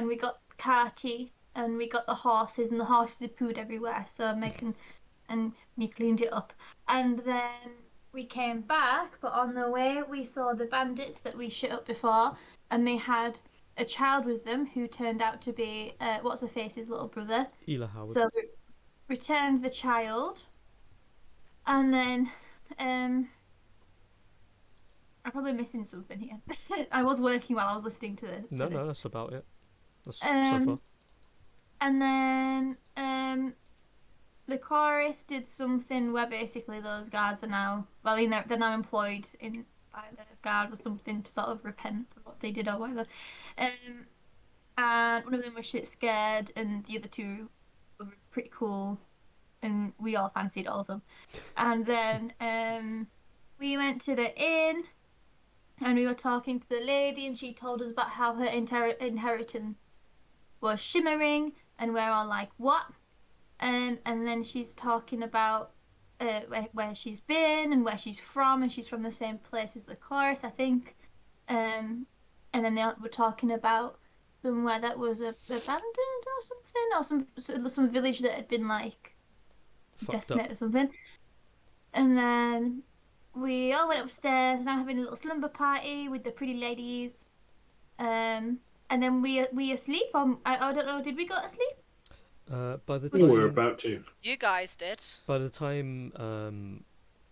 and we got Carty, and we got the horses, and the horses had pooed everywhere. So Megan and me cleaned it up, and then we came back. But on the way, we saw the bandits that we shut up before, and they had a child with them who turned out to be what's her face's little brother. Ela Howard. So we returned the child, and then I'm probably missing something here. I was working while I was listening to No, this. that's about it. That's so far. Um, and then the chorus did something where basically those guards are now, well, I mean, they're now employed in by the guards or something to sort of repent for what they did or whatever. And one of them was shit scared, and the other two were pretty cool, and we all fancied all of them. And then we went to the inn, and we were talking to the lady, and she told us about how her inheritance was shimmering, and we're all like, what? And then she's talking about where she's been and where she's from, and she's from the same place as the chorus, I think. And then they were talking about somewhere that was abandoned or something, or some village that had been like Fucked up. decimated or something. And then we all went upstairs and I'm having a little slumber party with the pretty ladies. And then we asleep. I don't know. Did we go to sleep? By the We were time, about to. You guys did. by the time,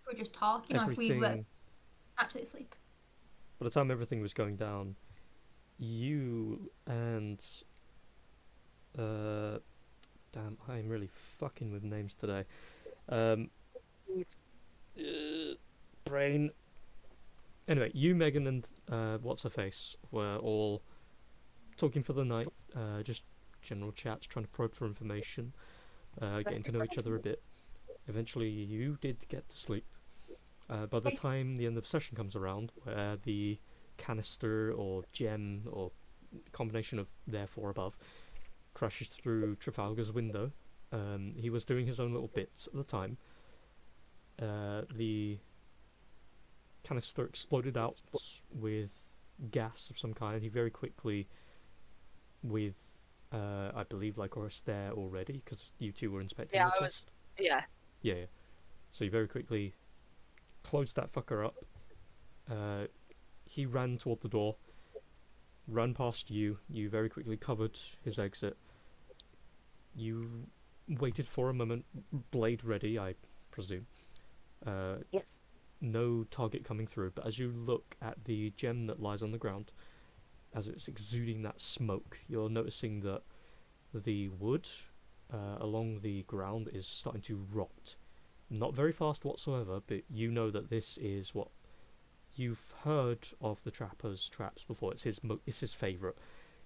We were just talking, or if we were everything, actually asleep. by the time everything was going down, you and, damn, I'm really fucking with names today. Um, brain. Anyway, you, Megan, and what's her face were all talking for the night. Just general chats, trying to probe for information, getting to know each other a bit. Eventually, you did get to sleep. By the time the end of the session comes around, where the canister or gem or combination of therefore above crashes through Trafalgar's window, he was doing his own little bits at the time. The canister exploded out with gas of some kind. He very quickly, with I believe Lycoris there already, because you two were inspecting Yeah, the I was. chest. Yeah. Yeah. So he very quickly closed that fucker up. He ran toward the door, ran past you. You very quickly covered his exit. You waited for a moment, blade ready, I presume. Yes. No target coming through, but as you look at the gem that lies on the ground, as it's exuding that smoke, you're noticing that the wood along the ground is starting to rot. Not very fast whatsoever, but you know that this is what you've heard of the trapper's traps before. It's his favourite.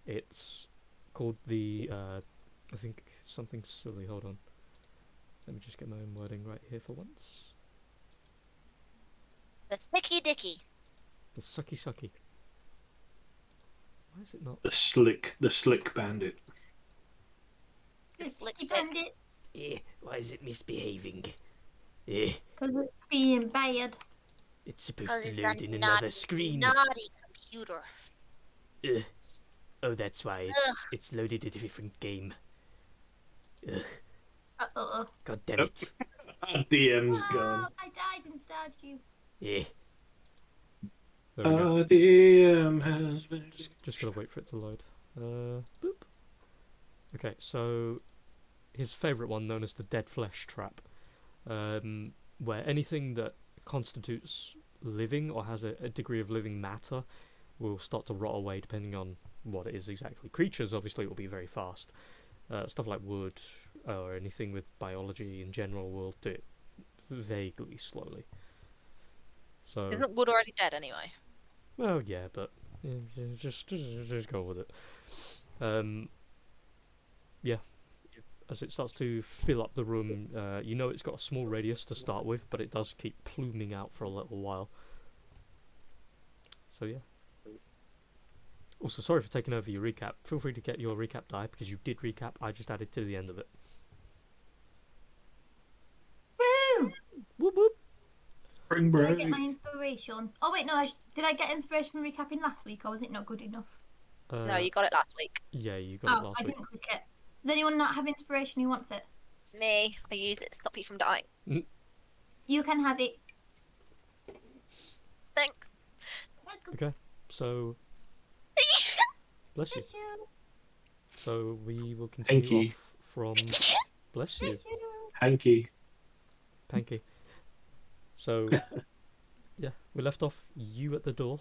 It's called the I think something silly. Hold on, let me just get my own wording right here for once. The Thicky Dicky. The sucky sucky. Why is it not? The slick bandit. The Slick sticky dick. bandits. Why is it misbehaving? Eh, Because it's being bad. it's supposed Because to it's load a in another naughty, screen. naughty computer. Oh, that's why it's loaded a different game. Ugh, Uh-oh. God damn it. DM's gone. I died and started you. Eh. There we go. DM has been. Just gotta wait for it to load. Boop. Okay, so his favourite one, known as the dead flesh trap, where anything that constitutes living or has a degree of living matter will start to rot away depending on what it is exactly. Creatures, obviously, will be very fast. Stuff like wood or anything with biology in general will do it vaguely slowly. So, Isn't Wood already dead anyway? well, yeah, but just go with it. Yeah. As it starts to fill up the room, you know it's got a small radius to start with, but it does keep pluming out for a little while. So yeah. Also, sorry for taking over your recap. Feel free to get your recap die, because you did recap. I just added to the end of it. Woo! Whoop whoop. Spring Did I break. get my inspiration? Oh wait, no. Did I get inspiration from recapping last week, or was it not good enough? No, you got it last week. Yeah, you got it Oh, last I week. didn't click it. Does anyone not have inspiration who wants it? Me. I use it to stop you from dying. You can have it. Thanks. Welcome. Okay, so bless you. Bless you. So we will continue Hanky. off from. Bless you, Bless you. Hanky. Panky. So yeah, we left off you at the door,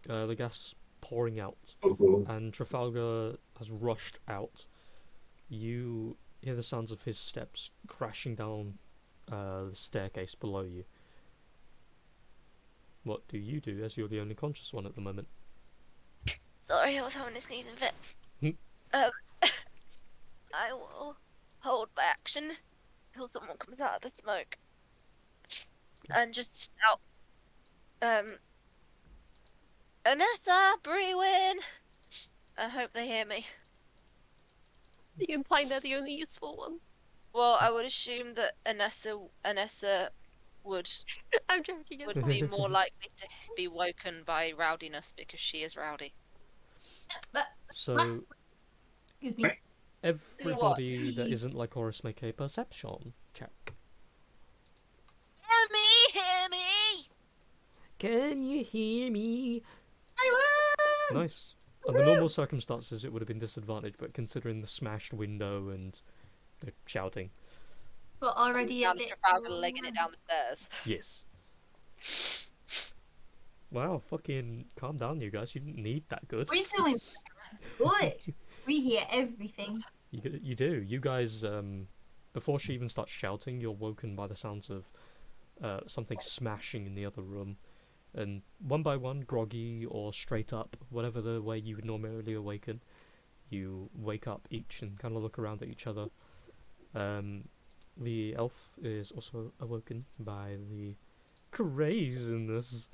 the gas pouring out, Oh, and Trafalgar has rushed out. You hear the sounds of his steps crashing down the staircase below you. What do you do, as you're the only conscious one at the moment? Sorry, I was having a sneezing fit. I will hold my action until someone comes out of the smoke. And just shout, Anessa, Brewin! I hope they hear me. You implying they're the only useful one? Well, I would assume that Anessa would I'm joking. It's be more likely to be woken by rowdiness because she is rowdy. But So excuse me. everybody that isn't like Horus make a perception check. Hear me! Can you hear me? I won! Nice. Under normal circumstances, it would have been disadvantaged, but considering the smashed window and the shouting, But already a Sound of bit. Trafalgar legging it down the stairs. yes. Wow, fucking calm down, you guys. You didn't need that good. We're doing good. We hear everything. You do. You guys, before she even starts shouting, you're woken by the sounds of something smashing in the other room. And one by one, groggy or straight up, whatever the way you would normally awaken, you wake up each and kind of look around at each other. The elf is also awoken by the craziness.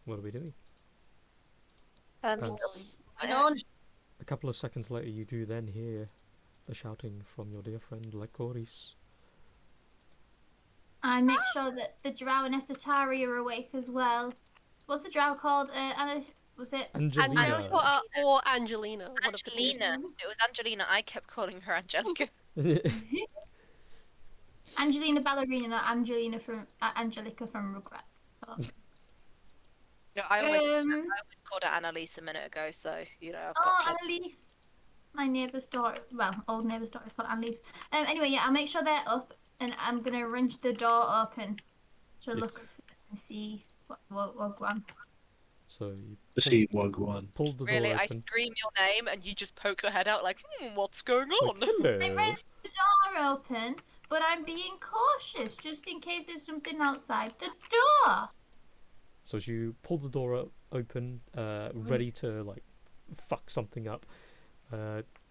What are we doing? Um, Uh, Going on. A couple of seconds later, you do then hear the shouting from your dear friend Lecoris. I make sure that the drow and Esatari are awake as well. What's the drow called? Anna, was it? Angelina. Angelica or Angelina. One of the two. Angelina. It was Angelina. I kept calling her Angelica. Angelina Ballerina, not Angelina from Angelica from Rugrats. So. Yeah, I always called her Annalise a minute ago, so you know I've got. Oh, Annalise. My neighbour's daughter. Well, old neighbour's daughter is called Annalise. Anyway, yeah, I'll make sure they're up, and I'm gonna wrench the door open to Yes. look and see what go on. So you to see Wagwan. pulled the Really, door I open. scream your name and you just poke your head out like, what's going on? Like, I hello. wrenched the door open, but I'm being cautious just in case there's something outside the door. So as you pull the door open, ready to like fuck something up,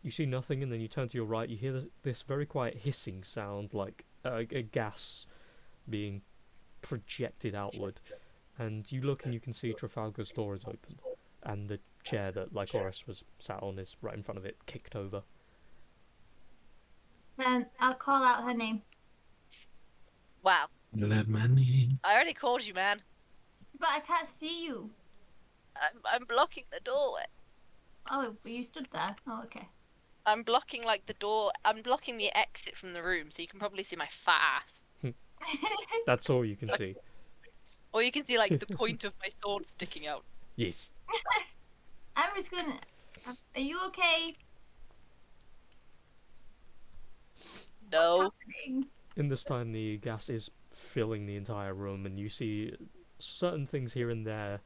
you see nothing, and then you turn to your right. You hear this very quiet hissing sound, like a gas being projected outward. And you look, and you can see Trafalgar's door is open, and the chair that Lycoris was sat on is right in front of it, kicked over. I'll call out her name. Wow. Money. I already called you, man. But I can't see you. I'm blocking the doorway. Oh, you stood there. Oh, okay. I'm blocking like the door. I'm blocking the exit from the room, so you can probably see my fat ass. That's all you can see. Or you can see like the point of my sword sticking out. Yes. I'm just gonna. Are you okay? No. What's happening? In this time, the gas is filling the entire room, and you see certain things here and there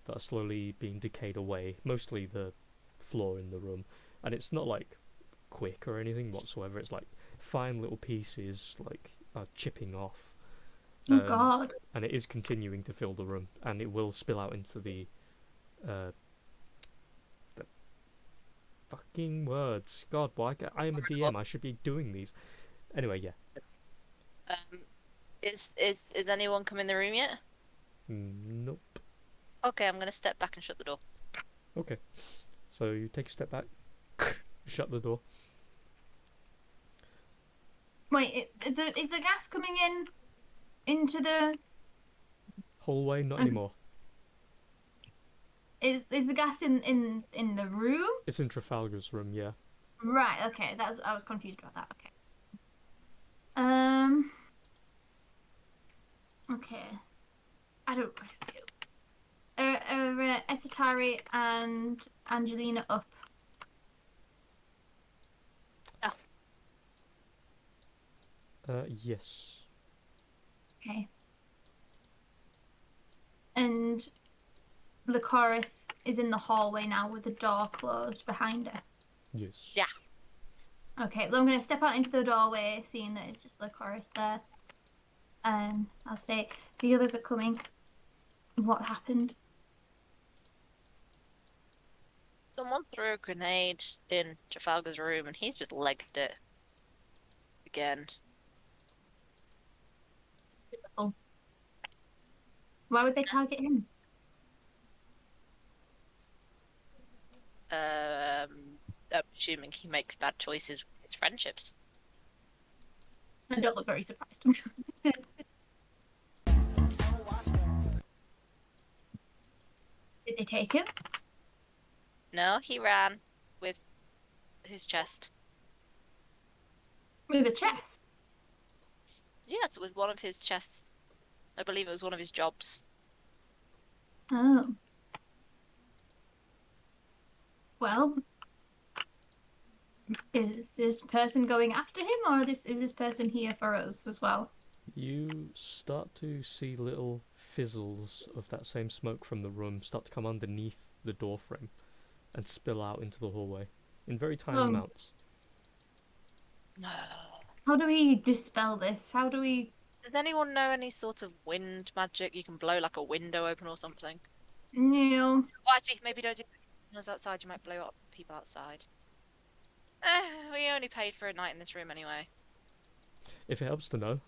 that are slowly being decayed away. Mostly the floor in the room, and it's not like quick or anything whatsoever. It's like fine little pieces, like chipping off. Oh God. And it is continuing to fill the room, and it will spill out into the fucking words. God, why? I am a DM. I should be doing these. Anyway, yeah. Is anyone come in the room yet? Nope. Okay, I'm gonna step back and shut the door. Okay. So you take a step back, shut the door. Wait, is the gas coming into the? Hallway, not anymore. Is the gas in the room? It's in Trafalgar's room, yeah. Right. Okay. I was confused about that. Okay. Um. Okay. I don't know. Are Esatari and Angelina up? Yes. Okay. And the chorus is in the hallway now with the door closed behind her. Yes. Yeah. Okay, well, I'm going to step out into the doorway, seeing that it's just the chorus there. I'll say, the others are coming. What happened? Someone threw a grenade in Trafalgar's room and he's just legged it again. Typical. Why would they target him? I'm assuming he makes bad choices with his friendships. I don't look very surprised. Did they take him? No, he ran with his chest. With a chest? Yes, with one of his chests. I believe it was one of his jobs. Oh. Well, is this person going after him, or is this person here for us as well? You start to see little fizzles of that same smoke from the room start to come underneath the door frame and spill out into the hallway in very tiny amounts. How do we dispel this? How do we... Does anyone know any sort of wind magic? You can blow like a window open or something. No. Well, actually, maybe don't do windows outside. You might blow up people outside. We only paid for a night in this room anyway. If it helps to know,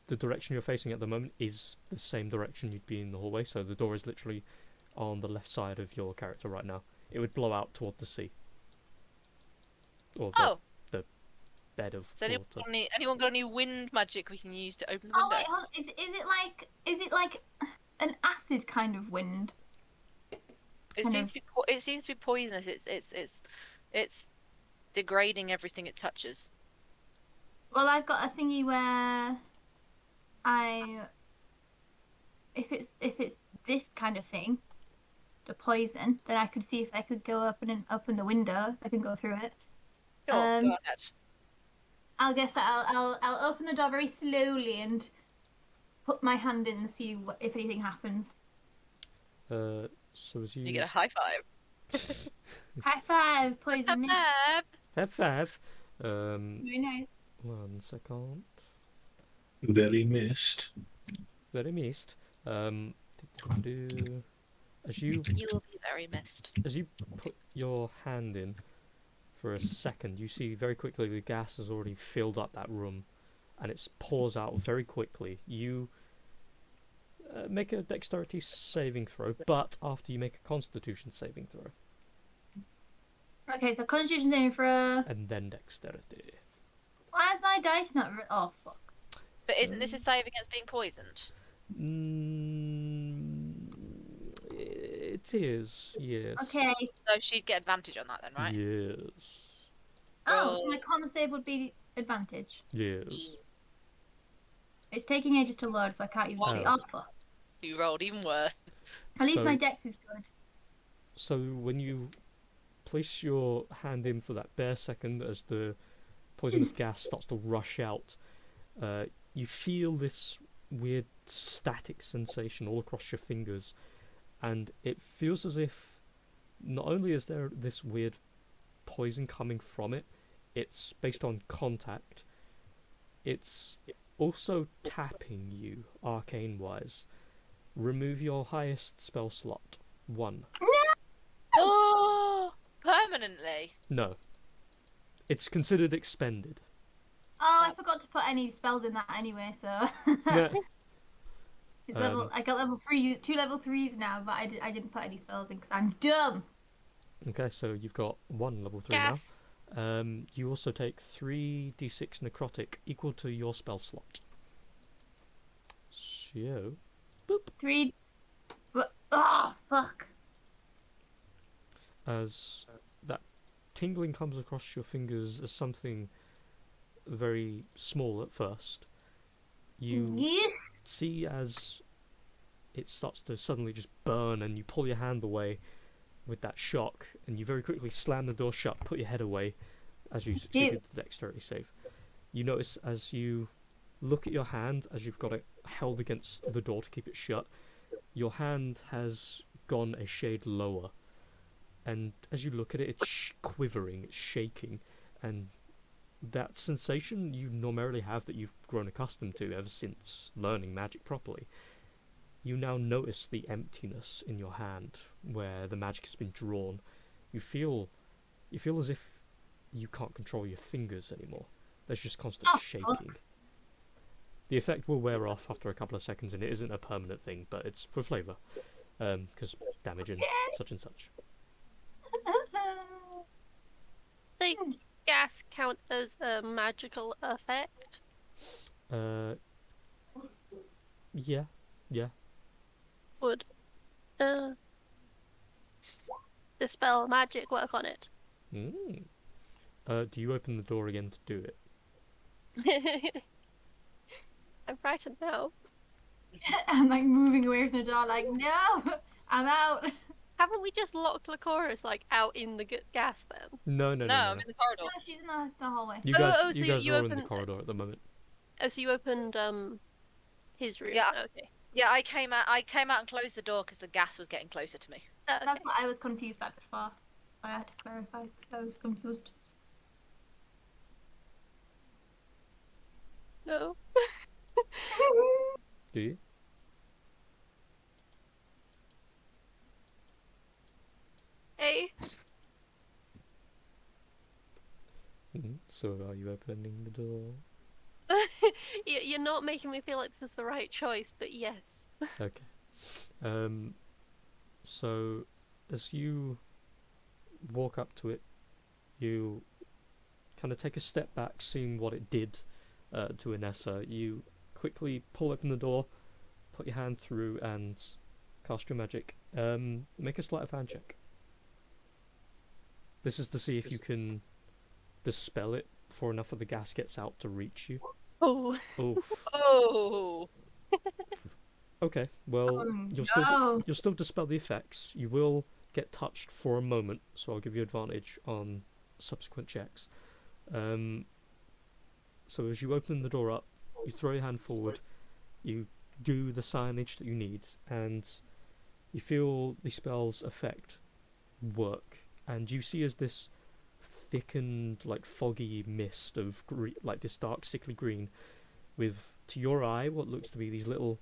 the direction you're facing at the moment is the same direction you'd be in the hallway, so the door is literally on the left side of your character right now. It would blow out toward the sea. Or the bed of So water. anyone got any wind magic we can use to open the Oh window? wait, hold on. Is it like an acid kind of wind? It seems to be it seems to be poisonous. It's degrading everything it touches. Well, I've got a thingy where if it's this kind of thing, the poison, then I could see if I could go open the window. I can go through it. Sure, go ahead. I'll open the door very slowly and put my hand in and see if anything happens. So as You you get a high five. High five, poison me. have five. Very nice. 1 second. Very missed. Very missed. As you You will be very missed. as you put your hand in for a second, you see very quickly the gas has already filled up that room, and it pours out very quickly. You make a dexterity saving throw, but after you make a constitution saving throw, Okay, so Constitution saving throw. and then dexterity. Why is my dice not? Oh fuck. But isn't this a save against being poisoned? It is, yes. Okay. So she'd get advantage on that then, right? Yes. Oh, so my con save would be advantage. Yes. It's taking ages to load, so I can't even see. Oh. Oh fuck. You rolled even worse. At least So- my dex is good. So when you place your hand in for that bare second as the poisonous gas starts to rush out, you feel this weird static sensation all across your fingers, and it feels as if not only is there this weird poison coming from it, it's based on contact, it's also tapping you arcane wise. Remove your highest spell slot. 1. Oh, permanently. No. It's considered expended. Oh, I forgot to put any spells in that anyway, so. Yeah. It's level. I got level 3, 2 level 3s now, but I didn't put any spells in because I'm dumb. Okay, so you've got 1 level 3 Yes. now. You also take 3d6 necrotic, equal to your spell slot. So, boop. 3. But oh fuck. as that tingling comes across your fingers as something very small at first. You Yes. see as it starts to suddenly just burn, and you pull your hand away with that shock, and you very quickly slam the door shut, put your head away as you succeeded the dexterity save. You notice as you look at your hand, as you've got it held against the door to keep it shut, your hand has gone a shade lower. And as you look at it, it's quivering, it's shaking, and that sensation you normally have that you've grown accustomed to ever since learning magic properly. You now notice the emptiness in your hand where the magic has been drawn. You feel as if you can't control your fingers anymore. There's just constant shaking. The effect will wear off after a couple of seconds, and it isn't a permanent thing, but it's for flavour, because damage and such and such. The gas count as a magical effect? Yeah, yeah. Would dispel magic work on it? Mm. Do you open the door again to do it? I'm frightened now. I'm like moving away from the door, like, no, I'm out. Haven't we just locked Lycoris like out in the gas then? No, no, No, no, no, I'm no. in the corridor. No, she's in the hallway. You Oh, guys, oh, you so guys you are all in the opened- corridor at the moment. Oh, so you opened his room. Yeah. Okay. Yeah, I came out and closed the door because the gas was getting closer to me. Okay. That's what I was confused by before. I had to clarify because I was confused. No. Do you? Hey. So are you opening the door? You're not making me feel like this is the right choice, but yes. Okay. So as you walk up to it, you kind of take a step back, seeing what it did to Inessa. You quickly pull open the door, put your hand through, and cast your magic. Make a sleight of hand check. This is to see if you can dispel it before enough of the gas gets out to reach you. Oh. Oof. Oh. Okay. Well, Oh, you'll still dispel the effects. You will get touched for a moment, so I'll give you advantage on subsequent checks. So as you open the door up, you throw your hand forward, you do the signage that you need, and you feel the spell's effect work. And you see as this thickened, like foggy mist of like this dark, sickly green, with to your eye what looks to be these little,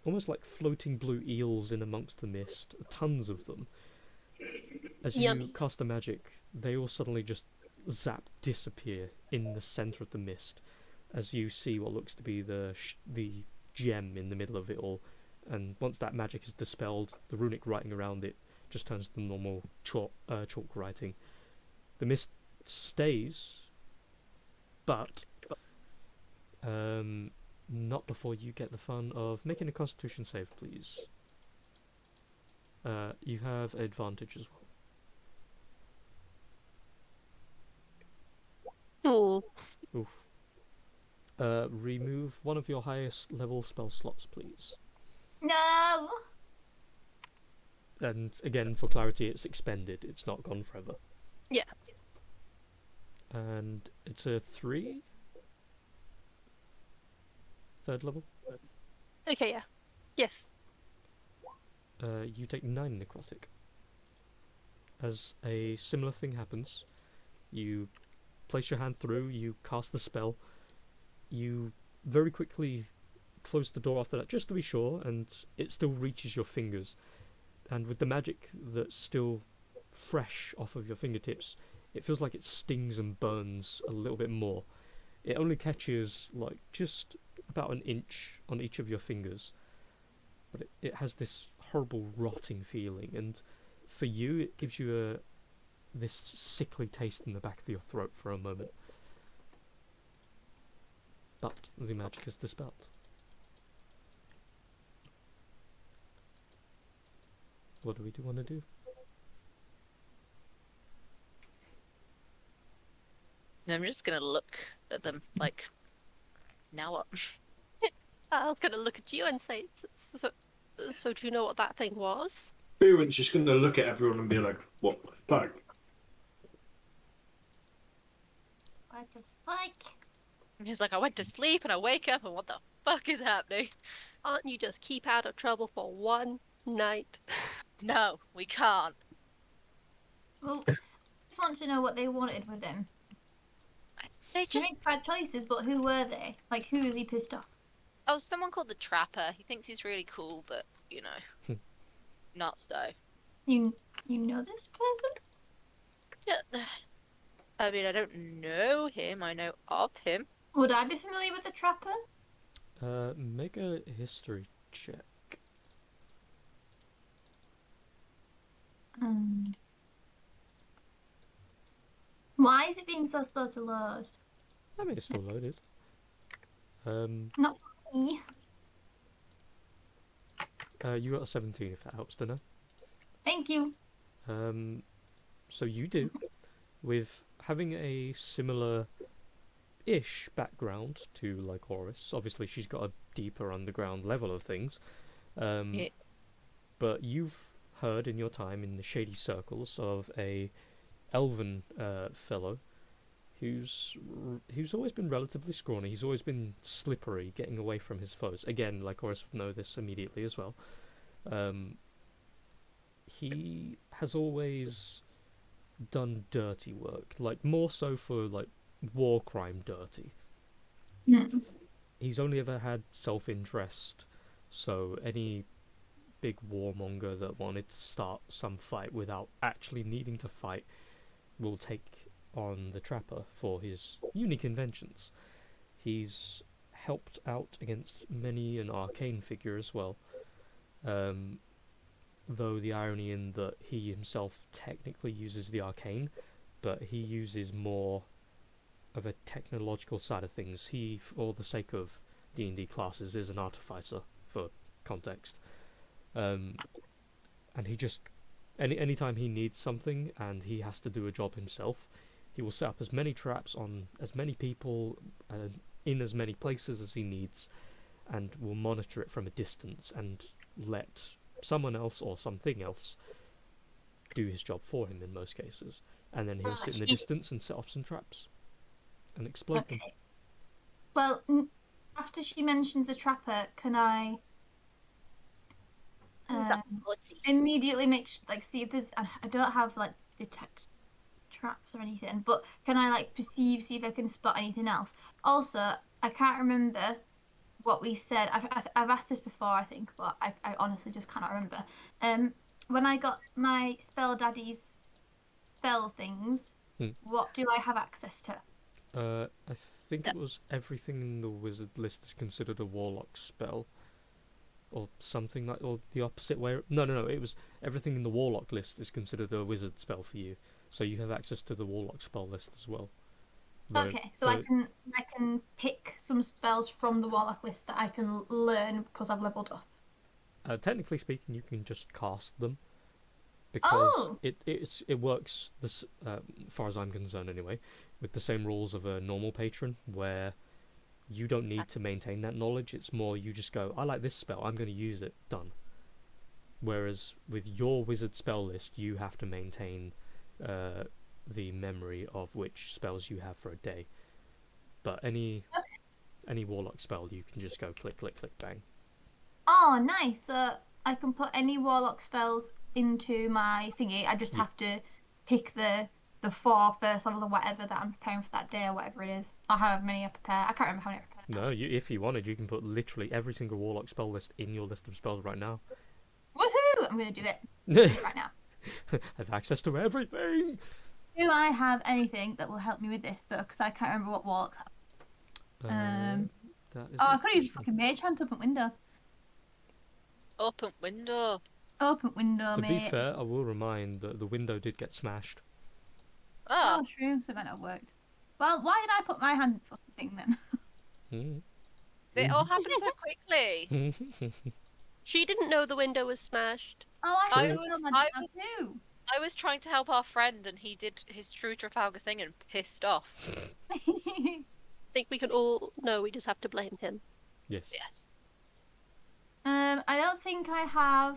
almost like floating blue eels in amongst the mist, tons of them. As you Yummy. cast the magic, they all suddenly just disappear in the center of the mist, as you see what looks to be the gem in the middle of it all. And once that magic is dispelled, the runic writing around it just turns to normal chalk writing. The mist stays, but not before you get the fun of making a Constitution save, please. You have advantage as well. Hmm. Oof. Remove one of your highest level spell slots, please. No. And again, for clarity, it's expended. It's not gone forever. Yeah. And it's a 3? Third level? Okay, yeah. Yes. You take 9 necrotic. As a similar thing happens, you place your hand through, you cast the spell, you very quickly close the door after that, just to be sure, and it still reaches your fingers. And with the magic that's still fresh off of your fingertips, it feels like it stings and burns a little bit more. It only catches like just about an inch on each of your fingers, but it has this horrible rotting feeling, and for you it gives you this sickly taste in the back of your throat for a moment. But the magic is dispelled. What do we want to do? I'm just gonna look at them like, now what? I was going to look at you and say, so do you know what that thing was? Kieran's just going to look at everyone and be like, what the fuck? What the fuck? He's like, I went to sleep and I wake up and what the fuck is happening? Aren't you just keep out of trouble for one night? No, we can't. Well, I just want to know what they wanted with him. They He just makes bad choices, but who were they? Like, who is he pissed off? Oh, someone called the Trapper. He thinks he's really cool, but you know, nuts though. You know this person? Yeah. I mean, I don't know him. I know of him. Would I be familiar with the Trapper? Make a history check. Why is it being so slow to load? I mean, it's still loaded. Not for me. You got a 17 if that helps to know. Thank you. So you do, with having a similar-ish background to Lycoris. Obviously, she's got a deeper underground level of things. Yeah. But you've heard in your time in the shady circles of a elven fellow who's always been relatively scrawny. He's always been slippery, getting away from his foes. Again, Lycoris would know this immediately as well. He has always done dirty work, like more so for like war crime dirty. He's only ever had self-interest, so any big warmonger that wanted to start some fight without actually needing to fight will take on the Trapper for his unique inventions. He's helped out against many an arcane figure as well, though the irony in that he himself technically uses the arcane, but he uses more of a technological side of things. He, for the sake of D&D classes, is an artificer, for context. And he just, anytime he needs something and he has to do a job himself, he will set up as many traps on as many people in as many places as he needs, and will monitor it from a distance and let someone else or something else do his job for him in most cases. And then he'll sit in the distance and set off some traps and exploit them. Well, after she mentions the Trapper, can I immediately see if there's? I don't have like detect traps or anything, but can I like see if I can spot anything else? Also, I can't remember what we said. I've asked this before, I think, but I honestly just cannot remember. When I got my spell daddy's spell things, what do I have access to? I think it was everything in the wizard list is considered a warlock spell, or something like, or the opposite way. No, it was everything in the warlock list is considered a wizard spell for you, so you have access to the warlock spell list as well. Okay, so I can pick some spells from the warlock list that I can learn because I've leveled up. Technically speaking, you can just cast them, because it works, as far as I'm concerned anyway, with the same rules of a normal patron, where you don't need to maintain that knowledge. It's more you just go, I like this spell, I'm going to use it, done. Whereas with your wizard spell list, you have to maintain the memory of which spells you have for a day. But any warlock spell, you can just go click, click, click, bang. Oh, nice. So I can put any warlock spells into my thingy. I just have to pick the 4 first levels or whatever that I'm preparing for that day or whatever it is. Or however many I prepare. I can't remember how many I prepare. No, if you wanted, you can put literally every single warlock spell list in your list of spells right now. Woohoo! I'm going to do it. Do it right now. Have access to everything! Do I have anything that will help me with this, though? Because I can't remember what warlocks have. I could use fucking mage hand to open window. Open window. Open window, To mate. be fair, I will remind that the window did get smashed. Oh, true. So it might not have worked. Well, why did I put my hand in the fucking thing then? It all happened so quickly. She didn't know the window was smashed. Oh, I was too. I was trying to help our friend, and he did his true Trafalgar thing and pissed off. I think we can all know we just have to blame him. Yes. Yes. I don't think I have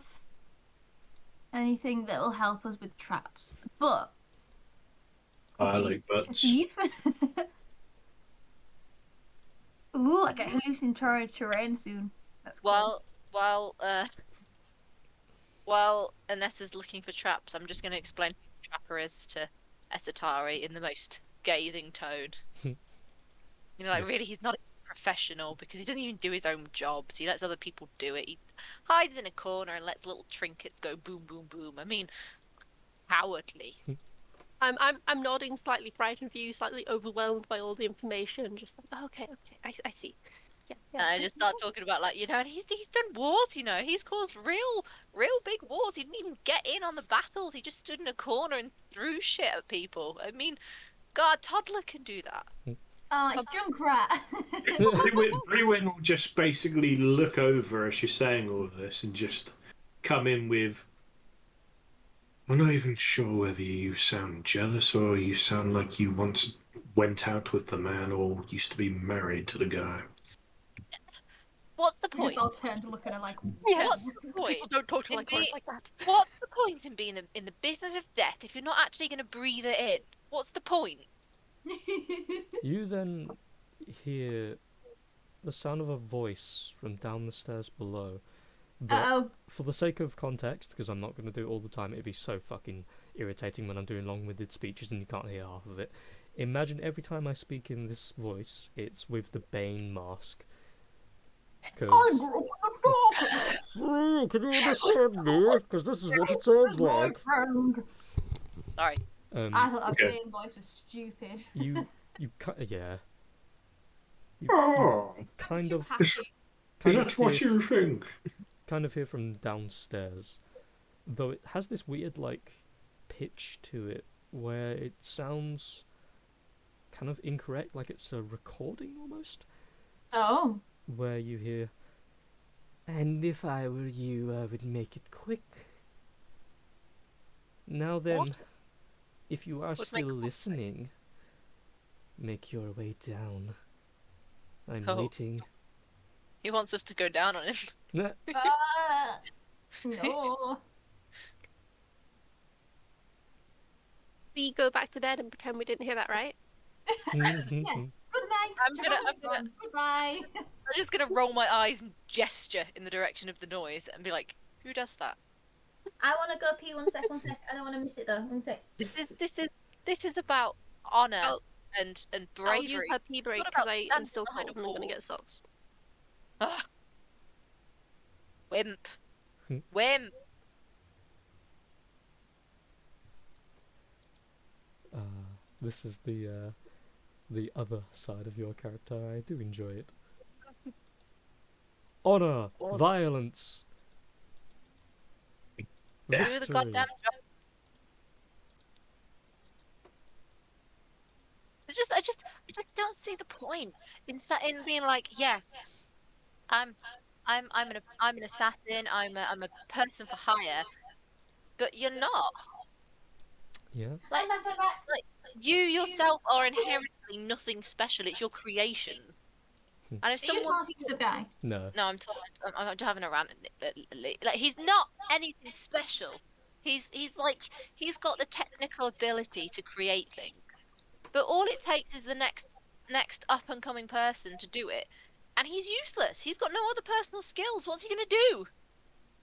anything that will help us with traps, but I could we like butts. perceive? Ooh, I get hallucinatory terrain soon. That's cool. While Anessa's looking for traps, I'm just going to explain who the trapper is to Esatari in the most scathing tone. Yes. Really, he's not a professional because he doesn't even do his own jobs. He lets other people do it. He hides in a corner and lets little trinkets go boom, boom, boom. I mean, cowardly. I'm nodding, slightly frightened for you, slightly overwhelmed by all the information. Just like, oh, okay, I see. Yeah. And I just start talking about and he's done wars. He's caused real big wars. He didn't even get in on the battles. He just stood in a corner and threw shit at people. I mean, God, toddler can do that. Oh, it's Junkrat. Brewin will just basically look over as she's saying all of this and just come in with, I'm not even sure whether you sound jealous or you sound like you once went out with the man or used to be married to the guy. What's the We just point? all turn to look at her like, Yes. What's the point? People don't talk to In like words be- like that. What's the point in being in the business of death if you're not actually going to breathe it in? What's the point? You then hear the sound of a voice from down the stairs below. But Uh-oh. for the sake of context, because I'm not going to do it all the time, it'd be so fucking irritating when I'm doing long-winded speeches and you can't hear half of it. Imagine every time I speak in this voice, it's with the Bane mask. I'm Because Group of Darkness, can you understand me? Because this is what it sounds my like. friend. Sorry. I thought that Okay. Bane voice was stupid. You yeah. You Oh, kind Too of happy. is kind that of what hear you think? kind of hear from downstairs, though it has this weird pitch to it where it sounds kind of incorrect, like it's a recording almost, Oh. where you hear, and if I were you, I would make it quick. Now then, What? if you are Would make still it quick. listening, make your way down. I'm Oh. waiting. He wants us to go down on him. Nah. No. We go back to bed and pretend we didn't hear that, right? Yes. Good night. I'm gonna- Goodbye. I'm just gonna roll my eyes and gesture in the direction of the noise and be like, "Who does that?" I want to go pee 1 sec. 1 sec. I don't want to miss it though. 1 sec. This is about honor I'll- and I'll use bravery. her pee break What because about I am standing still behind cold a and I'm gonna wall? get socks. Ugh. Wimp. Hmm. Wimp. This is the other side of your character. I do enjoy it. Honor, violence, Do the victory. goddamn job. I just don't see the point in being like, yeah, I'm I'm an assassin. I'm a person for hire, but you're not. Yeah. Like you yourself are inherently nothing special. It's your creations. And if Are you someone talking to the guy? No. No, I'm having a rant. Like he's not anything special. He's got the technical ability to create things, but all it takes is the next up and coming person to do it, and he's useless. He's got no other personal skills. What's he gonna do?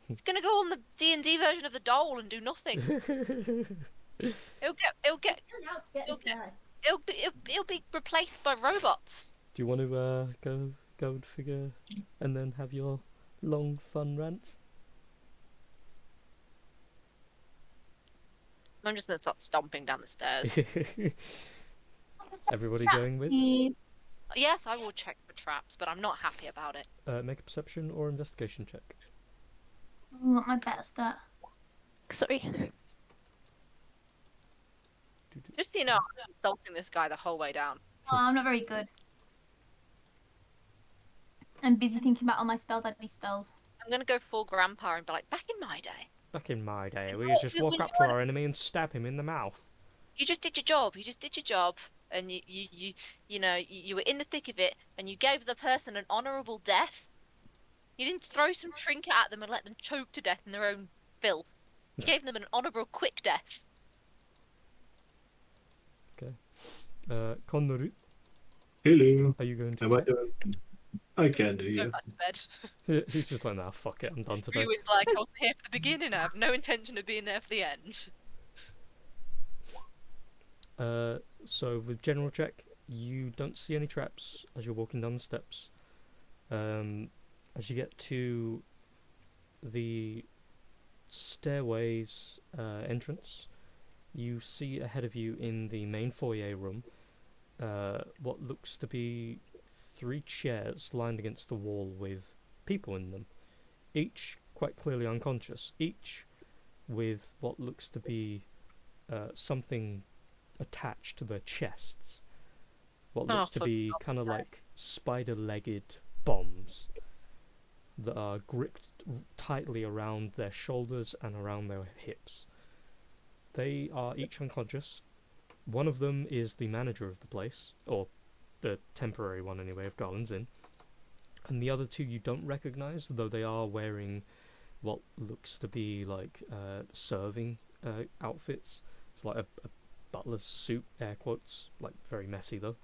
He's gonna go on the D&D version of the Dole and do nothing. It'll get Turn out to get this guy. it'll be replaced by robots. Do you want to go and figure, and then have your long fun rant? I'm just gonna start stomping down the stairs. Everybody going with? Please. Yes, I will check for traps, but I'm not happy about it. Make a perception or investigation check. I want my better start. Sorry. Just so you know, I'm insulting this guy the whole way down. Oh, I'm not very good. I'm busy thinking about all my spells. I'd be spells. I'm gonna go full grandpa and be like, back in my day, Back in my day, we Well, just we- walk we up to our enemy and stab him in the mouth. you just did your job. You just did your job. and you were in the thick of it, and you gave the person an honourable death. You didn't throw some trinket at them and let them choke to death in their own filth. You gave them an honourable, quick death. Konnoru, Hello. are you going to Am I check? doing? I can do Go you. back to bed. He's just like, nah, fuck it, I'm done today. Rue is like, I was here for the beginning. I have no intention of being there for the end. So with general check, you don't see any traps as you're walking down the steps. As you get to the stairways entrance, you see ahead of you in the main foyer room what looks to be 3 chairs lined against the wall with people in them, each quite clearly unconscious, each with what looks to be something attached to their chests. What Oh, looks to for be God's kind of sake. like spider-legged bombs that are gripped tightly around their shoulders and around their hips. They are each unconscious. One of them is the manager of the place, or the temporary one anyway, of Garland's Inn. And the other 2 you don't recognize, though they are wearing what looks to be like serving outfits. It's like a butler's suit, air quotes, like very messy though.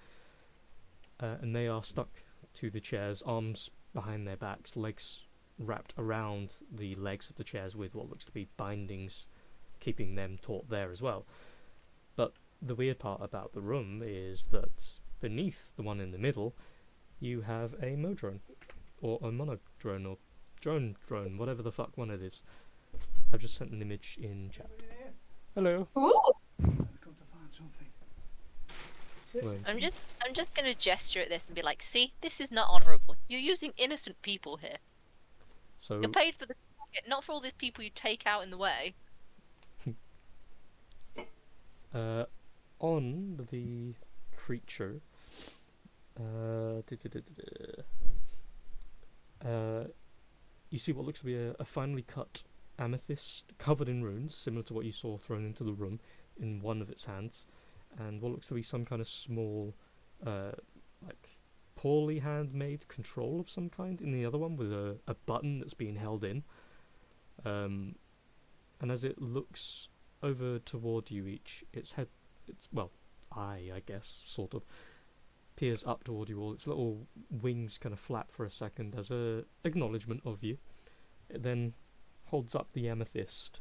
And they are stuck to the chairs, arms behind their backs, legs wrapped around the legs of the chairs with what looks to be bindings, keeping them taut there as well. But the weird part about the room is that beneath the one in the middle, you have a modrone, or a monodrone, or drone, whatever the fuck one it is. I've just sent an image in chat. Hello. Ooh. Well, I'm just gonna gesture at this and be like, see, this is not honourable. You're using innocent people here. so You're paid for the ticket, not for all these people you take out in the way. on the creature, you see what looks to be a finely cut amethyst covered in runes, similar to what you saw thrown into the room, in one of its hands, and what looks to be some kind of small, like poorly handmade control of some kind in the other one, with a button that's being held in. And as it looks over toward you each, its eye, I guess, sort of, peers up toward you all. Its little wings kind of flap for a second as a acknowledgement of you. It then holds up the amethyst,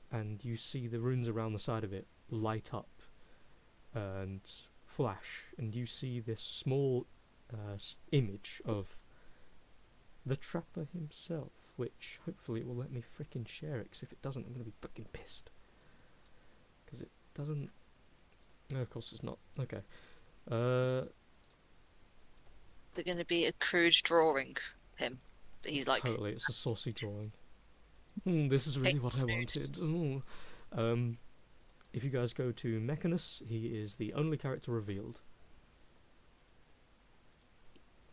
and you see the runes around the side of it light up and flash, and you see this small image of the trapper himself, which hopefully it will let me frickin' share it, 'cause if it doesn't, I'm gonna be fucking pissed. 'Cause it doesn't. No, of course it's not. Okay. They're gonna be a crude drawing of him. That he's like, Totally, it's a saucy drawing. This is really what I wanted. If you guys go to Mechanus, he is the only character revealed.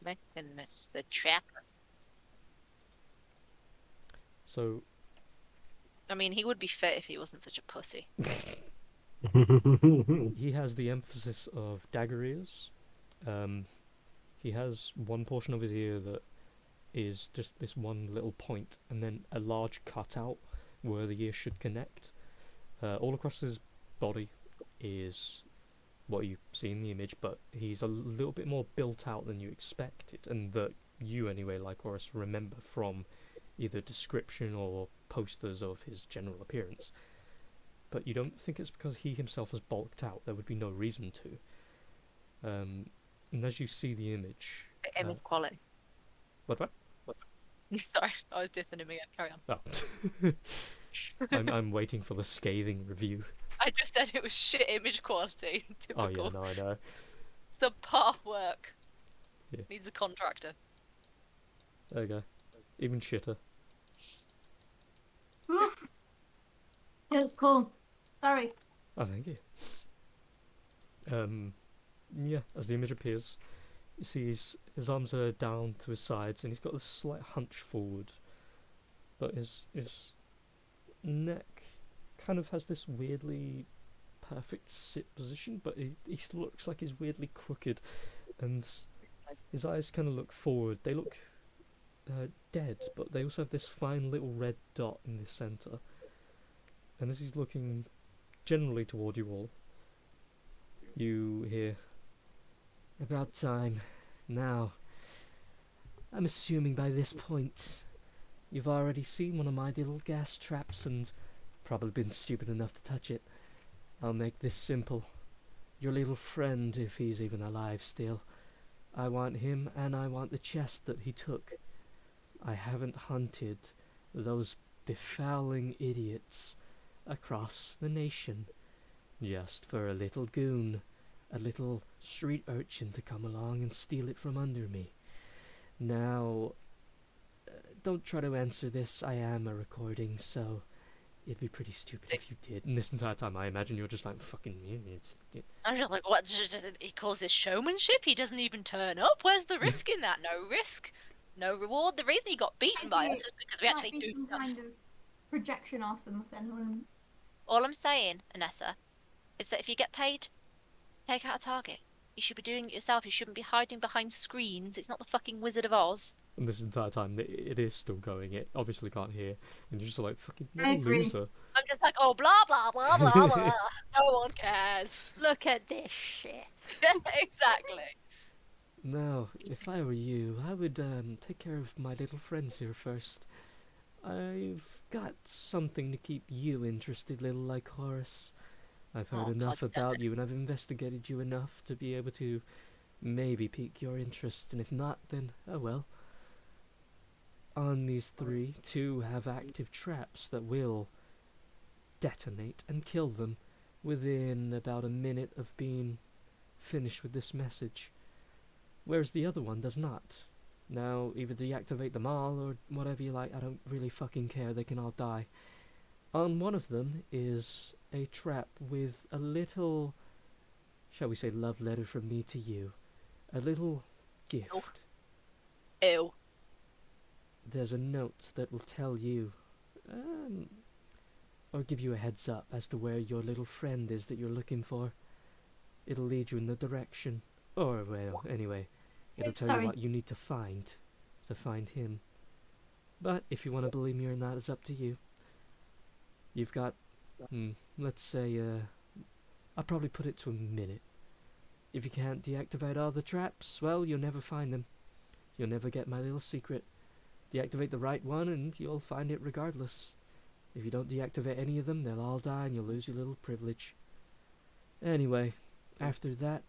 Mechanus, the trapper. So, I mean, he would be fit if he wasn't such a pussy. he has the emphasis of dagger ears. He has one portion of his ear that is just this one little point, and then a large cutout where the ear should connect. All across his body is what you see in the image, but he's a little bit more built out than you expected, and that you anyway, Lycoris, remember from either description or posters of his general appearance. But you don't think it's because he himself has bulked out. There would be no reason to. And as you see the image... Image quality. What? Sorry, I was dissing him again. Carry on. Oh. I'm waiting for the scathing review. I just said it was shit image quality. Oh Typical. yeah, no, I know. Subpar work. Yeah. Needs a contractor. There you go. Even shitter. Oof. It was cool. Sorry. Oh, thank you. Yeah, as the image appears, you see his arms are down to his sides, and he's got this slight hunch forward. But his neck kind of has this weirdly perfect sit position, but he still looks like he's weirdly crooked, and his eyes kind of look forward. They look dead, but they also have this fine little red dot in the centre. And as he's looking generally toward you all, you hear, "About time. Now, I'm assuming by this point you've already seen one of my little gas traps and probably been stupid enough to touch it. I'll make this simple. Your little friend, if he's even alive still, I want him and I want the chest that he took. I haven't hunted those befouling idiots across the nation just for a little goon, a little street urchin to come along and steal it from under me. Now, don't try to answer this. I am a recording, so it'd be pretty stupid if you did." And this entire time, I imagine you're just like, fucking... I'm just like, what? He calls this showmanship? He doesn't even turn up? Where's the risk in that? No risk, no reward. The reason he got beaten by us is because we Might actually be do some stuff. kind of projection or something. All I'm saying, Anessa, is that if you get paid, take out a target. You should be doing it yourself. You shouldn't be hiding behind screens. It's not the fucking Wizard of Oz. And this entire time, it is still going. It obviously can't hear. And you're just like, fucking, what I a agree. loser. I'm just like, oh, blah, blah, blah, blah, blah. No one cares. Look at this shit. Exactly. Now, if I were you, I would take care of my little friends here first. I've got something to keep you interested, little Lycoris. I've heard Oh, enough God damn about you, and I've investigated you enough to be able to maybe pique your interest, and if not, then oh well. On these three, 2 have active traps that will detonate and kill them within about a minute of being finished with this message, whereas the other one does not. Now, either deactivate them all or whatever you like, I don't really fucking care, they can all die. On one of them is a trap with a little, shall we say, love letter from me to you. A little gift. Ew. There's a note that will tell you, or give you a heads up as to where your little friend is that you're looking for. It'll lead you in the direction. Or, well, anyway, it'll tell you what you need to find him. But if you want to believe me or not, it's up to you. You've got, let's say, I'll probably put it to a minute. If you can't deactivate all the traps, well, you'll never find them. You'll never get my little secret. Deactivate the right one and you'll find it regardless. If you don't deactivate any of them, they'll all die and you'll lose your little privilege. Anyway, after that,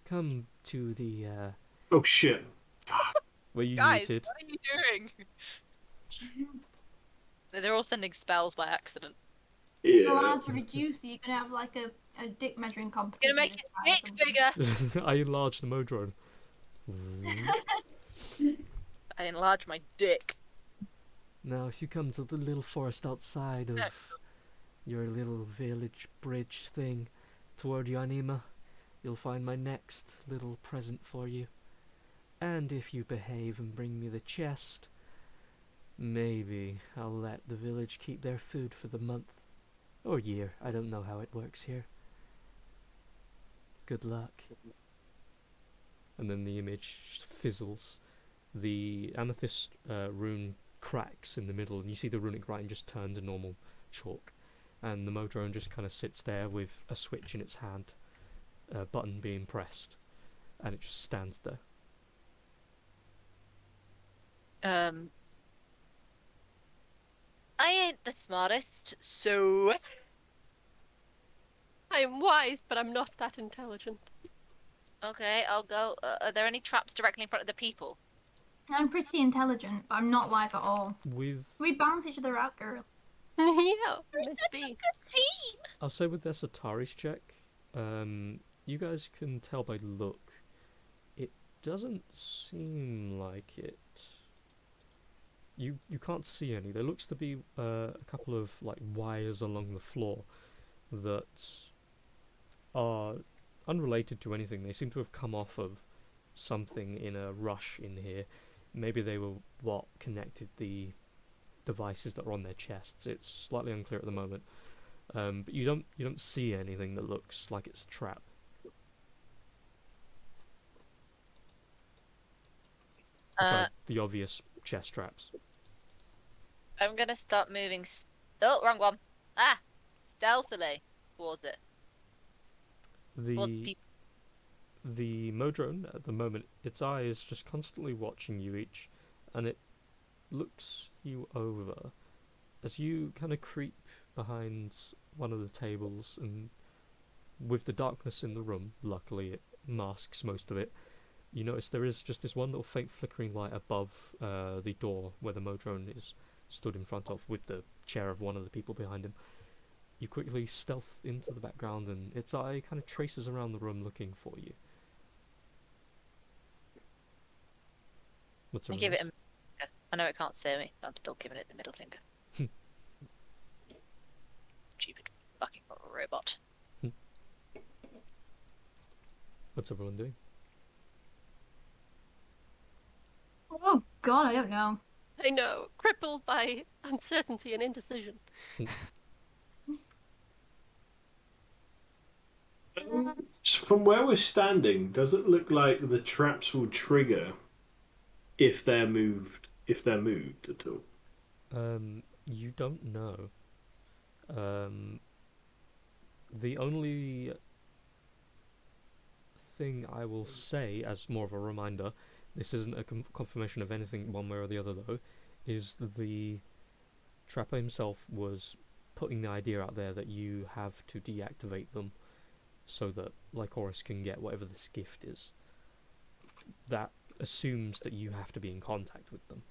come to the, Oh shit. were you Guys, muted? what are you doing? They're all sending spells by accident. You're allowed to reduce it. You can have like a dick measuring competition. Gonna make his dick bigger. I enlarged the Modron. I enlarge my dick. Now, if you come to the little forest outside of your little village bridge thing toward Yanima, you'll find my next little present for you. And if you behave and bring me the chest, maybe I'll let the village keep their food for the month. Or year, I don't know how it works here. Good luck. And then the image fizzles. The amethyst rune cracks in the middle, and you see the runic writing just turn to normal chalk. And the Modrone just kind of sits there with a switch in its hand, a button being pressed, and it just stands there. I ain't the smartest, so I am wise, but I'm not that intelligent. okay, I'll go. Are there any traps directly in front of the people? I'm pretty intelligent, but I'm not wise at all. With, We balance each other out, girl. Yeah, We're Miss such a B. good team. I'll say with their Satari's check, you guys can tell by look, it doesn't seem like it. You can't see any. There looks to be a couple of like wires along the floor that are unrelated to anything. They seem to have come off of something in a rush in here. Maybe they were what connected the devices that are on their chests. It's slightly unclear at the moment. But you don't see anything that looks like it's a trap. Uh, Aside the obvious chest traps. I'm gonna start moving. Oh, wrong one. Ah, stealthily towards it, towards the The people. the Modrone at the moment, its eye is just constantly watching you each, and it looks you over as you kind of creep behind one of the tables, and with the darkness in the room, luckily it masks most of it. You notice there is just this one little faint flickering light above the door where the Modrone is stood in front of, with the chair of one of the people behind him. You quickly stealth into the background, and its eye kind of traces around the room looking for you. What's I everyone give it a else? middle finger. I know it can't see me, but I'm still giving it the middle finger. Stupid fucking robot. What's everyone doing? Oh God, I don't know. I know, crippled by uncertainty and indecision. So from where we're standing, does it look like the traps will trigger if they're moved? If they're moved at all? You don't know. Um, the only thing I will say, as more of a reminder, this isn't a confirmation of anything one way or the other though, is the Trapper himself was putting the idea out there that you have to deactivate them so that Lycoris can get whatever this gift is. That assumes that you have to be in contact with them.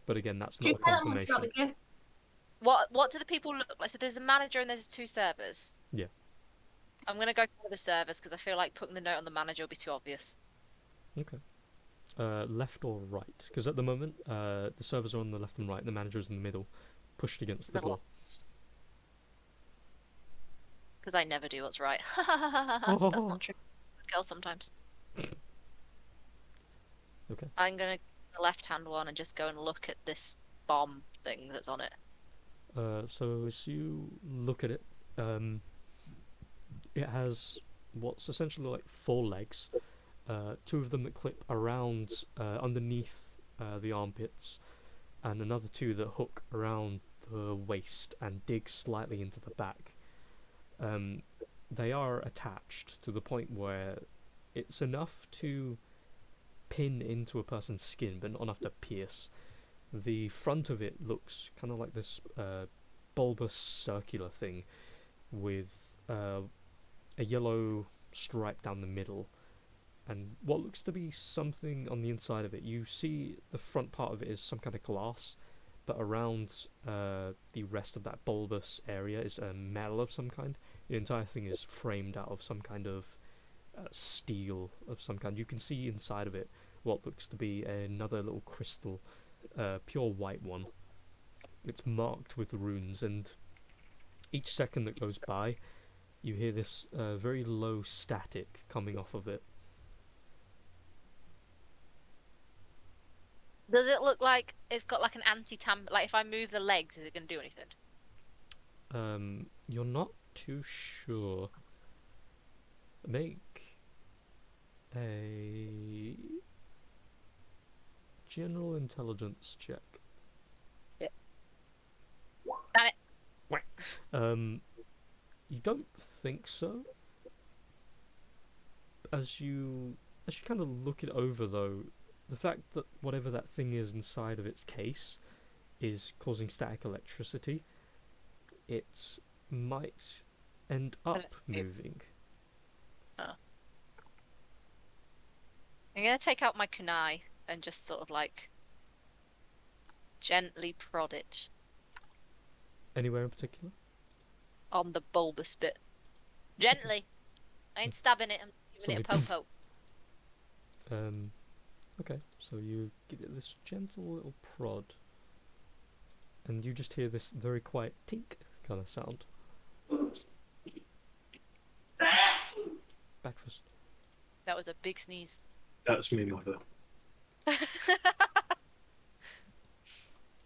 But again, that's Do not you a tell them much about the confirmation. gift? What do the people look like? So there's a manager and there's two servers. Yeah. I'm gonna go for the servers because I feel like putting the note on the manager will be too obvious. Okay. Left or right? Because at the moment, the servers are on the left and right, the manager's in the middle, pushed against the Middle door. Because I never do what's right. That's not true. Good girl sometimes. Okay. I'm gonna get the left-hand one and just go and look at this bomb thing that's on it. So as you look at it, it has what's essentially like four legs. Two of them that clip around underneath the armpits, and another two that hook around the waist and dig slightly into the back. They are attached to the point where it's enough to pin into a person's skin, but not enough to pierce. The front of it looks kind of like this bulbous circular thing with a yellow stripe down the middle, and what looks to be something on the inside of it. You see the front part of it is some kind of glass, but around the rest of that bulbous area is a metal of some kind. The entire thing is framed out of some kind of steel of some kind. You can see inside of it what looks to be another little crystal, pure white one. It's marked with runes, and each second that goes by, you hear this very low static coming off of it. Does it look like it's got like an anti-tamper? Like if I move the legs, is it gonna do anything? You're not too sure. Make a general intelligence check. Yeah. Damn it. You don't think so. As you kind of look it over, though, the fact that whatever that thing is inside of its case is causing static electricity, it might end up moving. Oh. I'm gonna take out my kunai and just sort of like gently prod it Anywhere in particular? on the bulbous bit. Gently. I ain't stabbing it. I'm giving it a Suddenly, poke. Okay, so you give it this gentle little prod, and you just hear this very quiet tink kind of sound. Breakfast. That was a big sneeze. That's me, mother.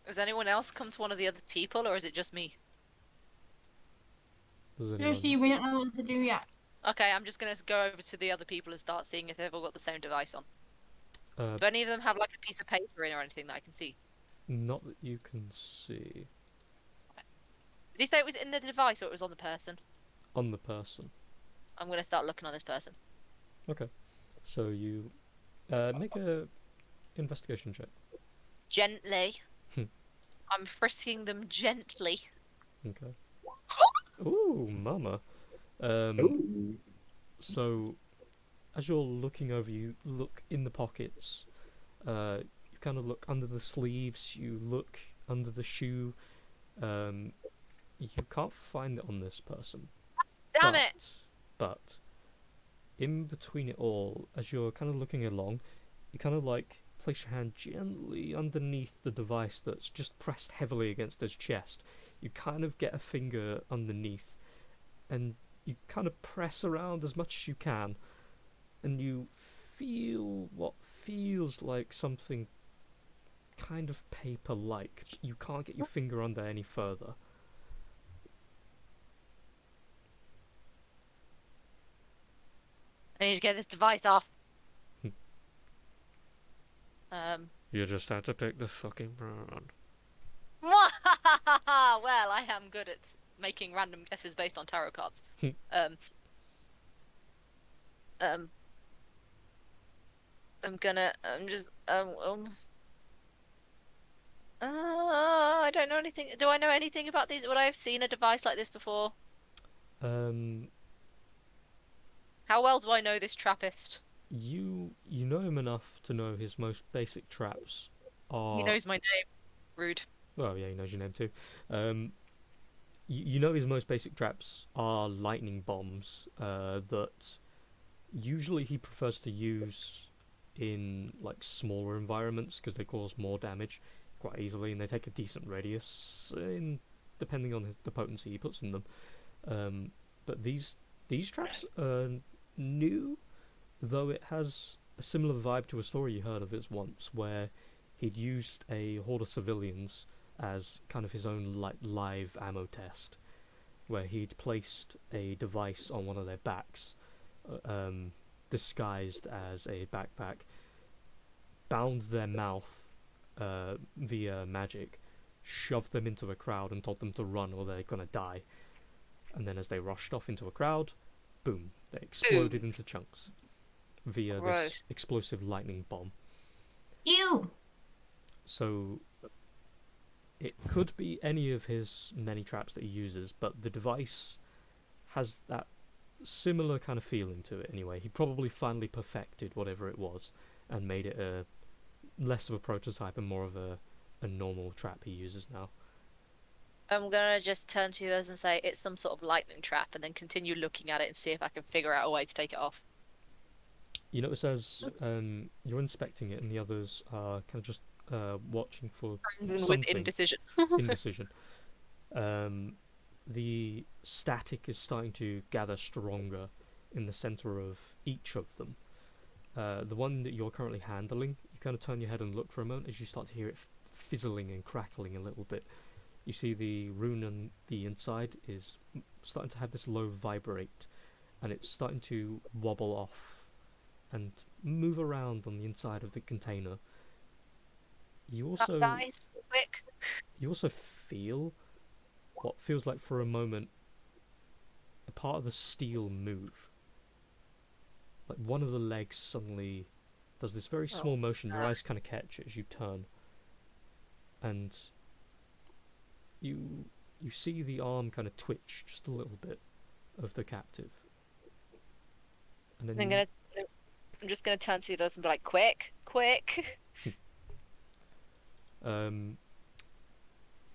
Has anyone else come to one of the other people, or is it just me? Does anyone? Seriously, we don't know what to do yet. Okay, I'm just gonna go over to the other people and start seeing if they've all got the same device on. Uh, Do any of them have like a piece of paper in or anything that I can see? not that you can see Did he say it was in the device or it was on the person? on the person. I'm gonna start looking on this person. Okay. So you make a investigation check. Gently. Hmm. I'm frisking them gently. Okay. Ooh, mama. Ooh. So as you're looking over, you look in the pockets. You kind of look under the sleeves. You look under the shoe. You can't find it on this person. Damn it! But in between it all, as you're kind of looking along, you kind of like place your hand gently underneath the device that's just pressed heavily against his chest. You kind of get a finger underneath, and you kind of press around as much as you can, and you feel what feels like something kind of paper-like. You can't get your finger under any further. I need to get this device off. Um. You just have to pick the fucking brain. Well, I am good at making random guesses based on tarot cards. um. Um. I'm just. I don't know anything. Do I know anything about these? Would I have seen a device like this before? Um, How well do I know this Trappist? you know him enough to know his most basic traps He are. knows my name. Rude. Well, yeah, he knows your name too. You know his most basic traps are lightning bombs. That usually he prefers to use in like smaller environments because they cause more damage quite easily and they take a decent radius in depending on the potency he puts in them. But these traps are new, though it has a similar vibe to a story you heard of his once, where he'd used a horde of civilians as kind of his own like live ammo test, where he'd placed a device on one of their backs, disguised as a backpack, bound their mouth via magic, shoved them into a crowd and told them to run or they're gonna die. And then as they rushed off into a crowd, boom, they exploded into chunks via Gross. this explosive lightning bomb. Ew! So it could be any of his many traps that he uses, but the device has that similar kind of feeling to it anyway. He probably finally perfected whatever it was and made it a less of a prototype and more of a normal trap he uses now. I'm gonna just turn to yours and say it's some sort of lightning trap, and then continue looking at it and see if I can figure out a way to take it off. You notice as you're inspecting it and the others are kind of just watching for With something. indecision. Indecision. The static is starting to gather stronger in the center of each of them. The one that you're currently handling, you kind of turn your head and look for a moment as you start to hear it fizzling and crackling a little bit. You see the rune on the inside is starting to have this low vibrate, and it's starting to wobble off and move around on the inside of the container. You also Guys, quick. you also feel what feels like for a moment a part of the steel move. Like one of the legs suddenly does this very small motion. Your eyes kind of catch it as you turn, and you see the arm kind of twitch just a little bit of the captive. And then I'm just gonna turn to those and be like, quick, quick.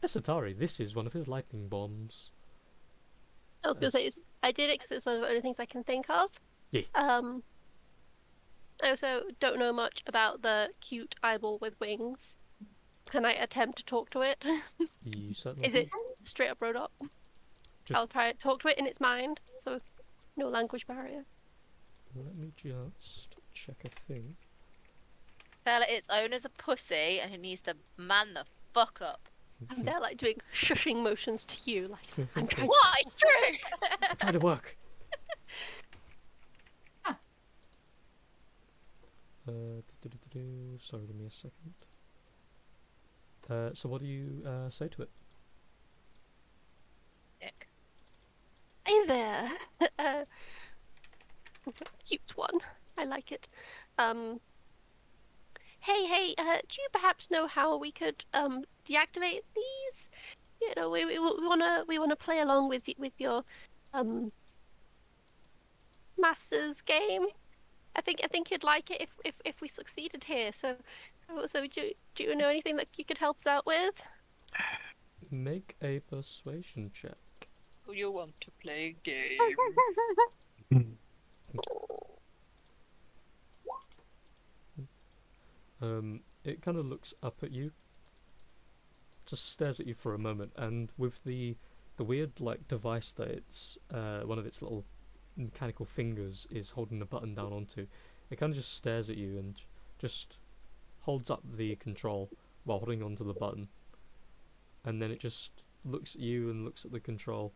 Esatari, this is one of his lightning bombs. I was gonna say I did it because it's one of the only things I can think of. Yeah. I also don't know much about the cute eyeball with wings. Can I attempt to talk to it? You certainly Is it straight up Rodop? I'll try to talk to it in its mind, so no language barrier. Let me just check a thing. Tell it its owner's a pussy and it needs to man the fuck up. I'm there like doing shushing motions to you, like I'm trying to. What? It's true. I'm trying to work. Sorry, give me a second. So what do you say to it? Nick. Hey there, cute one. I like it. Hey, do you perhaps know how we could deactivate these? You know, we wanna play along with your um master's game. I think you'd like it if we succeeded here. So do you know anything that you could help us out with? Make a persuasion check. Do you want to play a game? It kind of looks up at you, just stares at you for a moment, and with the weird like device that it's one of its little mechanical fingers is holding the button down onto, it kind of just stares at you and just holds up the control while holding onto the button, and then it just looks at you and looks at the control,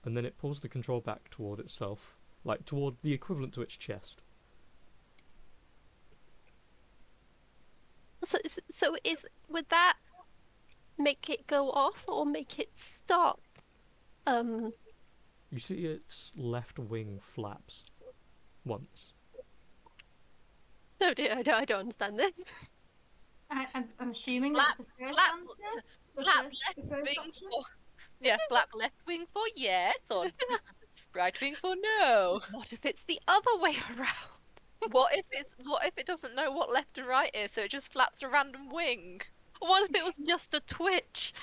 and then it pulls the control back toward itself, like toward the equivalent to its chest. So would that make it go off or make it stop? You see its left wing flaps once. No, dear, I don't understand this. I'm assuming Flap- that's the first flap- answer. Flap The left first wing option? for flap left wing for yes, or right wing for no. What if it's the other way around? What if it doesn't know what left and right is, so it just flaps a random wing? What if it was just a twitch?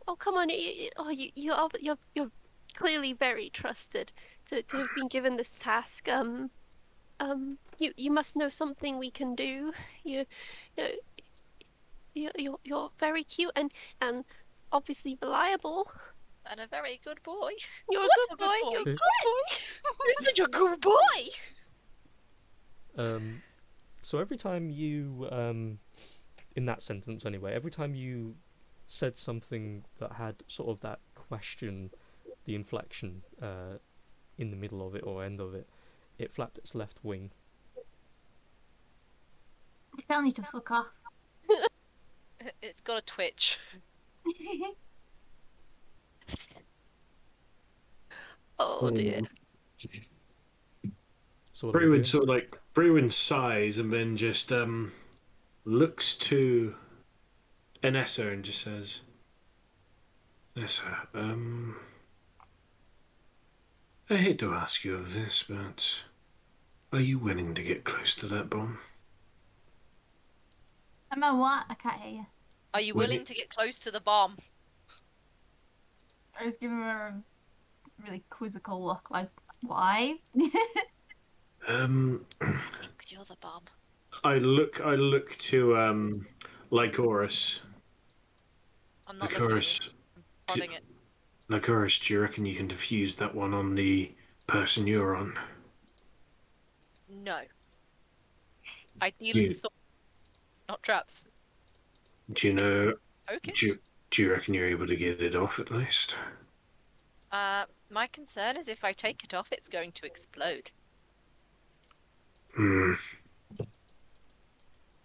Oh, come on! You're clearly very trusted to have been given this task. You must know something we can do. You, you're very cute and obviously reliable. And a very good boy. You're a What good a good boy. boy. You're a good You're such a good boy. So every time you, in that sentence anyway, every time you said something that had sort of that question, the inflection in the middle of it or end of it, it flapped its left wing. I still need to fuck off. It's got a twitch. Oh dear. So what are we Brewin doing? sort of like Brewin sighs and then just looks to Anessa and just says, Nessa, I hate to ask you of this, but are you willing to get close to that bomb? Am I what? I can't hear you. Are you Will willing it- to get close to the bomb? I was giving her a really quizzical look, like, why? Thinks you're the bomb. I look to Lycoris. I'm not looking at you. Lycoris, I'm prodding it. Lycoris, do you reckon you can defuse that one on the person you're on? No. Ideally, You- not traps. Do you know? Okay. Do you reckon you're able to get it off at least? My concern is if I take it off, it's going to explode.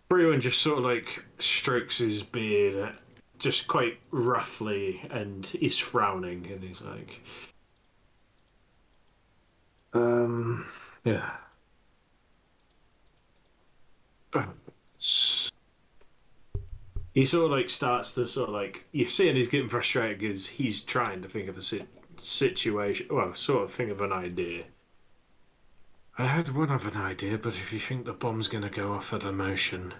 Brewin just sort of like strokes his beard just quite roughly and is frowning and he's like, yeah. He sort of like starts to sort of like, you're seeing he's getting frustrated because he's trying to think of a situation, well, sort of think of an idea. I had one of an idea, but if you think the bomb's going to go off at emotion,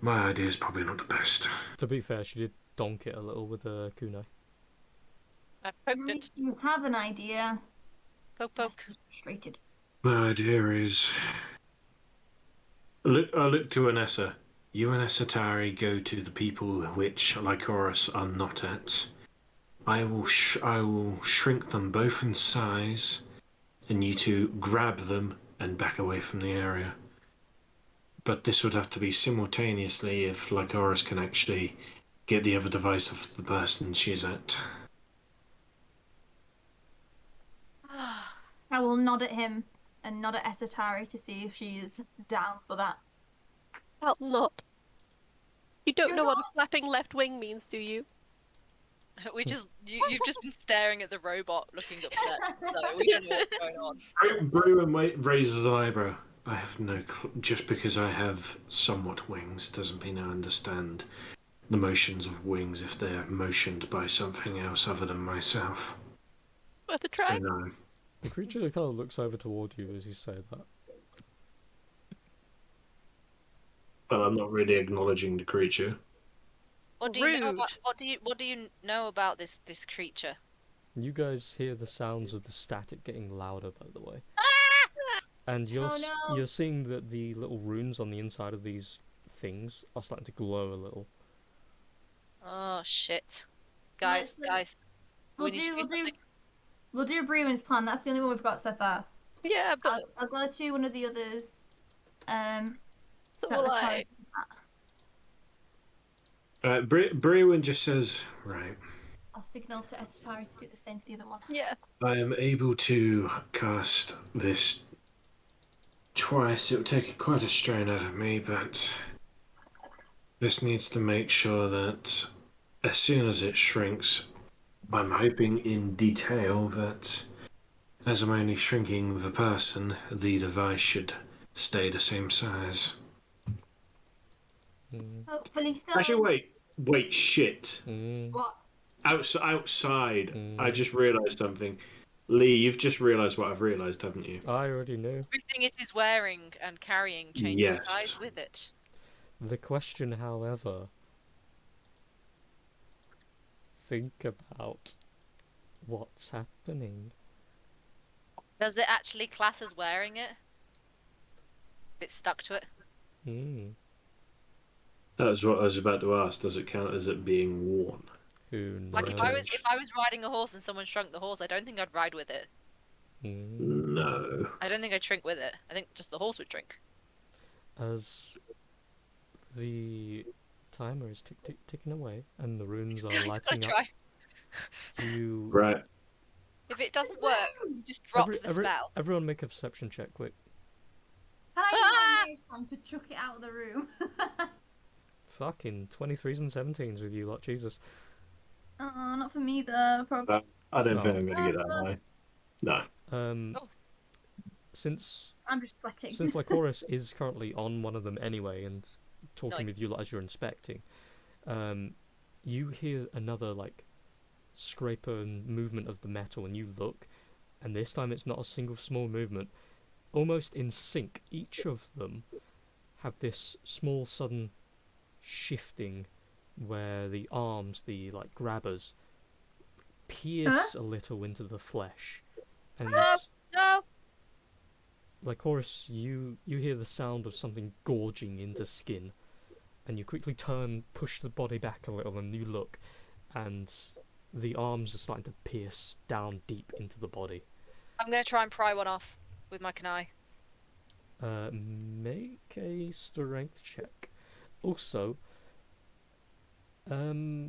my idea is probably not the best. To be fair, she did donk it a little with a kunai. I At poked it. least you have an idea. Poke, Yes, poke. he's frustrated. My idea is... I look to Anessa. You and Esatari go to the people which Lycoris are not at. I will shrink them both in size, and you two grab them and back away from the area. but this would have to be simultaneously if Lycoris can actually get the other device off the person she's at. I will nod at him and nod at Esatari to see if she is down for that. I'll not. You don't You're know what a not? flapping left wing means, do you? You've just been staring at the robot, looking upset. So we don't know what's going on. Bruin raises an eyebrow. I have no. Just because I have somewhat wings doesn't mean I understand the motions of wings if they're motioned by something else other than myself. Worth a So try? no. The creature kind of looks over toward you as you say that. But I'm not really acknowledging the creature. What do you know about Rude. what do you know about this creature? You guys hear the sounds of the static getting louder, by the way. And Oh no. you're seeing that the little runes on the inside of these things are starting to glow a little. Oh shit, guys, Let's- we We'll need to do do we'll do something. we'll do Bruin's plan. That's the only one we've got so far. Yeah, but I'll go to one of the others. so That will Lycoris Bruin just says, right. I'll signal to Esatari to do the same to the other one. yeah. I am able to cast this twice. It will take quite a strain out of me, but this needs to make sure that as soon as it shrinks, I'm hoping in detail that as I'm only shrinking the person, the device should stay the same size. Mm. Hopefully so. Actually, wait, shit. Mm. What? Outside, I Mm. just realised something. Lee, you've just realised what I've realised, haven't you? I already knew. Everything it is wearing and carrying changes Yes. size with it. The question, however, think about what's happening. Does it actually class as wearing it? If it's stuck to it? Hmm. That was what I was about to ask. Does it count as it being worn? Who knows? Like Attached. if I was riding a horse and someone shrunk the horse, I don't think I'd ride with it. Hmm. No. I don't think I'd shrink with it. I think just the horse would shrink. As the timer is ticking away and the runes are Guys, gotta lighting up, try. you Right. If it doesn't work, you just drop the spell. everyone make a perception check, quick. Can I use my mage hand to chuck it out of the room? Fucking 23s and 17s with you lot, Jesus. Not for me though. Probably. I don't No. think I'm going to get that high. No. Oh. Since I'm just sweating. Lycoris is currently on one of them anyway and talking Nice. with you lot as you're inspecting, you hear another like scraper and movement of the metal, and you look, and this time it's not a single small movement. Almost in sync, each of them have this small sudden shifting where the arms, the like grabbers, pierce a little into the flesh, and No! Lycoris, you hear the sound of something gorging into skin, and you quickly turn, push the body back a little, and you look, and the arms are starting to pierce down deep into the body. I'm gonna try and pry one off with my kunai. Make a strength check. Also, hmm.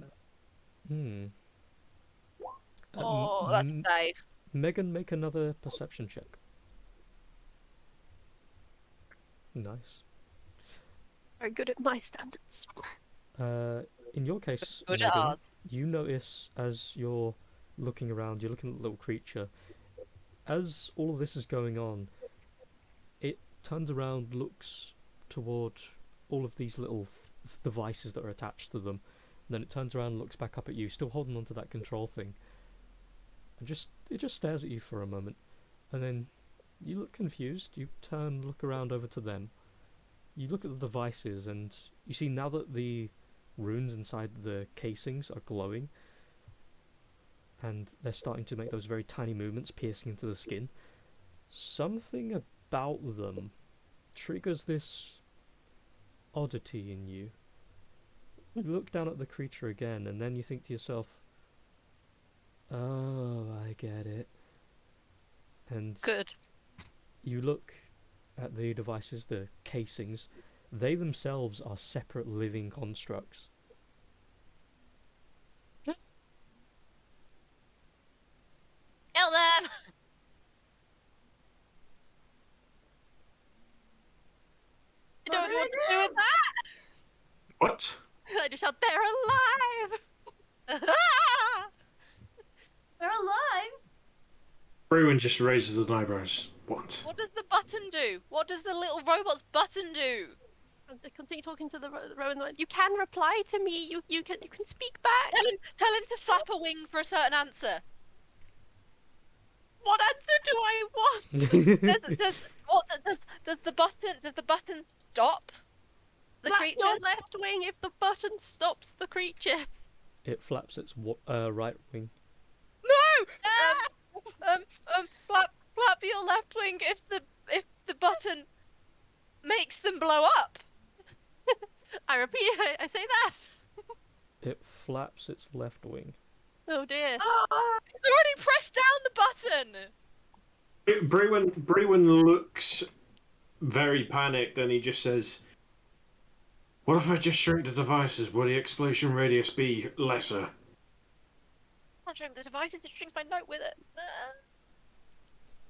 Oh, that's a save. Megan, make another perception check. Nice. Very good at my standards. In your case, Good at Megan, ours. you notice as you're looking around, you're looking at the little creature. As all of this is going on, it turns around, looks toward all of these little devices that are attached to them, and then it turns around and looks back up at you, still holding onto that control thing. And it just stares at you for a moment, and then you look confused. You turn, look around over to them. You look at the devices, and you see now that the runes inside the casings are glowing, and they're starting to make those very tiny movements, piercing into the skin. Something about them triggers this oddity in you. You look down at the creature again, and then you think to yourself, "Oh, I get it." And Good. you look at the devices, the casings, they themselves are separate living constructs. Kill them! I don't know what to do with that. What? I just shout, they're alive. They're alive. Bruin just raises his eyebrows. What? What does the button do? What does the little robot's button do? Continue talking to the Rowan. You can reply to me. You can speak back. Tell him to flap a wing for a certain answer. What answer do I want? Does the button stop the Flap creature? your left wing if the button stops the creatures. It flaps its right wing. No! Flap your left wing if the button makes them blow up. I repeat, I say that. It flaps its left wing. Oh dear. It's already pressed down the button. Bruin looks very panicked and he just says, "What if I just shrink the devices? Will the explosion radius be lesser?" I'll shrink the devices and shrink my note with it.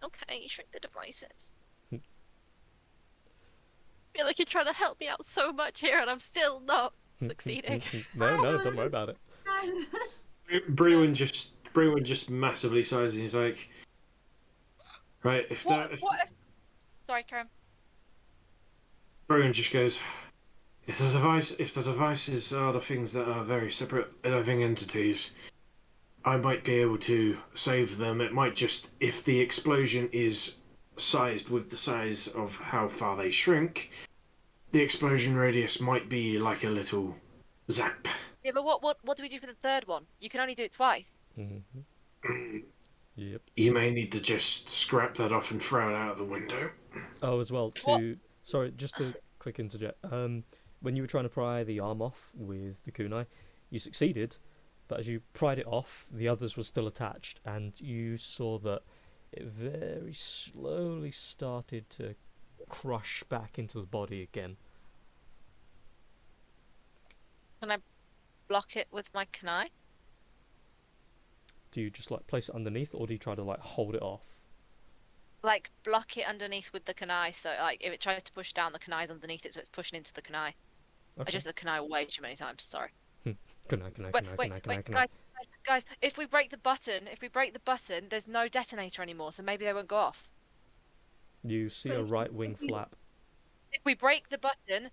Okay, shrink the devices. I feel like you're trying to help me out so much here, and I'm still not succeeding. No, don't worry about it. Bruin just massively sighs and he's like, "Right, if What if... Sorry, Karen. Bruin just goes, if the devices are the things that are very separate living entities, I might be able to save them. It might just, if the explosion is sized with the size of how far they shrink, the explosion radius might be like a little zap." Yeah, but what do we do for the third one? You can only do it twice. Mm-hmm. Yep. You may need to just scrap that off and throw it out of the window. Oh, as well, sorry, just a quick interject. When you were trying to pry the arm off with the kunai, you succeeded, but as you pried it off, the others were still attached, and you saw that it very slowly started to crush back into the body again. Can I block it with my kunai? Do you just like place it underneath, or do you try to like hold it off? Like block it underneath with the kunai, so like if it tries to push down, the kunai's underneath it, so it's pushing into the kunai. I Okay. just said kunai way too many times. Sorry. Kunai. Guys, if we break the button, there's no detonator anymore, so maybe they won't go off. You see a right wing flap. If we break the button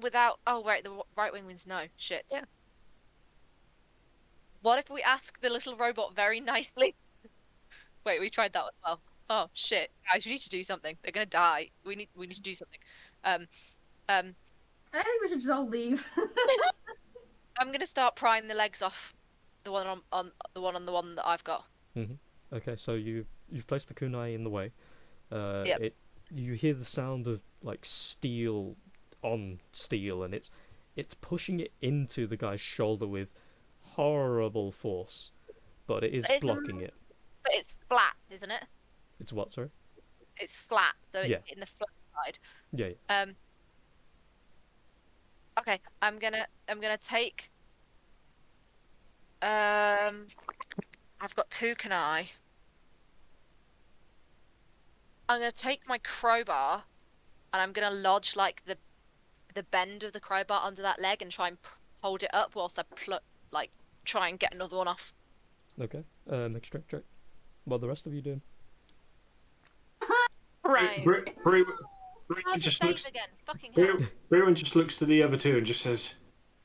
without... Oh, wait, the right wing means no. Shit. Yeah. What if we ask the little robot very nicely? Wait, we tried that as well. Oh, shit. Guys, we need to do something. They're gonna die. We need to do something. I think we should just all leave. I'm gonna start prying the legs off the one on the one that I've got. Okay, so you've placed the kunai in the way. Yep. You hear the sound of like steel on steel, and it's pushing it into the guy's shoulder with horrible force, but it is blocking it. But it's flat, isn't it? It's what, sorry? It's flat, so it's Yeah. in the flat side. Yeah. Okay, I'm gonna take. I've got two kunai. I'm gonna take my crowbar, and I'm gonna lodge like the bend of the crowbar under that leg and try and hold it up whilst I try and get another one off. Okay. Make a strength check. What are the rest of you doing? Right. Bruin How's just the looks. saves again? Fucking hell. Bruin just looks to the other two and just says,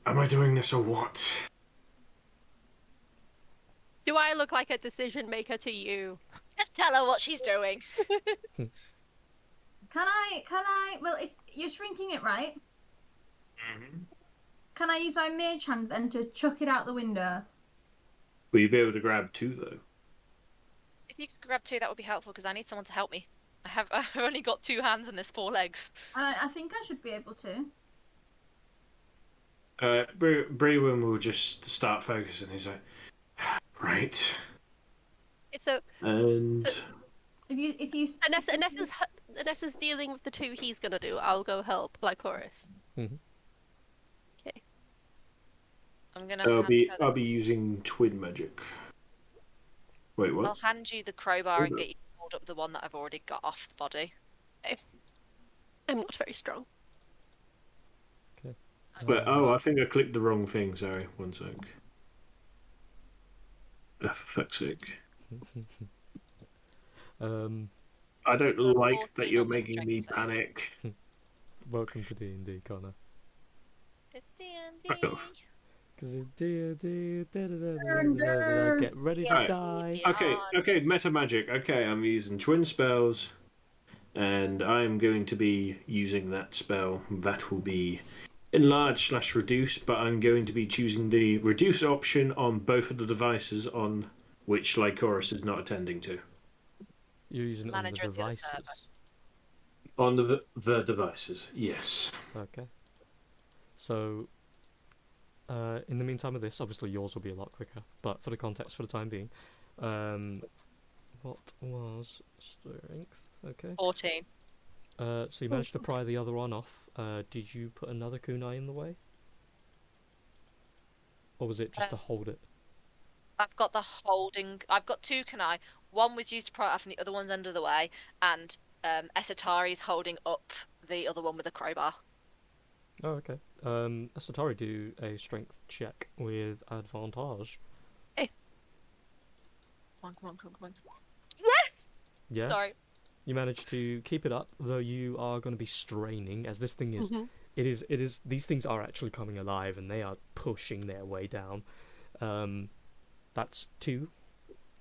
"Am I doing this or what?" Do I look like a decision maker to you? Just tell her what she's doing. Can I, well, if you're shrinking it, right? Can I use my mage hand then to chuck it out the window? Will you be able to grab two though? If you could grab two, that would be helpful because I need someone to help me. I've only got two hands and there's four legs. I think I should be able to. Bruin will just start focusing. He's like, "Right." So And If you Anessa's Nessa's dealing with the two he's gonna do, I'll go help Lycoris. Mm-hmm. Okay. I'm gonna I'll hand be her I'll be using twin magic. Wait, I'll what? hand you the crowbar Hold and up. get you to hold up the one that I've already got off the body. I'm not very strong. Okay. Wait, Thanks, oh, Lord. I think I clicked the wrong thing. Sorry, one sec. For fuck's sake. um, I don't Got a like that 14 you're on my making strength me save. panic. welcome to D&D, Connor. It's D&D. Fuck off. Because it's D&D, Thunder. get ready to Alright. die. Okay, meta magic. Okay, I'm using twin spells, and I'm going to be using that spell. That will be enlarge/reduce, but I'm going to be choosing the reduce option on both of the devices on which Lycoris is not attending to. You're using it on the Manager of the other server. devices. On the devices, yes. Okay. So, in the meantime of this, obviously yours will be a lot quicker, but for the context for the time being, what was strength? Okay. 14. So you managed to pry the other one off. Did you put another kunai in the way? Or was it just to hold it? I've got the holding. I've got two kunai. One was used to pry it off, and the other one's under the way. And Esatari's holding up the other one with a crowbar. Oh, okay. Asatari, do a strength check with advantage. Come on, come on, come on, come on. Yes. Yeah. Sorry. You managed to keep it up, though you are going to be straining, as this thing is. Mhm. It is. These things are actually coming alive, and they are pushing their way down. That's 2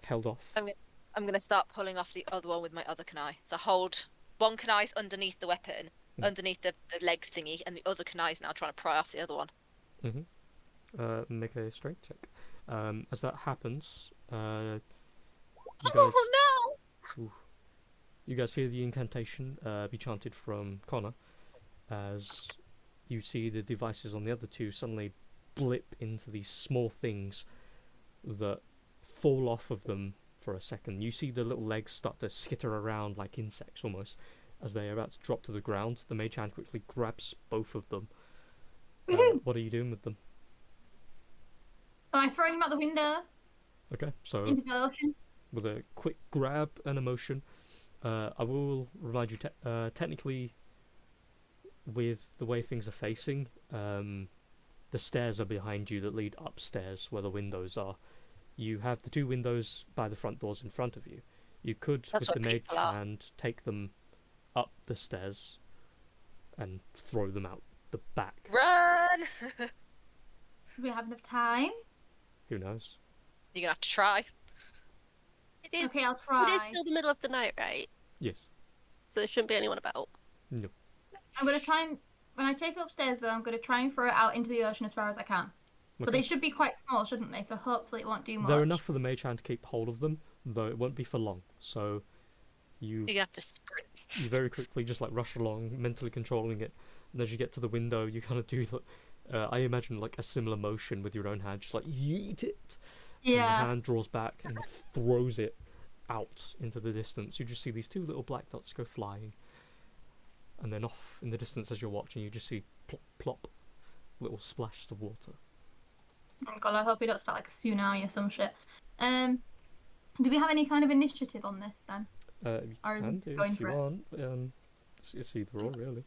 held off. I'm gonna start pulling off the other one with my other kunai. So hold one kunai's underneath the weapon, underneath the leg thingy, and the other kunai's now trying to pry off the other one. Make a strength check. As that happens, you guys, Oh no! you guys hear the incantation be chanted from Connor, as you see the devices on the other two suddenly blip into these small things that fall off of them for a second. You see the little legs start to skitter around like insects almost as they are about to drop to the ground. The mage hand quickly grabs both of them. What are you doing with them? Am I throwing them out the window Okay, so into the ocean? with a quick grab and a motion, I will remind you technically with the way things are facing, the stairs are behind you that lead upstairs where the windows are. You have the 2 windows by the front doors in front of you. You could, That's with the where mage people are. hand, take them up the stairs and throw them out the back. Run! Do we have enough time? Who knows? You're gonna have to try. It is. Okay, I'll It is try. still the middle of the night, right? Yes. So there shouldn't be anyone about. No. I'm gonna try and when I take it upstairs though, I'm gonna try and throw it out into the ocean as far as I can. But Okay. they should be quite small, shouldn't they? So hopefully it won't do much. They're enough for the mage hand to keep hold of them, though it won't be for long. So you You're gonna have to sprint. you very quickly just like rush along, mentally controlling it. And as you get to the window, you kind of do, I imagine, like a similar motion with your own hand, just like yeet it. And the Yeah. hand draws back and throws it out into the distance. You just see these 2 little black dots go flying. And then off in the distance as you're watching, you just see plop, plop, little splashes of water. Oh god, I hope we don't start like a tsunami or some shit. Do we have any kind of initiative on this then? You Or are we can just do going if you for it? want. It's either or, really.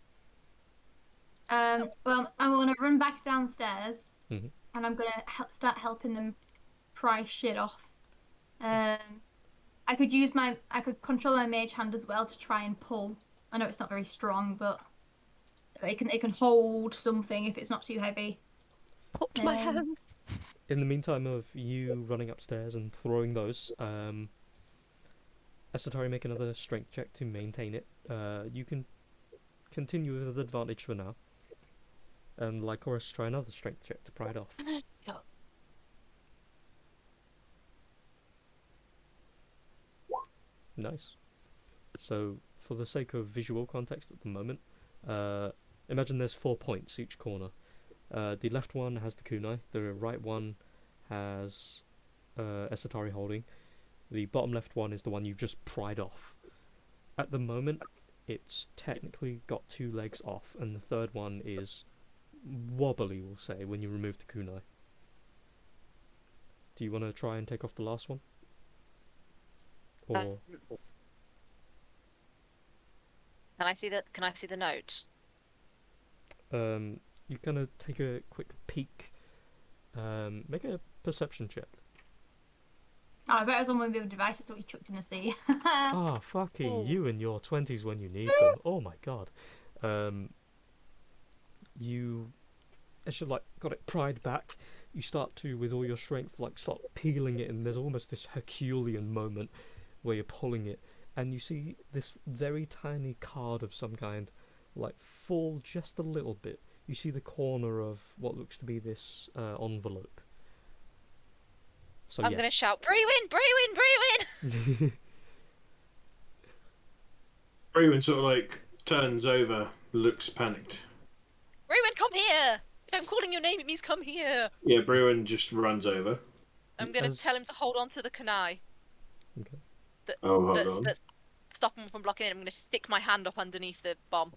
Well, I'm gonna run back downstairs, Mhm. and I'm gonna start helping them pry shit off. I could control my mage hand as well to try and pull. I know it's not very strong, but it can hold something if it's not too heavy. Popped my hands. In the meantime of you running upstairs and throwing those, Esatari, make another strength check to maintain it. You can continue with advantage for now. And Lycoris, try another strength check to pry it off. Yeah. Nice. So, for the sake of visual context at the moment, imagine there's 4 points each corner. The left one has the kunai, the right one has Esatari holding, the bottom left one is the one you've just pried off. At the moment, it's technically got 2 legs off, and the third one is wobbly, we'll say, when you remove the kunai. Do you want to try and take off the last one? Or Can I see the note? you kind of take a quick peek. Make a perception check. Oh, I bet it was on one of the other devices that we chucked in the sea. Ah, fucking Ooh. you in your 20s when you need them. Oh my god. You, as you like got it pried back, you start to, with all your strength, like start peeling it, and there's almost this Herculean moment where you're pulling it, and you see this very tiny card of some kind, like fall just a little bit. You see the corner of what looks to be this envelope. So I'm yes. gonna shout, Brewin, Brewin, Brewin! Brewin sort of like turns over, looks panicked. Brewin, come here! If I'm calling your name, it means come here. Yeah, Brewin just runs over. I'm gonna tell him to hold on to the kunai. Okay. Oh, hold on. That's stop him from blocking it. I'm gonna stick my hand up underneath the bomb.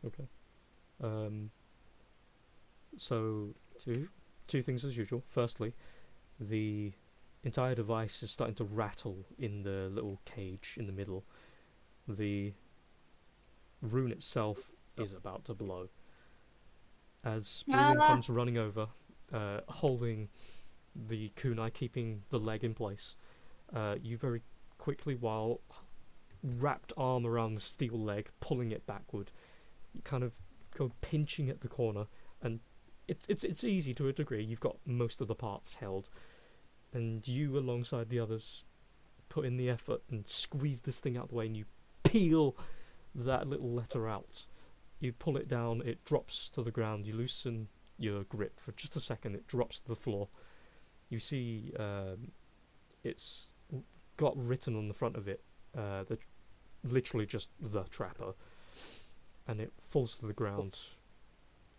Okay. So two things as usual. Firstly, the entire device is starting to rattle in the little cage in the middle. The rune itself is about to blow. As Brewin comes running over, holding the kunai, keeping the leg in place, you very quickly, while wrapped arm around the steel leg, pulling it backward, you kind of go pinching at the corner, and it's easy to a degree. You've got most of the parts held, and you, alongside the others, put in the effort and squeeze this thing out of the way, and you peel that little letter out. You pull it down, it drops to the ground. You loosen your grip for just a second, it drops to the floor. You see it's got written on the front of it, literally just the trapper, and it falls to the ground.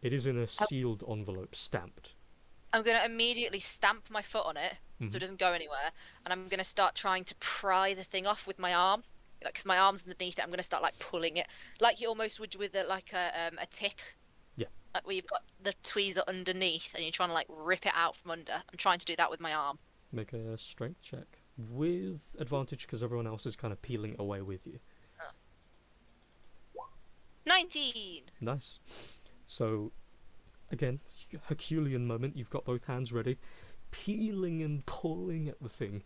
It is in a sealed envelope, stamped. I'm gonna immediately stamp my foot on it so it doesn't go anywhere, and I'm gonna start trying to pry the thing off with my arm, like, because my arm's underneath it. I'm gonna start like pulling it, like you almost would with a tick. Yeah. Like where you've got the tweezer underneath and you're trying to like rip it out from under. I'm trying to do that with my arm. Make a strength check with advantage because everyone else is kind of peeling it away with you. 19. Nice. So, again, Herculean moment. You've got both hands ready, peeling and pulling at the thing.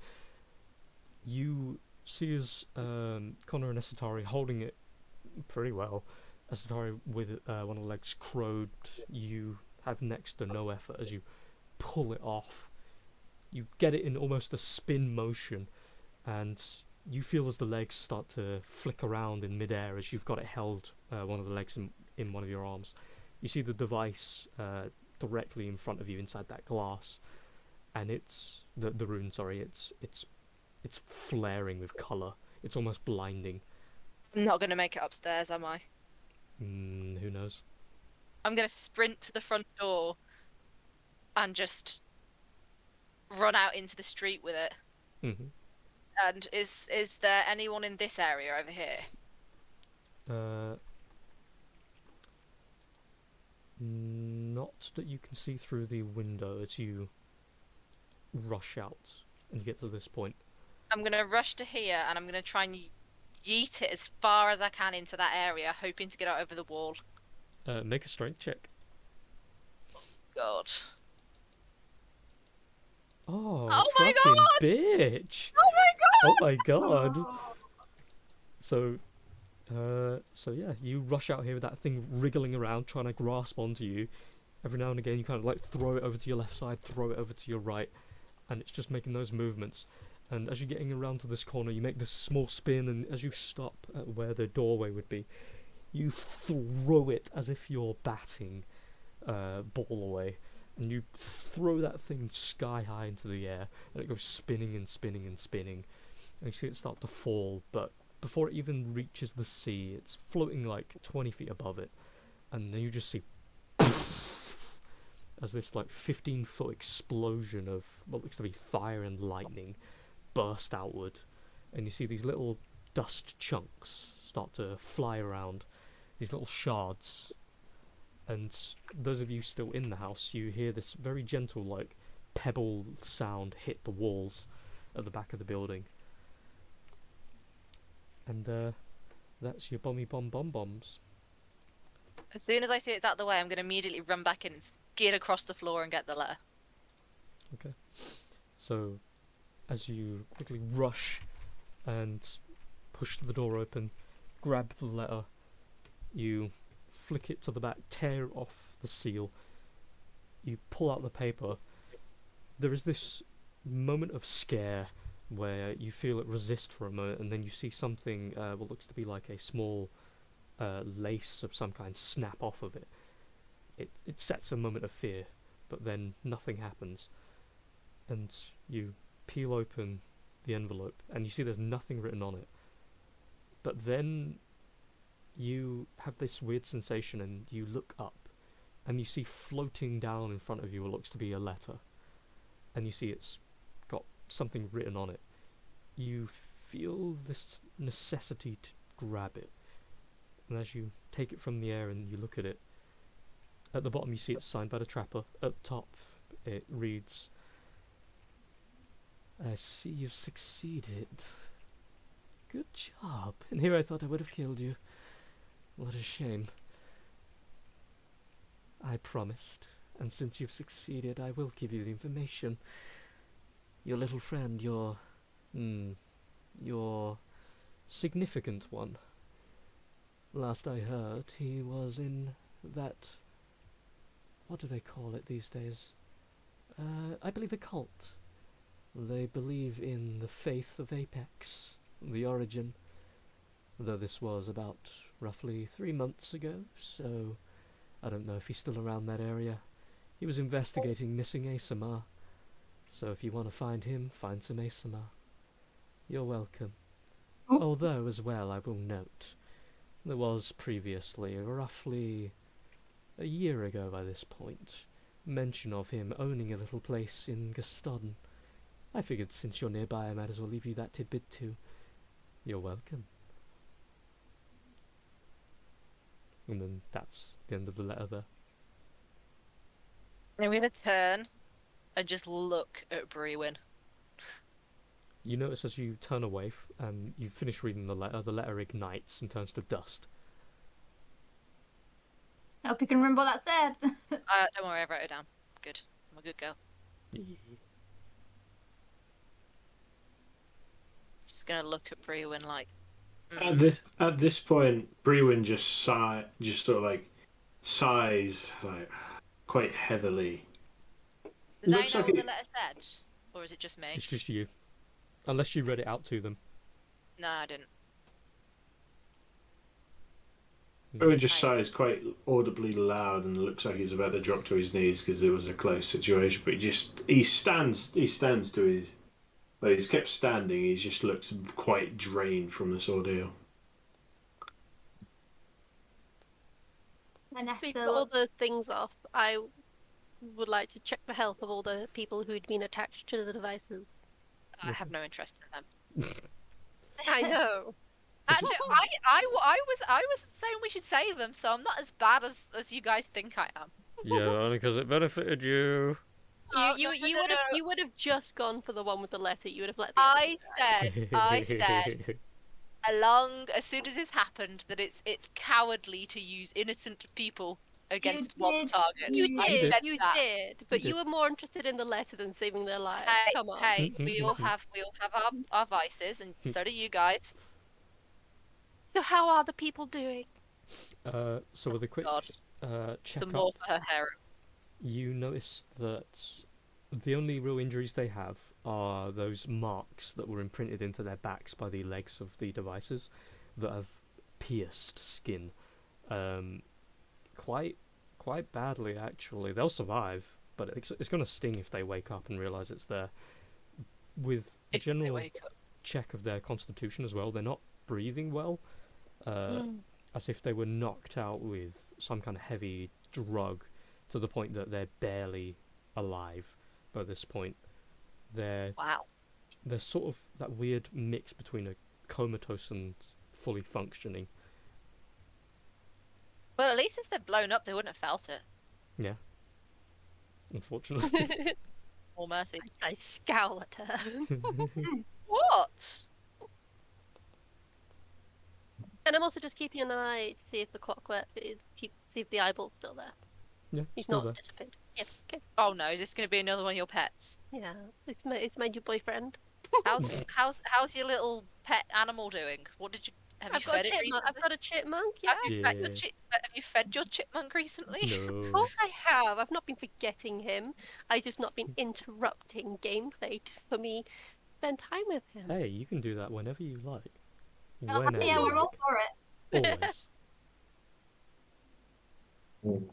You see as Connor and Esatari holding it pretty well. Esatari with one of the legs crowed. You have next to no effort as you pull it off. You get it in almost a spin motion, and you feel as the legs start to flick around in midair as you've got it held, one of the legs in one of your arms. You see the device directly in front of you inside that glass, and it's the rune. Sorry, it's flaring with color. It's almost blinding. I'm not gonna make it upstairs, am I? Who knows? I'm gonna sprint to the front door and just run out into the street with it. Mm-hmm. And is there anyone in this area over here? Not that you can see through the window as you rush out and you get to this point. I'm gonna rush to here and I'm gonna try and yeet it as far as I can into that area, hoping to get out over the wall. Make a strength check. God. Oh, Oh my fucking God! bitch! Oh my God! Oh my god! So yeah, you rush out here with that thing wriggling around, trying to grasp onto you. Every now and again, you kind of like throw it over to your left side, throw it over to your right, and it's just making those movements. And as you're getting around to this corner, you make this small spin, and as you stop at where the doorway would be, you throw it as if you're batting ball away, and you throw that thing sky high into the air, and it goes spinning and spinning and spinning, and you see it start to fall, but before it even reaches the sea, it's floating like 20 feet above it, and then you just see as this like 15-foot explosion of what looks to be fire and lightning burst outward, and you see these little dust chunks start to fly around, these little shards. And those of you still in the house, you hear this very gentle, like, pebble sound hit the walls at the back of the building. And that's your bomby bomb bomb bombs. As soon as I see it's out the way, I'm going to immediately run back in and skid across the floor and get the letter. Okay. So, as you quickly rush and push the door open, grab the letter, you flick it to the back, tear off the seal, you pull out the paper. There is this moment of scare where you feel it resist for a moment, and then you see something, what looks to be like a small lace of some kind, snap off of it. It sets a moment of fear, but then nothing happens. And you peel open the envelope, and you see there's nothing written on it. But then you have this weird sensation, and you look up, and you see floating down in front of you what looks to be a letter. And you see it's got something written on it. You feel this necessity to grab it. And as you take it from the air and you look at it, at the bottom you see it's signed by the trapper. At the top it reads, "I see you've succeeded. Good job. And here I thought I would have killed you. What a shame. I promised, and since you've succeeded, I will give you the information. Your little friend, your significant one. Last I heard, he was in that... What do they call it these days? I believe a cult. They believe in the faith of Apex, the origin. Though this was about roughly 3 months ago, so I don't know if he's still around that area. He was investigating missing ASMR. So if you want to find him, find some ASMR. You're welcome. Oh. Although, as well, I will note, there was previously, roughly a year ago by this point, mention of him owning a little place in Gaston. I figured since you're nearby, I might as well leave you that tidbit too. You're welcome. And then that's the end of the letter there. I'm going to turn and just look at Brewin. You notice as you turn away and you finish reading the letter ignites and turns to dust. I hope you can remember what that said. Don't worry, I wrote it down. Good. I'm a good girl. Just going to look at Brewin like... At this point, Brewin just sort of like sighs like quite heavily. Did Looks they know like what it- the letter said? Or is it just me? It's just you. Unless you read it out to them. No, I didn't. Brewin just sighs quite audibly loud and looks like he's about to drop to his knees because it was a close situation. But he stands to his. Well, he's kept standing. He just looks quite drained from this ordeal. And To Esther put all looks... the things off, I would like to check the health of all the people who'd been attached to the devices. I have no interest in them. I know. Actually, I was saying we should save them, so I'm not as bad as you guys think I am. Yeah, only because it benefited you. Oh, You no, would have no. you would have just gone for the one with the letter. You would have let the others I said as soon as this happened that it's cowardly to use innocent people against one did. target. You I did, said you that. did, but You you were more interested in the letter than saving their lives. Hey, Come on. hey, we all have our vices, and so do you guys. So how are the people doing? So with a quick God, check some up, more for her hair. you notice that the only real injuries they have are those marks that were imprinted into their backs by the legs of the devices that have pierced skin. Quite badly actually. They'll survive, but it's going to sting if they wake up and realise it's there. With a If they general wake up. check of their constitution as well, they're not breathing well, as if they were knocked out with some kind of heavy drug to the point that they're barely alive by this point. They're Wow. sort of that weird mix between comatose and fully functioning. Well, at least if they're blown up, they wouldn't have felt it. Yeah. Unfortunately. More mercy. I scowl at her. What? And I'm also just keeping an eye to see if the clockwork see if the eyeball's still there. Yeah, He's still not there. disappeared. Yeah, okay. Oh no, is this going to be another one of your pets? Yeah, it's my new boyfriend. How's your little pet animal doing? What did you have I've you got a fed it chipmunk. I've recently? got a chipmunk. Yeah. Yeah. Have you fed your chipmunk recently? Of No. course I have. I've not been forgetting him. I just not been interrupting gameplay for me to spend time with him. Hey, you can do that whenever you like. Oh, Whenever yeah, you we're all like. for it. Always.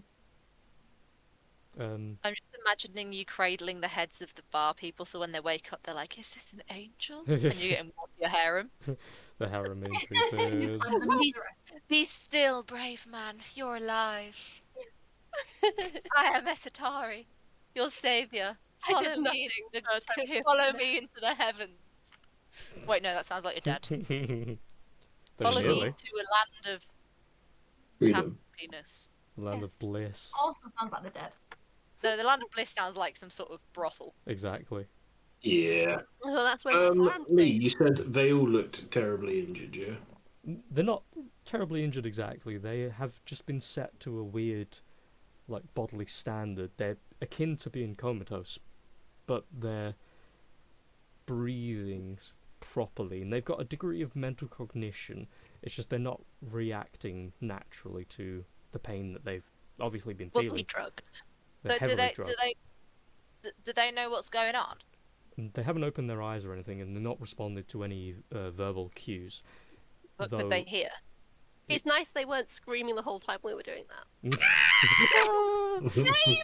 I'm just imagining you cradling the heads of the bar people, so when they wake up, they're like, "Is this an angel?" And you're getting walked to your harem. The harem Just increases. hand them Be, the rest. be still, brave man. You're alive. I am Esatari, your savior. I Follow did me nothing into to him. follow me into the heavens. Wait, no, that sounds like you're dead. Very Follow me nearly. to a land of Freedom. happiness. Land of Yes. bliss. Also sounds like the dead. No, the land of bliss sounds like some sort of brothel. Exactly. Yeah. Well, that's where my farm Lee, stays. you said they all looked terribly injured, yeah? They're not terribly injured exactly. They have just been set to a weird, like, bodily standard. They're akin to being comatose, but they're breathing properly, and they've got a degree of mental cognition. It's just they're not reacting naturally to the pain that they've obviously been Fully feeling. drugged. They're So heavily drugged. do they know what's going on? They haven't opened their eyes or anything, and they're not responded to any verbal cues. What Though could they hear? It's nice they weren't screaming the whole time we were doing that. Save me!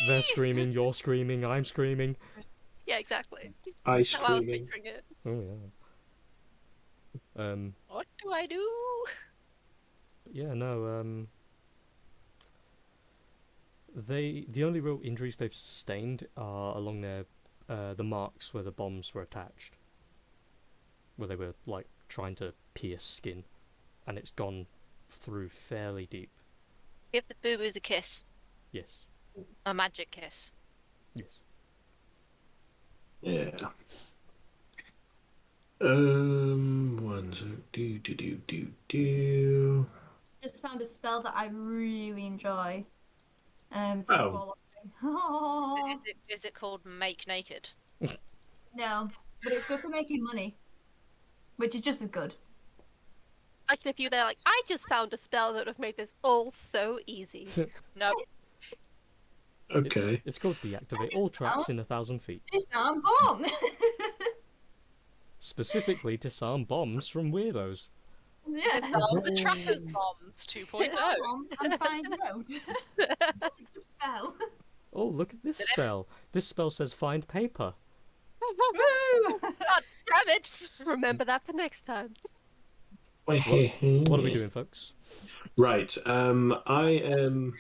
they're screaming, you're screaming, I'm screaming. Yeah, exactly. Ice How I was creaming. picturing it. Oh yeah. What do I do? Yeah, no. The only real injuries they've sustained are along their the marks where the bombs were attached, where they were like trying to pierce skin, and it's gone through fairly deep. Give the boo-boos a kiss. Yes. A magic kiss. Yes. Yeah. One sec. Do. Just found a spell that I really enjoy. Oh. Warlocking. Oh, Is it called Make Naked? no, but it's good for making money, which is just as good. Like if you there, like I just found a spell that would have made this all so easy. No. Okay. It's called deactivate all traps in 1,000 feet. Disarm bomb. Specifically disarm bombs from weirdos. Yeah. Disarm the Trappers Bombs 2.0. Disarm bomb and find out. That's a good spell. Oh, look at this spell. This spell says find paper. Woo! God damn it! Remember that for next time. What are we doing, folks? Right. I am.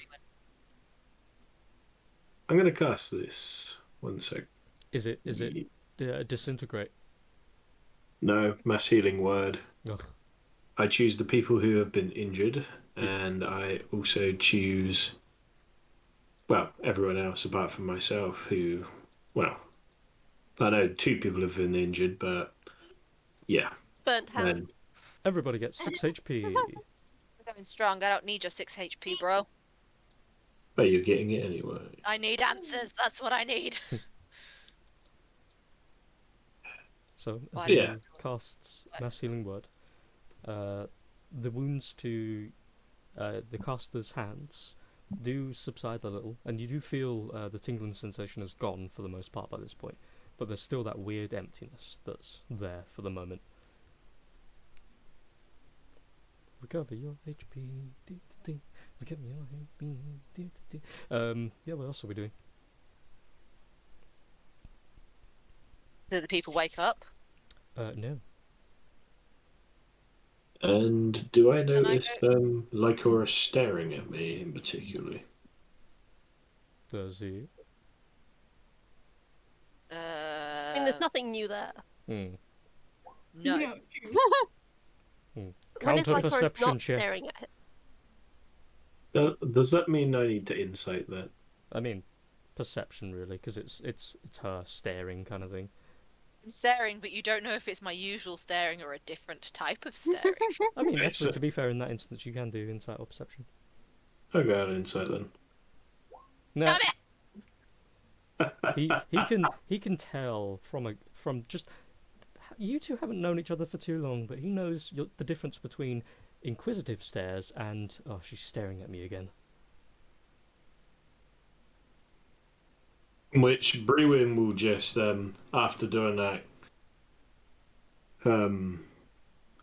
I'm going to cast this. One sec. Is it disintegrate? No, mass healing word. Ugh. I choose the people who have been injured, and I also choose, well, everyone else apart from myself who, well, I know 2 people have been injured, but yeah. Burnt hand. And Everybody gets 6 HP. I'm going strong. I don't need your 6 HP, bro. but you're getting it anyway. I need answers. That's what I need. So, as Why? you Yeah. cast mass healing word, the wounds to the caster's hands do subside a little, and you do feel the tingling sensation has gone for the most part by this point, but there's still that weird emptiness that's there for the moment. Recover your HP. Recover your HP. Yeah, what else are we doing? Do the people wake up? No. And do I I notice Lycora staring at me in particular? Does he? I mean, there's nothing new there. Hmm. No. true. When is Counter Lycoris perception not check. staring at him? Does that mean I need to insight that? I mean, perception really, because it's her staring kind of thing. I'm staring, but you don't know if it's my usual staring or a different type of staring. I mean, It's actually, to be fair, in that instance, you can do insight or perception. I'll go on insight then. No, Damn it! he can tell from just you two haven't known each other for too long, but he knows the difference between inquisitive stares and oh, she's staring at me again. Which Brewin will just after doing that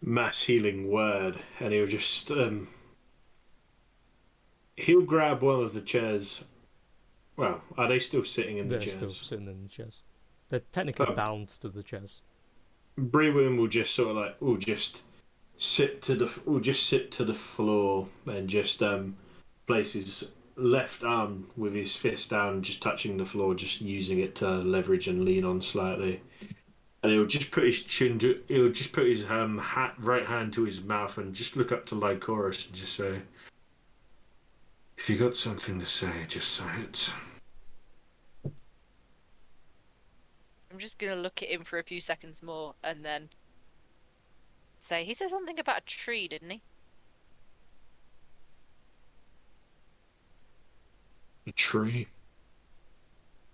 mass healing word, and he'll just he'll grab one of the chairs. Well, are they still sitting in the They're still chairs? sitting in the chairs. They're technically bound to the chairs. Brewin will just sort of like will just sit to the floor and just place his left arm with his fist down, just touching the floor, just using it to leverage and lean on slightly. And he'll just put his right hand to his mouth and just look up to Lycoris and just say, "If you got something to say, just say it." I'm just gonna look at him for a few seconds more and then say, he said something about a tree, didn't he? A tree?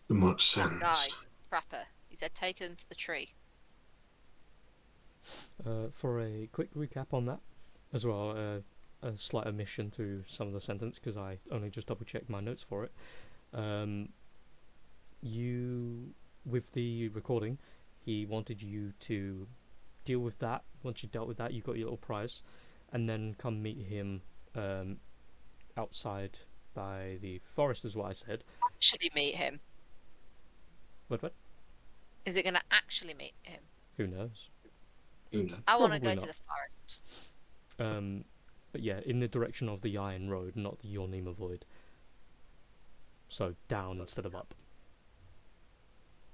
In what That guy, sense? Trapper. He said, take him to the tree. For a quick recap on that, as well, a slight omission to some of the sentence because I only just double checked my notes for it. You, with the recording, he wanted you to deal with that. Once you dealt with that, you got your little prize, and then come meet him outside by the forest, is what I said. Actually meet him. What? Is it gonna actually meet him? Who knows? Who knows? I want to Probably go to not. the forest. But yeah, in the direction of the Iron Road, not the Yornima Void. So down instead of up.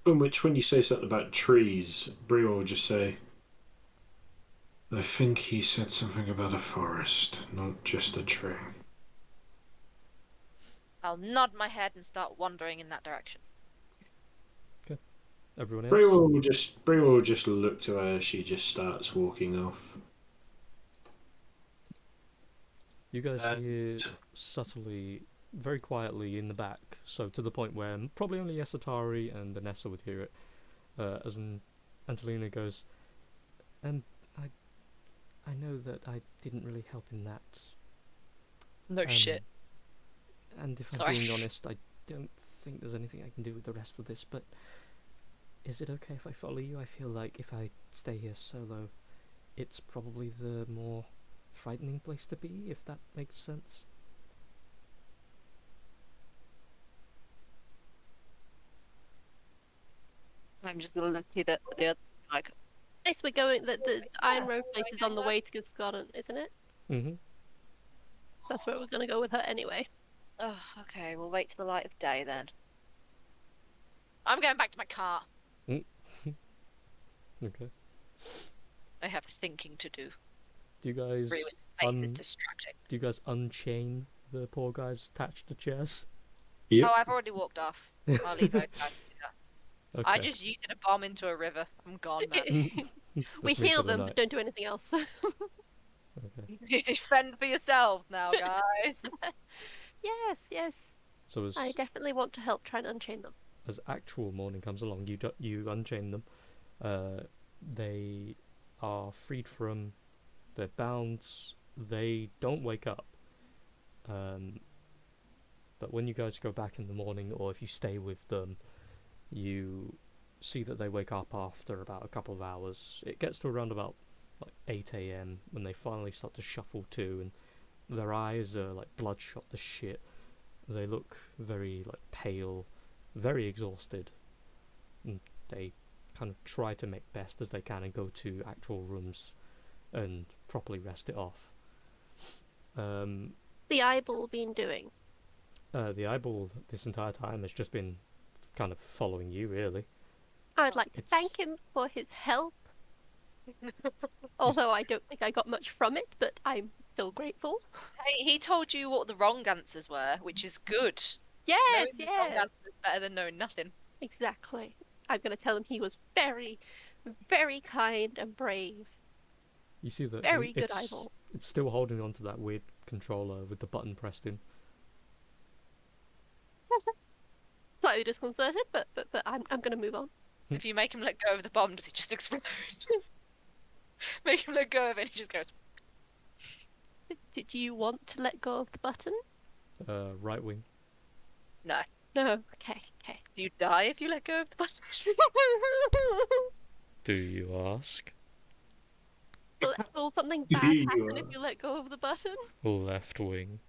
In which, when you say something about trees, Brewin will just say, "I think he said something about a forest, not just a tree." I'll nod my head and start wandering in that direction. Everyone else? Brewin will just look to her as she just starts walking off. You guys hear subtly, very quietly in the back, so to the point where probably only Yasatari and Vanessa would hear it, as Angelina goes, and I know that I didn't really help in that. No shit. And if Sorry. I'm being honest, I don't think there's anything I can do with the rest of this, but is it okay if I follow you? I feel like if I stay here solo, it's probably the more frightening place to be, if that makes sense. I'm just gonna look at the other, like, Yes, we're going. The Iron Road place is on the way to Gusgarden, isn't it? Mm-hmm. That's where we're gonna go with her anyway. oh, okay, we'll wait till the light of day then. I'm going back to my car. Okay. I have thinking to do. Do you guys Ruin's face is distracting. do you guys unchain the poor guys attached to chairs? Yep. Oh, I've already walked off. I'll leave those guys to do that. Okay. I just used a bomb into a river. I'm gone, man. We That's me heal for the them, but night. don't do anything else. Okay. Fend for yourselves now, guys. Yes. So as I definitely want to help try and unchain them. as actual morning comes along, you unchain them. They are freed from their bounds. They don't wake up. But when you guys go back in the morning, or if you stay with them, you see that they wake up after about a couple of hours. It gets to around about like 8 a.m. when they finally start to shuffle to, and their eyes are like bloodshot to shit. They look very like pale, very exhausted, and they kind of try to make best as they can and go to actual rooms and properly rest it off. The eyeball been doing. The eyeball this entire time has just been kind of following you, really. I would like to It's- thank him for his help. Although I don't think I got much from it, but I'm still grateful. Hey, he told you what the wrong answers were, which is good. Yes, Knowing the wrong yes, answer is better than knowing nothing. exactly. I'm gonna tell him he was very, very kind and brave. You see that Very good it's eyeball. still holding on to that weird controller with the button pressed in. Slightly disconcerted, but I'm gonna move on. If you make him let go of the bomb, does he just explode? Make him let go of it, and he just goes. Do you want to let go of the button? Right wing. No. No. Okay. Okay. Do you die if you let go of the button? Do you ask? Will something Do bad you, happen if you let go of the button? Left wing.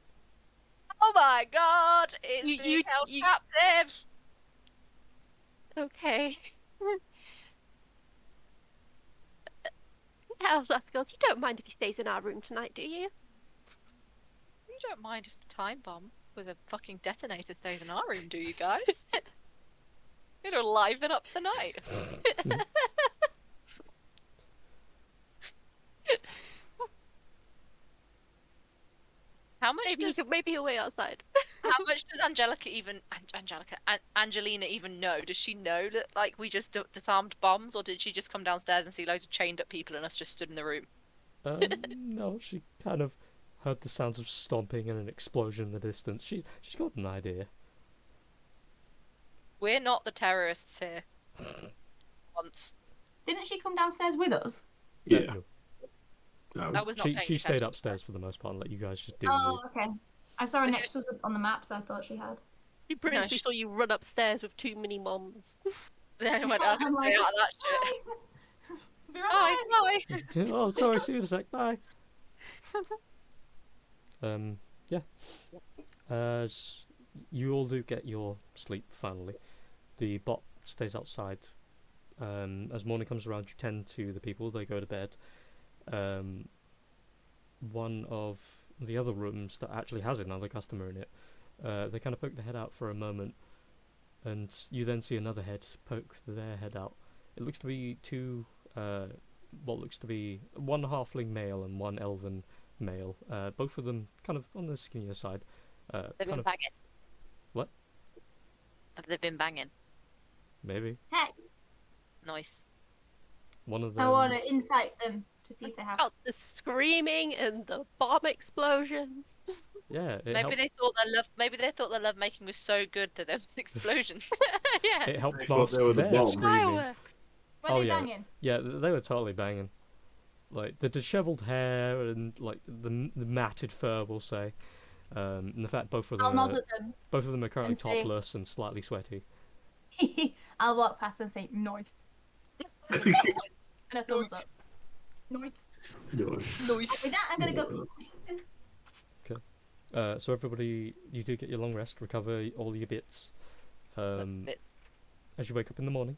Oh my god! It's You- being you- held you- captive! Okay. Elsass girls, you don't mind if he stays in our room tonight, do you? You don't mind if the time bomb with a fucking detonator stays in our room, do you guys? It'll liven up the night. How much does Maybe he'll wait outside. how much does Angelina even know? Does she know that like we just disarmed bombs, or did she just come downstairs and see loads of chained up people and us just stood in the room? No, she kind of heard the sounds of stomping and an explosion in the distance. She's got an idea. We're not the terrorists here. Once. Didn't she come downstairs with us? Yeah. No. I was not paying She stayed attention. upstairs for the most part and let you guys just deal with Oh, it. okay. I saw her next was on the map, so I thought she had. She briefly she- saw you run upstairs with too many moms. Then I went, I can I'm stay like, out of that shit. Be right Bye, back. bye. Oh, sorry, see you in a sec, bye. Yeah. As you all do get your sleep finally, the bot stays outside. As morning comes around, you tend to the people, they go to bed. One of the other rooms that actually has another customer in it, they kind of poke their head out for a moment, and you then see another head poke their head out. It looks to be two, what looks to be one halfling male and one elven male. Both of them kind of on the skinnier side. They've Kind been of banging. what? Have they been banging? Maybe Heck, Nice. one of I want them. to insight them to see if they have. Out the screaming and the bomb explosions. Yeah, it Maybe helped. they thought their love making was so good that there was explosions. Yeah. It helped They thought mask they were the their bomb. screaming. Fireworks. Were Oh, they yeah. banging? Yeah, they were totally banging. Like the dishevelled hair and like the matted fur, we'll say. And the fact both of I'll them nod are, at them. both of them are currently and say- topless and slightly sweaty. I'll walk past and say, "Nice." And a thumbs up. Nice. Nice. With that, I'm gonna go. So everybody, you do get your long rest, recover all your bits. Bit. As you wake up in the morning,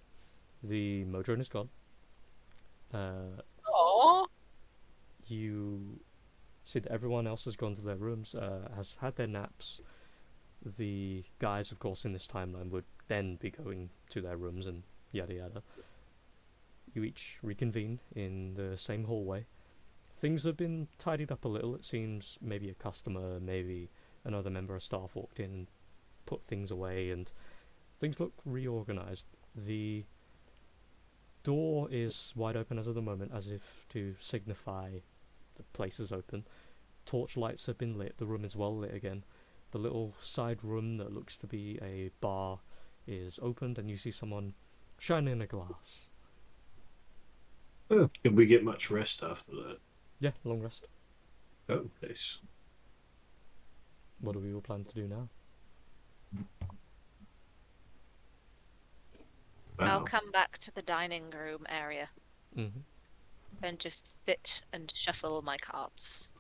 the Modron is gone. Aww. You see that everyone else has gone to their rooms, has had their naps. The guys, of course, in this timeline would then be going to their rooms and yada yada. You each reconvene in the same hallway. Things have been tidied up a little. It seems maybe a customer, maybe another member of staff walked in and put things away, and things look reorganized. The door is wide open as of the moment, as if to signify the place is open. Torch lights have been lit. The room is well lit again. The little side room that looks to be a bar is opened, and you see someone shining a glass. Oh, can we get much rest after that? Yeah, long rest. Oh, nice. What do we all plan to do now? I'll Wow. come back to the dining room area Mm-hmm. and just sit and shuffle my cards.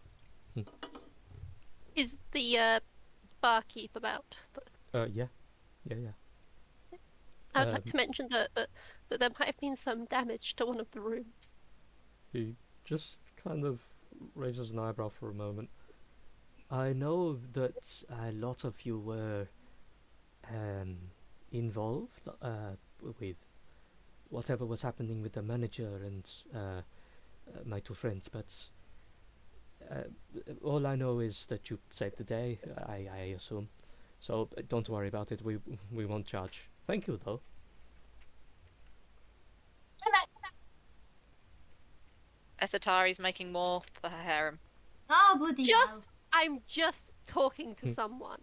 Is the barkeep about? Yeah. I would like to mention that there might have been some damage to one of the rooms. He just kind of raises an eyebrow for a moment. I know that a lot of you were involved with whatever was happening with the manager, and my two friends, but all I know is that you saved the day. I assume. So don't worry about it. We won't charge. Thank you though. Esatari's making more for her harem. Oh, bloody hell. I'm just talking to someone.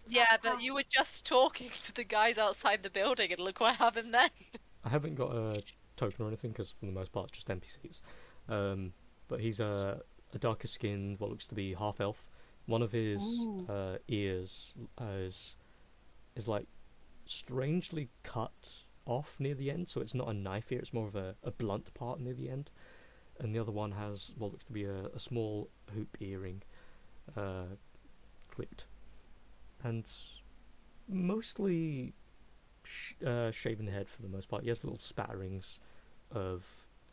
Yeah, but you were just talking to the guys outside the building, and look what happened then. I haven't got a token or anything because for the most part just NPCs. But he's a darker skinned, what looks to be half elf. One of his ears is like strangely cut off near the end, so it's not a knife ear, it's more of a blunt part near the end. And the other one has what looks to be a small hoop earring clipped. And mostly shaven head for the most part. He has little spatterings of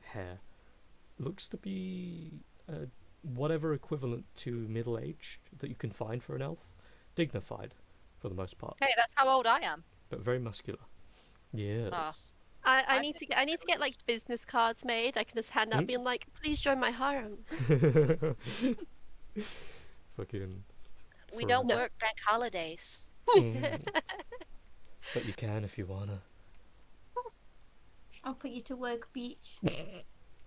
hair. Looks to be whatever equivalent to middle-aged that you can find for an elf. Dignified for the most part, Hey, that's how old I am. but very muscular. Yes. Ah. I need to get like business cards made. I can just hand out, being like, "Please join my harem." Fucking. We don't No. work bank holidays. But you can if you wanna. I'll put you to work, Beach.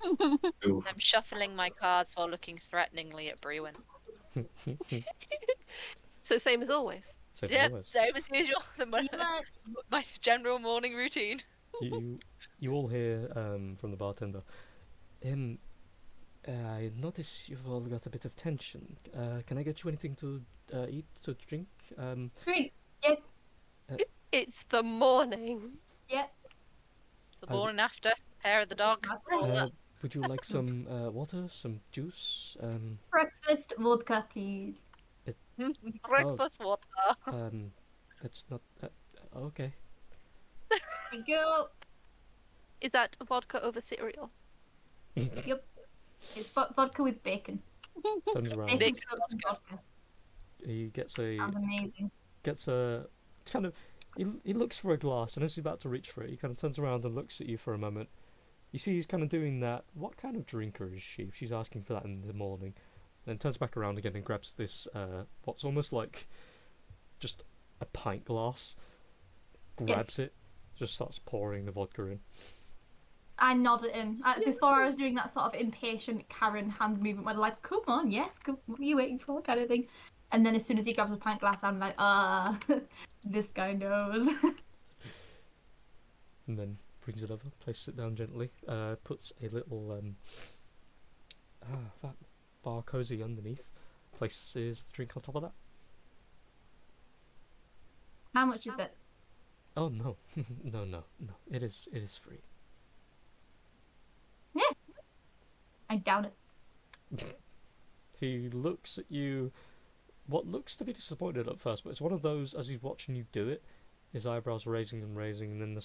Ooh. I'm shuffling my cards while looking threateningly at Brewin. So same as always. Same as Yep, always. same as usual. My general morning routine. You all hear from the bartender. I notice you've all got a bit of tension. Can I get you anything to eat, to drink? Drink. Yes. It's the morning. Yep. It's the morning after. Hair of the dog. All that. Would you like some water, some juice? Breakfast vodka, please. Breakfast water. That's not. Okay. There you go. Is that vodka over cereal? Yep. It's vodka with bacon. Turns around. Bacon soaked in vodka. He gets a Sounds amazing. kind of. He looks for a glass, and as he's about to reach for it, he kind of turns around and looks at you for a moment. You see, he's kind of doing that. What kind of drinker is she? She's asking for that in the morning. Then turns back around again and grabs this, what's almost like just a pint glass. Grabs it, just starts pouring the vodka in. I nod at him. Before I was doing that sort of impatient Karen hand movement where they're like, come on, yes, come, what are you waiting for, kind of thing. And then as soon as he grabs a pint glass, I'm like, this guy knows. And then brings it over, places it down gently, puts a little that bar cozy underneath, places the drink on top of that. How much is it? Oh no, no, it is free. I doubt it. He looks at you, what looks to be disappointed at first, but it's one of those, as he's watching you do it, his eyebrows raising and raising, and then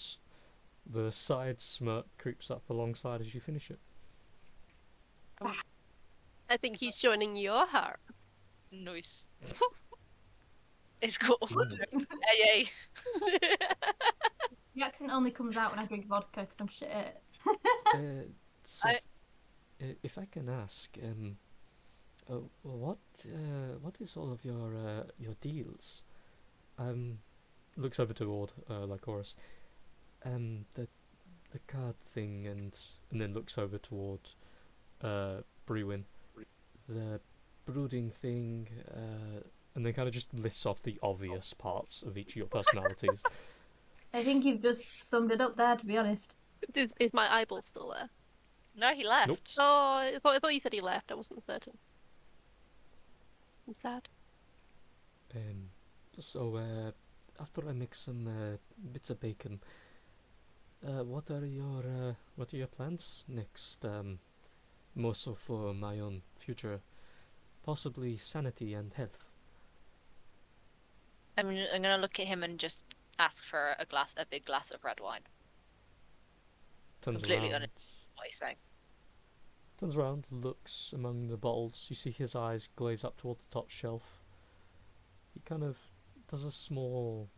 the side smirk creeps up alongside as you finish it. I think he's joining your harem. Nice. It's called AA. The accent only comes out when I drink vodka because I'm shit at it. So, if I can ask, what is all of your deals? Looks over toward Lycoris. The card thing, and then looks over toward Brewin. The brooding thing, and then kind of just lists off the obvious parts of each of your personalities. I think you've just summed it up there, to be honest. Is my eyeball still there? No, he left. Nope. Oh, I thought you said he left. I wasn't certain. I'm sad. So after I make some bits of bacon, what are your plans next? More so for my own future, possibly sanity and health. I'm gonna look at him and just ask for a big glass of red wine. Turns Completely around. What he's saying. Turns around, looks among the bottles. You see his eyes glaze up toward the top shelf. He kind of does a small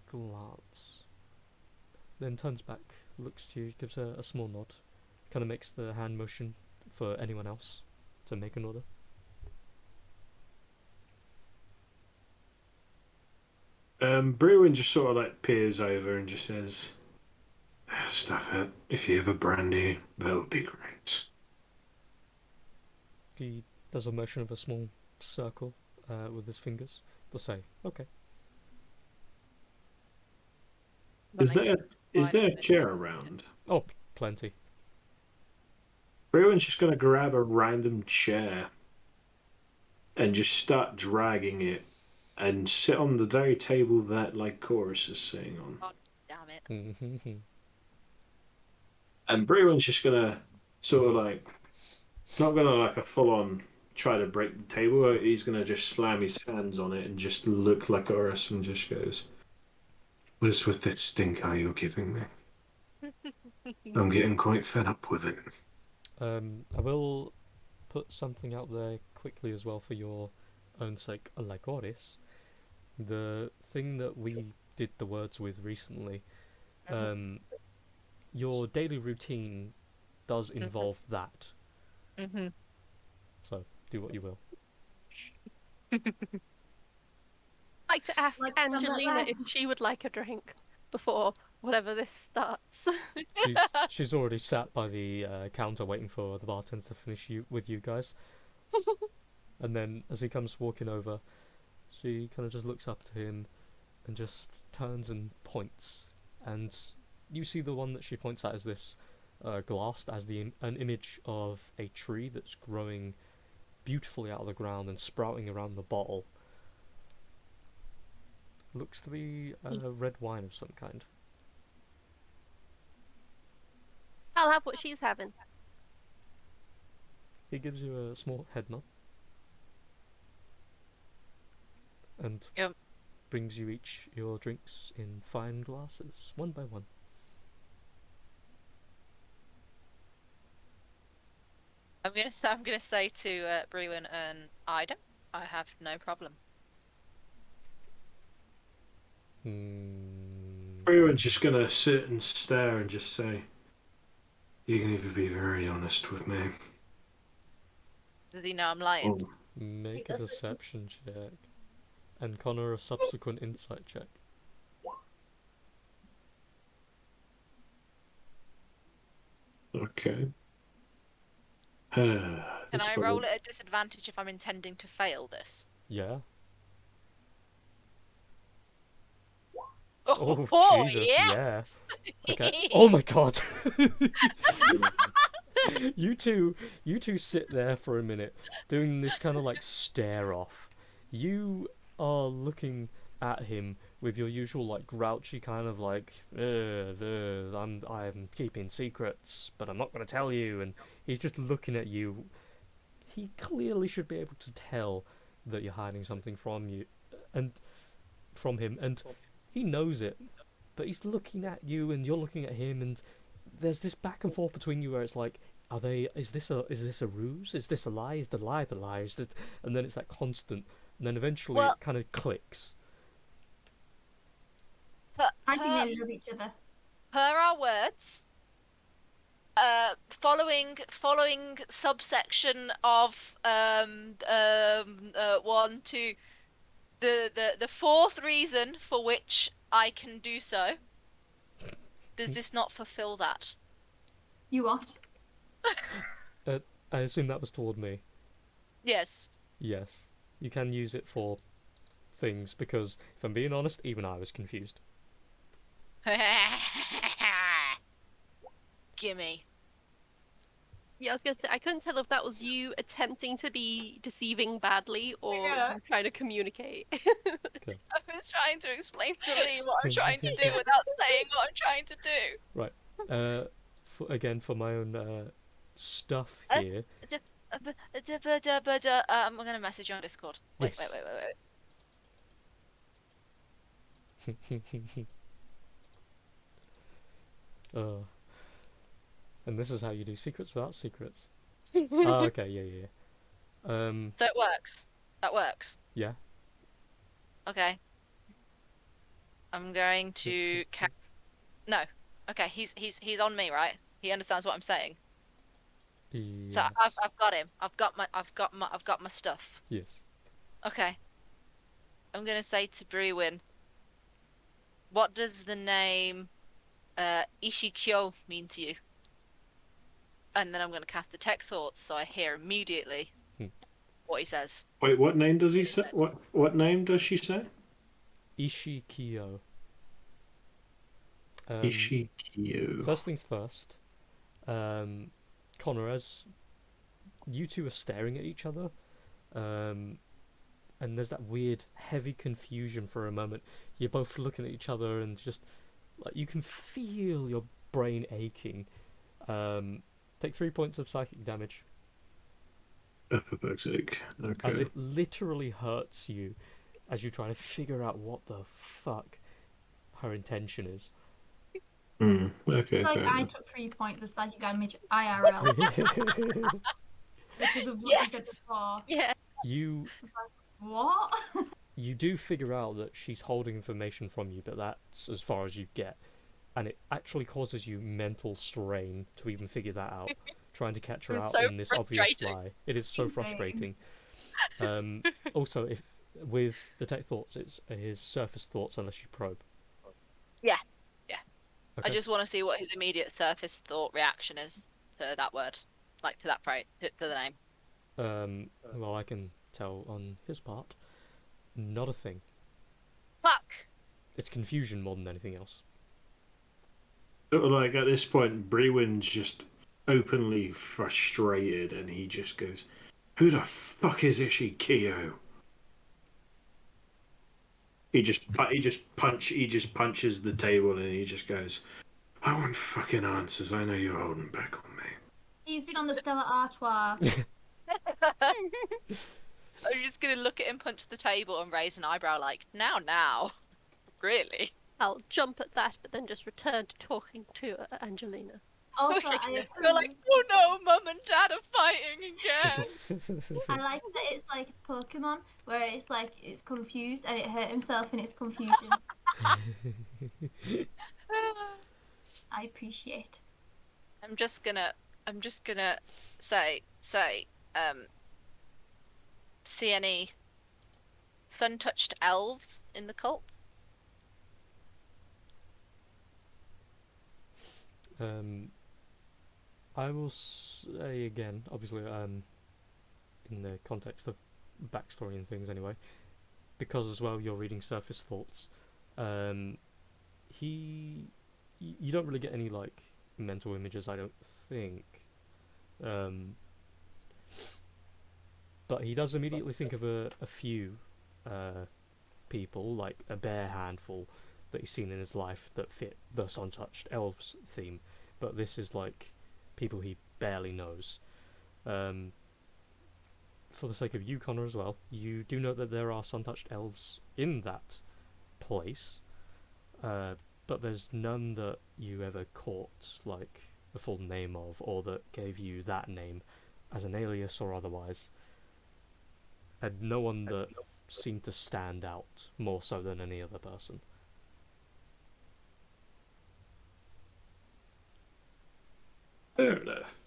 glance, then turns back, looks to you, gives a small nod, kind of makes the hand motion for anyone else to make an order. Bruin just sort of like peers over and just says, "Stuff it. If you have a brandy, that would be great." He does a motion of a small circle with his fingers. They'll say, "Okay." Is there is Fine, there a but- chair around? Oh, plenty. Bruin's just gonna grab a random chair and just start dragging it and sit on the very table that like Chorus is sitting on. God damn it. Mm-hmm. And Bruin's just gonna sort of like, not gonna like a full on try to break the table. He's gonna just slam his hands on it and just look like Chorus and just goes, "What is with this stink eye you're giving me? I'm getting quite fed up with it." I will put something out there quickly as well for your own sake, Lycoris. The thing that we did the words with recently, your daily routine does involve that. Mm-hmm. So do what you will. I'd like to ask Like some Angelina like if she would like a drink before whatever this starts. She's already sat by the counter waiting for the bartender to finish with you guys. And then as he comes walking over, she kind of just looks up to him and just turns and points. And you see the one that she points at as this glass, as an image of a tree that's growing beautifully out of the ground and sprouting around the bottle. Looks to be red wine of some kind. I'll have what she's having. He gives you a small head nod. And Yep. brings you each your drinks in fine glasses, one by one. I'm gonna say to Bruin and Ida, I have no problem. Bruin's just gonna sit and stare and just say, "You can either be very honest with me." Does he know I'm lying? Oh, Make a deception check. And Connor a subsequent insight check. okay. Can This I one- roll at a disadvantage if I'm intending to fail this? Yeah. Oh, Oh, Jesus, yes! yeah. Okay. Oh my god. you two sit there for a minute, doing this kind of like stare off. You are looking at him with your usual like grouchy kind of like, I'm keeping secrets, but I'm not going to tell you. And he's just looking at you. He clearly should be able to tell that you're hiding something from you, and from him, and he knows it. But he's looking at you, and you're looking at him, and there's this back and forth between you where it's like, is this a ruse? Is this a lie? Is the lie the lie? And then it's that constant, and then eventually Well- it kind of clicks. I think they love each other. Per our words, following subsection of 1, 2, the fourth reason for which I can do so. Does this not fulfill that? You what? I assume that was toward me. Yes. Yes, you can use it for things because, if I'm being honest, even I was confused. Gimme. Yeah, I was gonna say I couldn't tell if that was you attempting to be deceiving badly or Yeah. you trying to communicate. I was trying to explain to Lee what I'm trying to do without saying what I'm trying to do. For my own stuff here. I'm gonna message you on Discord. Wait. And this is how you do secrets without secrets. Oh, okay, yeah. So it works. That works. Yeah. Okay. I'm going to no. Okay, he's on me, right? He understands what I'm saying. So Yes. I've got him. I've got my stuff. Yes. Okay. I'm gonna say to Brewin, what does the name Ishikyo mean to you? And then I'm gonna cast Detect Thoughts so I hear immediately Hmm. what he says. Wait, what name does he say? What name does she say? Ishikyo. Ishikyu. First things first. Connor, as you two are staring at each other, um, and there's that weird, heavy confusion for a moment. You're both looking at each other, and just like you can feel your brain aching. Take 3 points of psychic damage Epileptic. as Okay. it literally hurts you as you try to figure out what the fuck her intention is. Okay, Like fair I enough. took 3 points of psychic damage IRL because of what she said Yes. before. Yeah. you I was like, what? you do figure out that she's holding information from you, but that's as far as you get. And it actually causes you mental strain to even figure that out. Trying to catch her It's out so in this obvious frustrating. lie. It is so Insane. frustrating. Um, also, if with Detect Thoughts, it's his surface thoughts unless you probe. Yeah. Yeah. I Okay. just want to see what his immediate surface thought reaction is to that word, like to that phrase, to the name. Well, I can tell on his part, not a thing. Fuck. It's confusion more than anything else. Sort of like at this point, Brewin's just openly frustrated, and he just goes, "Who the fuck is Ishikyu?" He just punches the table, and he just goes, "I want fucking answers. I know you're holding back on me." He's been on the Stella Artois. I'm just gonna look at him, punch the table, and raise an eyebrow, like, now, really? I'll jump at that, but then just return to talking to Angelina. Also, I Shaking it. You're like, approve. oh no, mum and dad are fighting again. I like that it's like Pokemon, where it's like it's confused and it hurt himself in its confusion. I appreciate. I'm just gonna, I'm just gonna say, see any sun-touched elves in the cult? um, I will say again, obviously, in the context of backstory and things anyway, because as well you're reading surface thoughts. Um, you don't really get any like mental images, I don't think. Um, but he does immediately think of a few uh, people, like a bare handful that he's seen in his life that fit the sun-touched elves theme. But this is like people he barely knows. Um, for the sake of you, Connor, as well, you do know that there are sun-touched elves in that place, uh, but there's none that you ever caught, like the full name of, or that gave you that name as an alias or otherwise, and no one that seemed to stand out more so than any other person. Fair enough.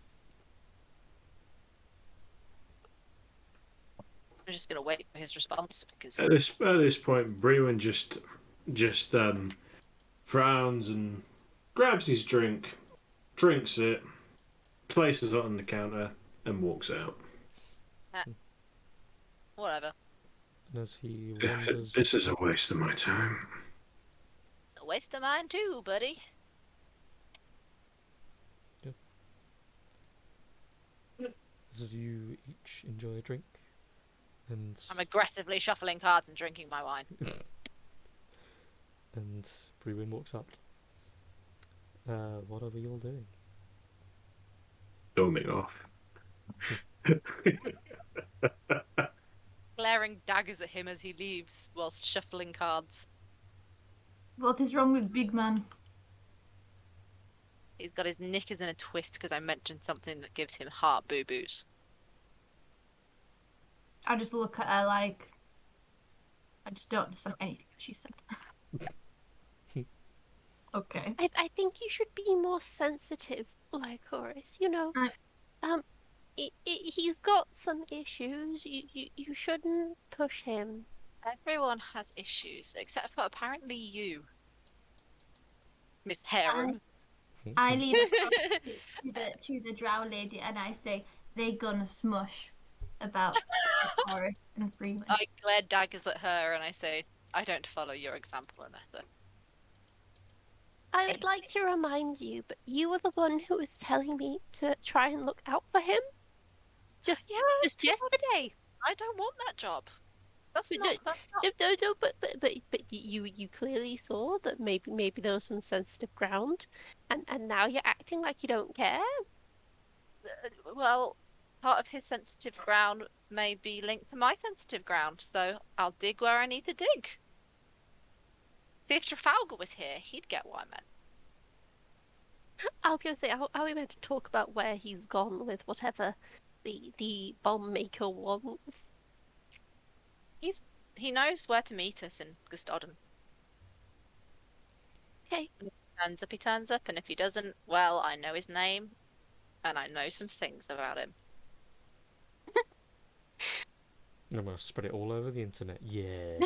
I'm just gonna wait for his response because At this point, Brewin just frowns and grabs his drink, drinks it, places it on the counter, and walks out. whatever. And as he wanders, This is a waste of my time. It's a waste of mine too, buddy. as you each enjoy a drink, and I'm aggressively shuffling cards and drinking my wine. and Brewin walks up. What are we all doing? Storming off. Glaring daggers at him as he leaves whilst shuffling cards. What is wrong with Big Man? He's got his knickers in a twist because I mentioned something that gives him heart boo-boos. I just look at her like I just don't understand anything she said. Okay. I think you should be more sensitive, Lycoris. You know, I- He's got some issues. You shouldn't push him. Everyone has issues, except for apparently you, Miss And Harem. I lean across to the drow lady and I say, they gonna smush about Forest and Freeman. I glare daggers at her and I say, I don't follow your example, Anessa. I would like to remind you, but you were the one who was telling me to try and look out for him Yeah, just yesterday. I don't want that job. That's But not. That's not. no, but you clearly saw that maybe there was some sensitive ground, and now you're acting like you don't care. Well, part of his sensitive ground may be linked to my sensitive ground, so I'll dig where I need to dig. See, if Trafalgar was here, he'd get what I meant. I was gonna say, are we meant to talk about where he's gone with whatever the bomb maker wants? He knows where to meet us in Gustodon. Okay. He turns up, and if he doesn't, well, I know his name, and I know some things about him. I'm gonna spread it all over the internet. Yeah.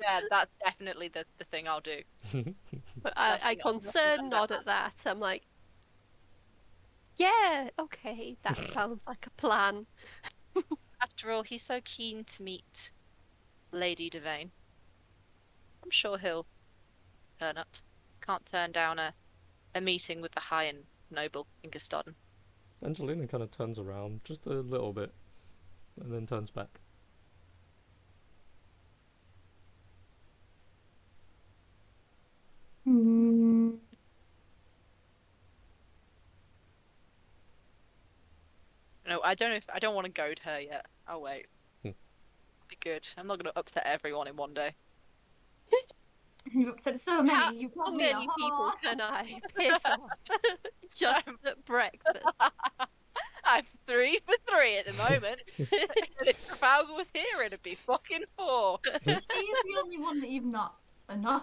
Yeah, that's definitely the thing I'll do. I concerned nod at that. I'm like, yeah, okay, that sounds like a plan. After all, he's so keen to meet Lady Devane. I'm sure he'll turn up. Can't turn down a meeting with the High and Noble in Gustodon. Angelina kind of turns around just a little bit and then turns back. Hmm. No, I don't want to goad her yet. I'll wait. Hmm. Be good. I'm not going to upset everyone in one day. You've upset so many. How You called me a many people whore. can I piss off just at breakfast? I'm 3 for 3 at the moment. And if Trafalgar was here, it'd be fucking 4. She's the only one that you've not annoyed.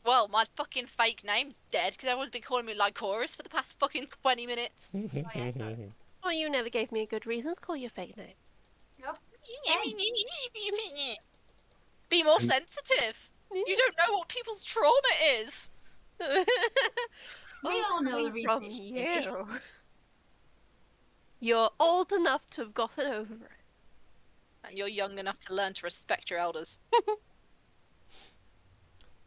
Well, my fucking fake name's dead because everyone's been calling me Lycoris for the past fucking 20 minutes. Yeah, sorry. Well, you never gave me a good reason to call you a fake name. Yep. Be more sensitive. You don't know what people's trauma is. We all know the reason from it's you. You're old enough to have gotten over it. And you're young enough to learn to respect your elders.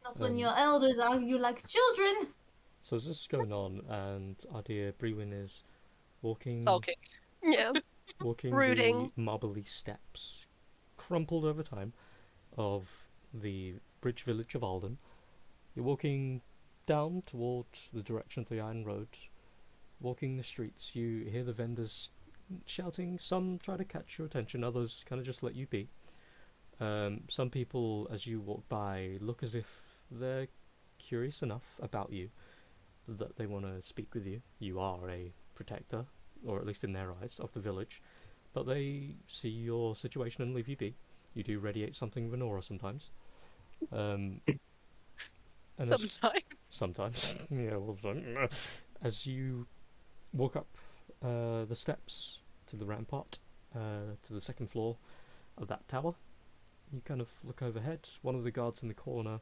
Not when your elders argue like children. So as this is going on, and our dear Brewin is walking, Sulking. Yeah. walking Brooding. the marbly steps, crumpled over time, of the bridge village of Alden. You're walking down toward the direction of the Iron Road. Walking the streets, you hear the vendors shouting. Some try to catch your attention, others kind of just let you be. Some people, as you walk by, look as if they're curious enough about you that they want to speak with you. You are a protector, or at least in their eyes, of the village, but they see your situation and leave you be. You do radiate something of an aura sometimes. And sometimes, yeah, well done. As you walk up the steps to the rampart, to the second floor of that tower, you kind of look overhead. One of the guards in the corner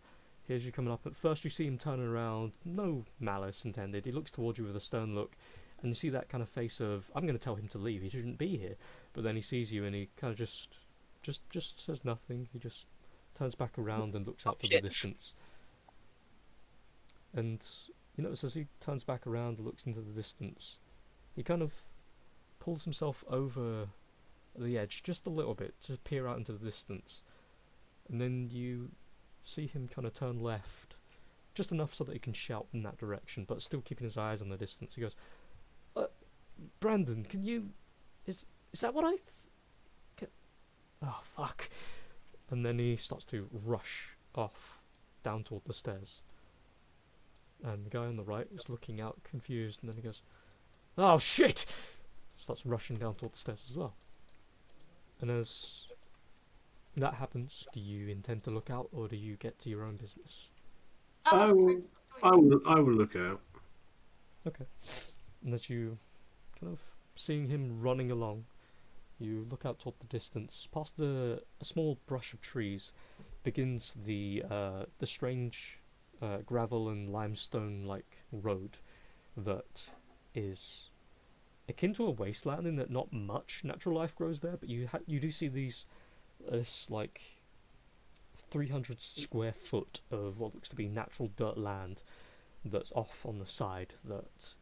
hears you coming up. At first you see him turning around, no malice intended. He looks towards you with a stern look, and you see that kind of face of, I'm going to tell him to leave, he shouldn't be here. But then he sees you and he kind of just says nothing. He just turns back around and looks out to the distance. And you notice as he turns back around and looks into the distance, he kind of pulls himself over the edge just a little bit to peer out into the distance. And then you see him kind of turn left, just enough so that he can shout in that direction, but still keeping his eyes on the distance. He goes, Brandon, can you... Is that what oh, fuck. And then he starts to rush off down toward the stairs. And the guy on the right is looking out confused, and then he goes, oh shit! Starts rushing down toward the stairs as well. And as that happens, do you intend to look out, or do you get to your own business? I will look out. Okay. And as you kind of seeing him running along. You look out toward the distance, past a small brush of trees, begins the strange gravel and limestone like road that is akin to a wasteland in that not much natural life grows there, but you do see this like 300 square foot of what looks to be natural dirt land that's off on the side that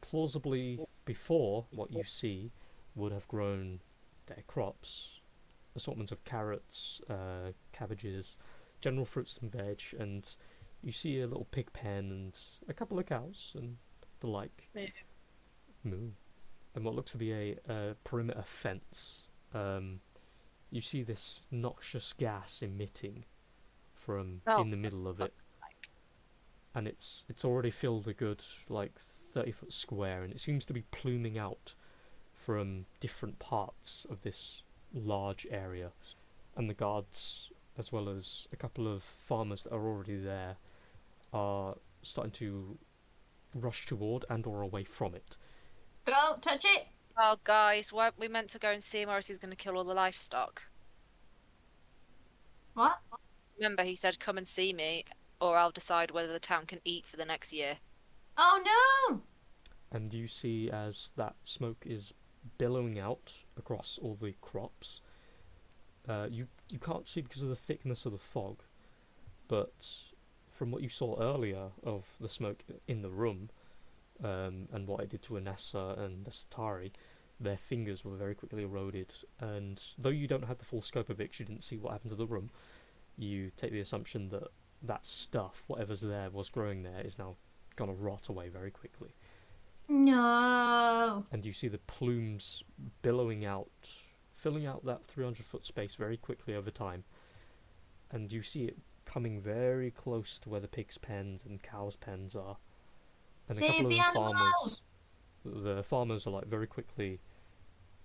plausibly before what you see would have grown their crops, assortments of carrots, cabbages, general fruits and veg, and you see a little pig pen and a couple of cows and the like. Moo. And what looks to be a perimeter fence. You see this noxious gas emitting from in the middle of it, and it's already filled a good like 30-foot square, and it seems to be pluming out from different parts of this large area. And the guards, as well as a couple of farmers that are already there, are starting to rush toward and or away from it. Don't touch it. Oh, guys, weren't we meant to go and see him, or else he's going to kill all the livestock? What? Remember, he said, "Come and see me, or I'll decide whether the town can eat for the next year." Oh no! And you see as that smoke is billowing out across all the crops. You can't see because of the thickness of the fog, but from what you saw earlier of the smoke in the room, and what it did to Anessa and the Satari, their fingers were very quickly eroded. And though you don't have the full scope of it, 'cause you didn't see what happened to the room, you take the assumption that that stuff, whatever's there, was growing there, is now gonna rot away very quickly. No. And you see the plumes billowing out, filling out that 300-foot space very quickly over time. And you see it coming very close to where the pigs' pens and cows' pens are. And a Save couple of the animals! the farmers are like very quickly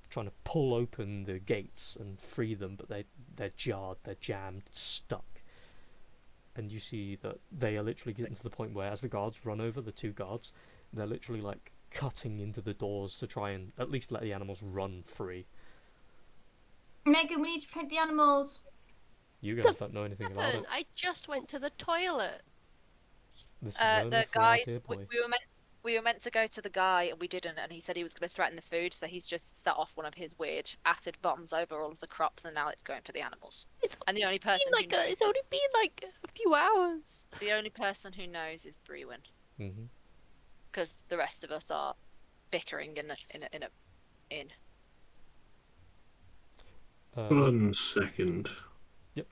trying to pull open the gates and free them, but they're jarred, they're jammed, stuck. And you see that they are literally getting to the point where, as the guards run over, the two guards, they're literally like cutting into the doors to try and at least let the animals run free. Megan, we need to protect the animals. You guys don't know anything about it. I just went to the toilet. This is only The for our guys, dear boy. we were meant to go to the guy, and we didn't. And he said he was going to threaten the food, so he's just set off one of his weird acid bombs over all of the crops, and now it's going for the animals. It's And the only person who knows, it's only been like a few hours. the only person who knows is Brewin, Mm-hmm. because the rest of us are bickering in a inn. One second. Yep.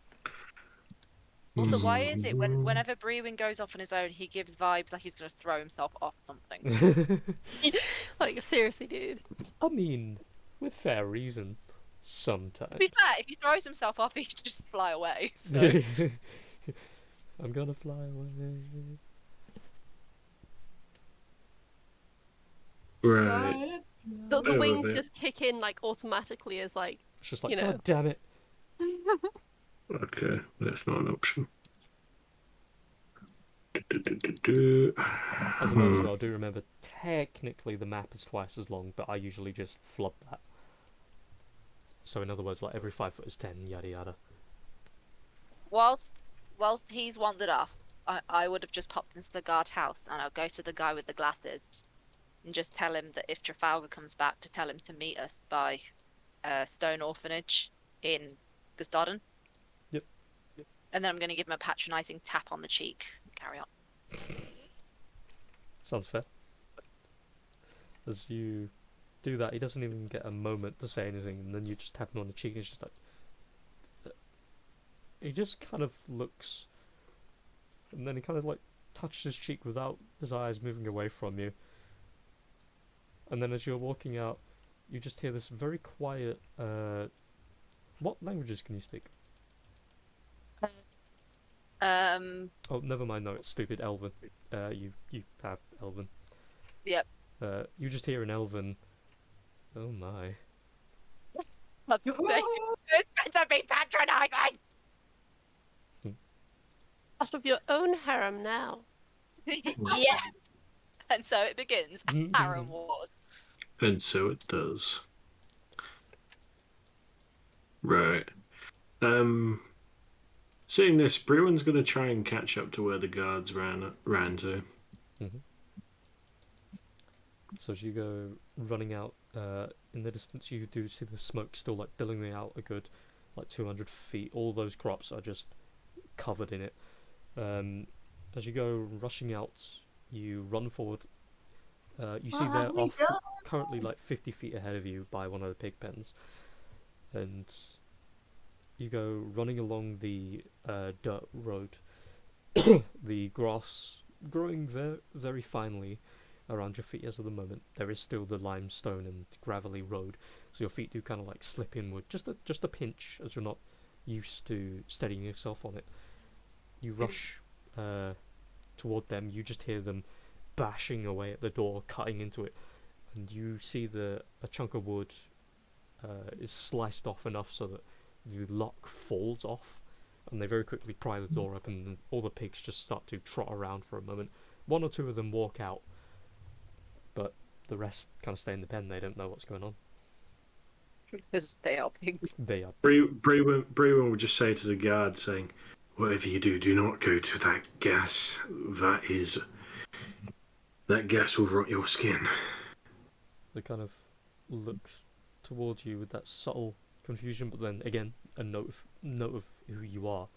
Also, why is it whenever Brewin goes off on his own, he gives vibes like he's going to throw himself off something? Like, seriously, dude. I mean, with fair reason, sometimes. To be fair, if he throws himself off, he should just fly away. So. I'm gonna fly away. Right. The Bear wings with it. just kick in like automatically as like It's just like, You know. God damn it. Okay, that's not an option. Do-do-do-do-do. As a note as well, do remember, technically the map is twice as long, but I usually just flood that. So in other words, like every 5 foot is 10, yada yada. Whilst he's wandered off, I would have just popped into the guard house, and I'll go to the guy with the glasses and just tell him that if Trafalgar comes back, to tell him to meet us by Stone Orphanage in Gustardon. Yep. And then I'm going to give him a patronising tap on the cheek. Carry on. Sounds fair. As you do that, he doesn't even get a moment to say anything, and then you just tap him on the cheek, and he's just like... He just kind of looks, and then he kind of like touches his cheek without his eyes moving away from you. And then as you're walking out, you just hear this very quiet, what languages can you speak? Oh, never mind, no, it's stupid, Elven. You have Elven. Yep. You just hear an Elven, oh my. It's meant to be patronising! out of your own harem now. Yes! And so it begins. Harem Wars. And so it does. Right. Seeing this, Bruin's going to try and catch up to where the guards ran to. Hmm. So as you go running out, in the distance, you do see the smoke still like billowing out a good like 200 feet. All those crops are just covered in it. As you go rushing out, you run forward. You see What have they're we off done? currently like 50 feet ahead of you by one of the pig pens, and you go running along the dirt road. The grass growing very finely around your feet as of the moment. There is still the limestone and gravelly road, so your feet do kind of like slip inward, just a pinch, as you're not used to steadying yourself on it. You rush toward them. You just hear them bashing away at the door, cutting into it, and you see a chunk of wood is sliced off enough so that the lock falls off, and they very quickly pry the door open, and all the pigs just start to trot around for a moment. One or two of them walk out, but the rest kind of stay in the pen. They don't know what's going on. Because they are pigs. They are. Bruin will just say to the guard, saying, "Whatever you do, do not go to that gas. That gas will rot your skin." They kind of look towards you with that subtle confusion, but then again, a note of who you are.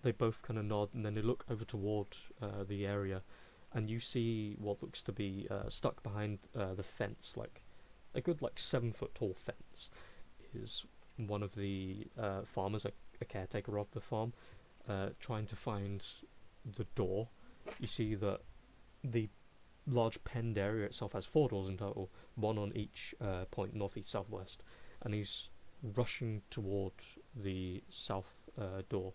They both kind of nod, and then they look over toward the area, and you see what looks to be stuck behind the fence, like a good like 7 foot tall fence, is one of the farmers, a caretaker of the farm, trying to find the door. You see that the large penned area itself has 4 doors in total, one on each point, north, east, southwest, and he's rushing toward the south door,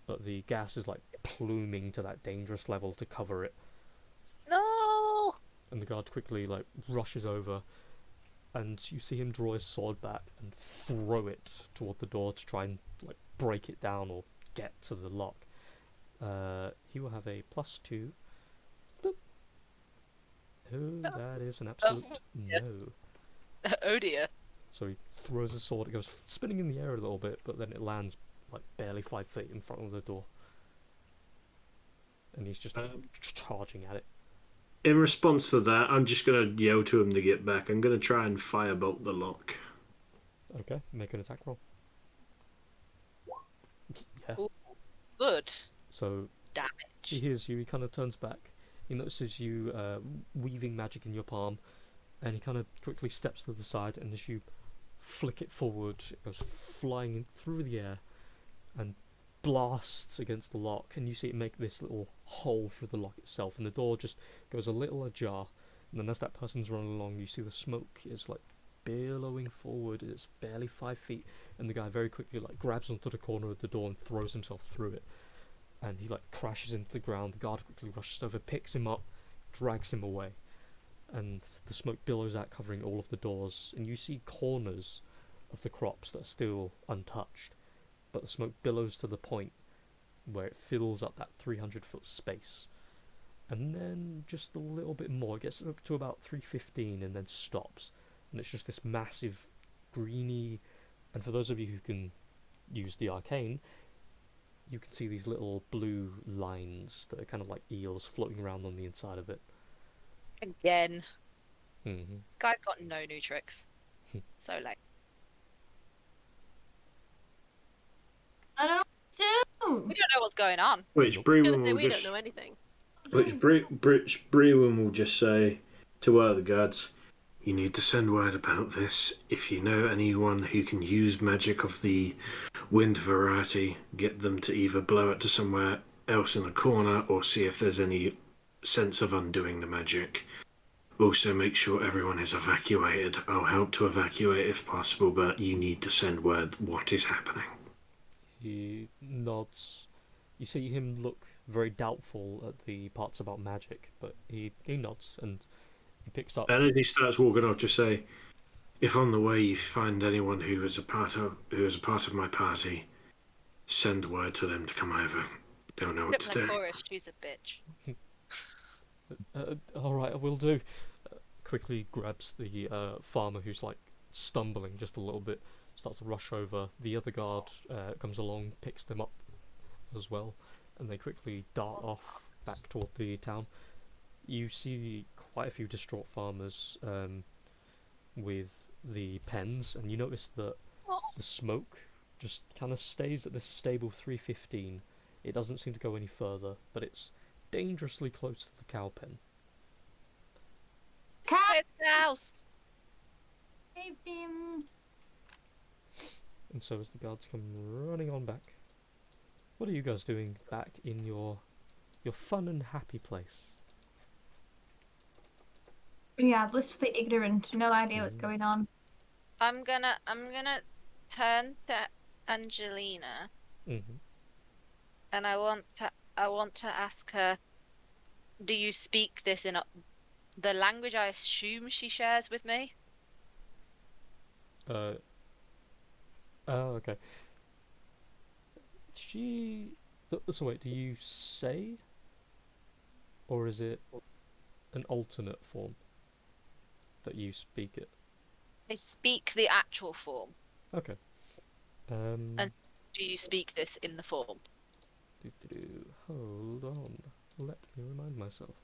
but the gas is like pluming to that dangerous level to cover it, No! and the guard quickly like rushes over, and you see him draw his sword back and throw it toward the door to try and like break it down or get to the lock. He will have a +2. Oh, that is an absolute yeah. no. Oh dear. So he throws his sword, it goes spinning in the air a little bit, but then it lands like barely 5 feet in front of the door. And he's just charging at it. In response to that, I'm just going to yell to him to get back. I'm going to try and firebolt the lock. Okay, make an attack roll. Yeah. Ooh. Good. So he Damage. hears you, he kind of turns back. He notices you weaving magic in your palm, and he kind of quickly steps to the side, and as you flick it forward, it goes flying through the air and blasts against the lock, and you see it make this little hole through the lock itself, and the door just goes a little ajar, and then as that person's running along, you see the smoke is like billowing forward. It's barely 5 feet, and the guy very quickly like grabs onto the corner of the door and throws himself through it, and he like crashes into the ground. The guard quickly rushes over, picks him up, drags him away, and the smoke billows out, covering all of the doors, and you see corners of the crops that are still untouched, but the smoke billows to the point where it fills up that 300-foot space, and then just a little bit more. It gets up to about 315 and then stops, and it's just this massive greeny, and for those of you who can use the arcane, you can see these little blue lines that are kind of like eels floating around on the inside of it. Again. Mm-hmm. This guy's got no new tricks. So like. I don't know We what to don't know what's going on. Which Nope. Bruin will We just... don't know anything. Which Bruin will just say to one of the guards, "You need to send word about this. If you know anyone who can use magic of the wind variety, get them to either blow it to somewhere else in the corner or see if there's any sense of undoing the magic. Also, make sure everyone is evacuated. I'll help to evacuate if possible, but you need to send word what is happening." He nods. You see him look very doubtful at the parts about magic, but he nods and he picks up. And as he starts walking, I'll just say, "If on the way you find anyone who is a part of my party, send word to them to come over. Don't know what to do." Chorus, she's a bitch. All right, I will do. quickly grabs the farmer who's like stumbling just a little bit, starts to rush over. The other guard comes along, picks them up as well, and they quickly dart off back toward the town. You see quite a few distraught farmers with the pens, and you notice that the smoke just kind of stays at this stable 315. It doesn't seem to go any further, but it's dangerously close to the cow pen. Cat! Quick, house! Save him! And so as the guards come running on back, what are you guys doing back in your fun and happy place? Yeah, blissfully ignorant, no idea what's Mm. going on. I'm gonna turn to Angelina, Mm-hmm. and I want to ask her, do you speak this in the language I assume she shares with me? Oh, okay. So wait, do you say, or is it an alternate form that you speak it? I speak the actual form. Okay. And do you speak this in the form? Hold on. Let me remind myself.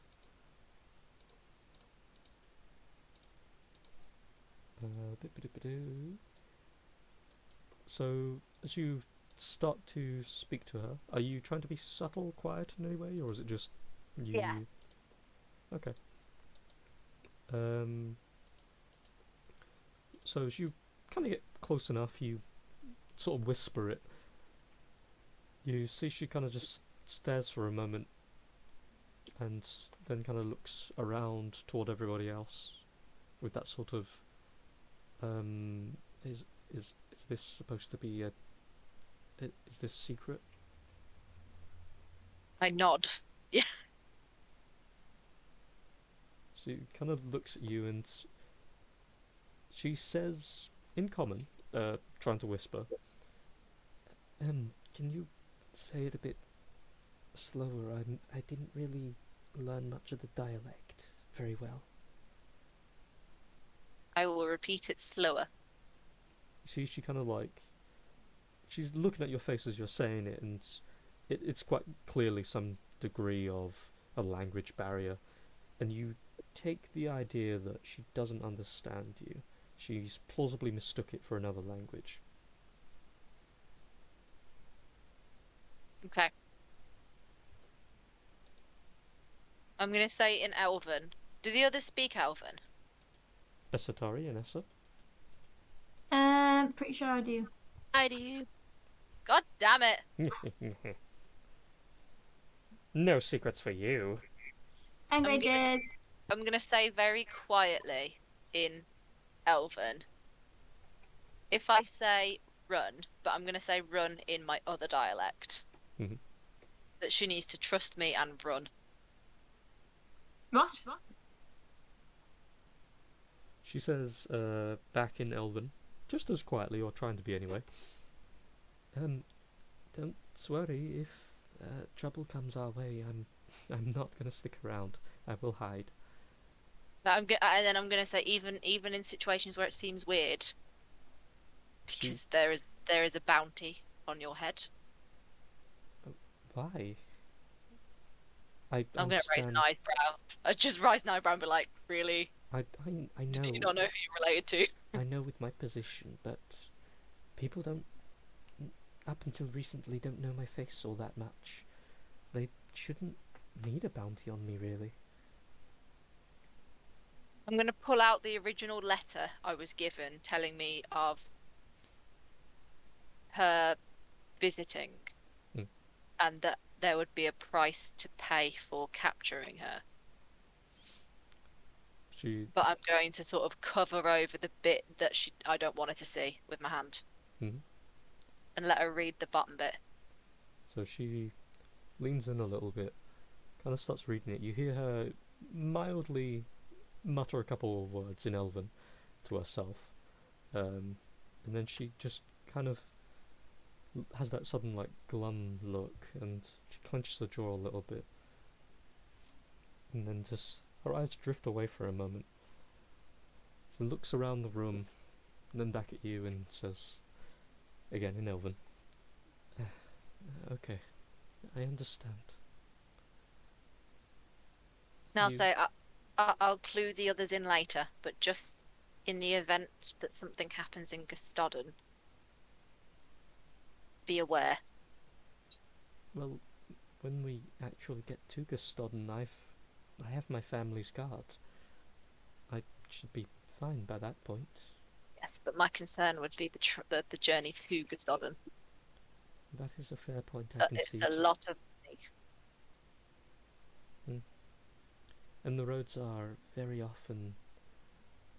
So, as you start to speak to her, are you trying to be subtle, quiet in any way, or is it just you? Yeah. Okay. So as you kind of get close enough, you sort of whisper it. You see she kind of just stares for a moment, and then kind of looks around toward everybody else, with that sort of, is is this supposed to be is this secret? I nod. Yeah. She kind of looks at you and she says in common, trying to whisper, can you say it a bit slower? I didn't really learn much of the dialect very well. I will repeat it slower. See, she kind of like, she's looking at your face as you're saying it, and it's quite clearly some degree of a language barrier, and you take the idea that she doesn't understand you. She's plausibly mistook it for another language. Okay. I'm gonna say in Elven. Do the others speak Elven? Esatari and Essa? Pretty sure I do. I do. God damn it! No secrets for you. Languages! I'm gonna say very quietly in Elven. If I say run, but I'm gonna say run in my other dialect. Mhm. That she needs to trust me and run. What? She says, back in Elven, just as quietly, or trying to be anyway. Don't worry, if trouble comes our way, I'm not gonna stick around. I will hide. But and then I'm gonna say even in situations where it seems weird, because there is a bounty on your head. Why? I'm gonna raise an understand. eyebrow. I just raise an eyebrow and be like, really? I Did you know. not know who you're related to? I know with my position, but people don't, up until recently, don't know my face all that much. They shouldn't need a bounty on me, really. I'm gonna pull out the original letter I was given telling me of her visiting, Mm. and that there would be a price to pay for capturing her. She. But I'm going to sort of cover over the bit that I don't want her to see with my hand, Mhm. and let her read the bottom bit. So she leans in a little bit, kind of starts reading it. You hear her mildly mutter a couple of words in Elven to herself, and then she just kind of has that sudden like glum look, and she clenches her jaw a little bit, and then just her eyes drift away for a moment, She looks around the room, and then back at you and says, again in Elven, okay, I understand. Now, You, say I'll clue the others in later, but just in the event that something happens in Gustodon, be aware. well, when we actually get to Gustodon, I have my family's guard. I should be fine by that point. Yes, but my concern would be the journey to Gustodon. That is a fair point, So I it's concede. a lot of money. And the roads are very often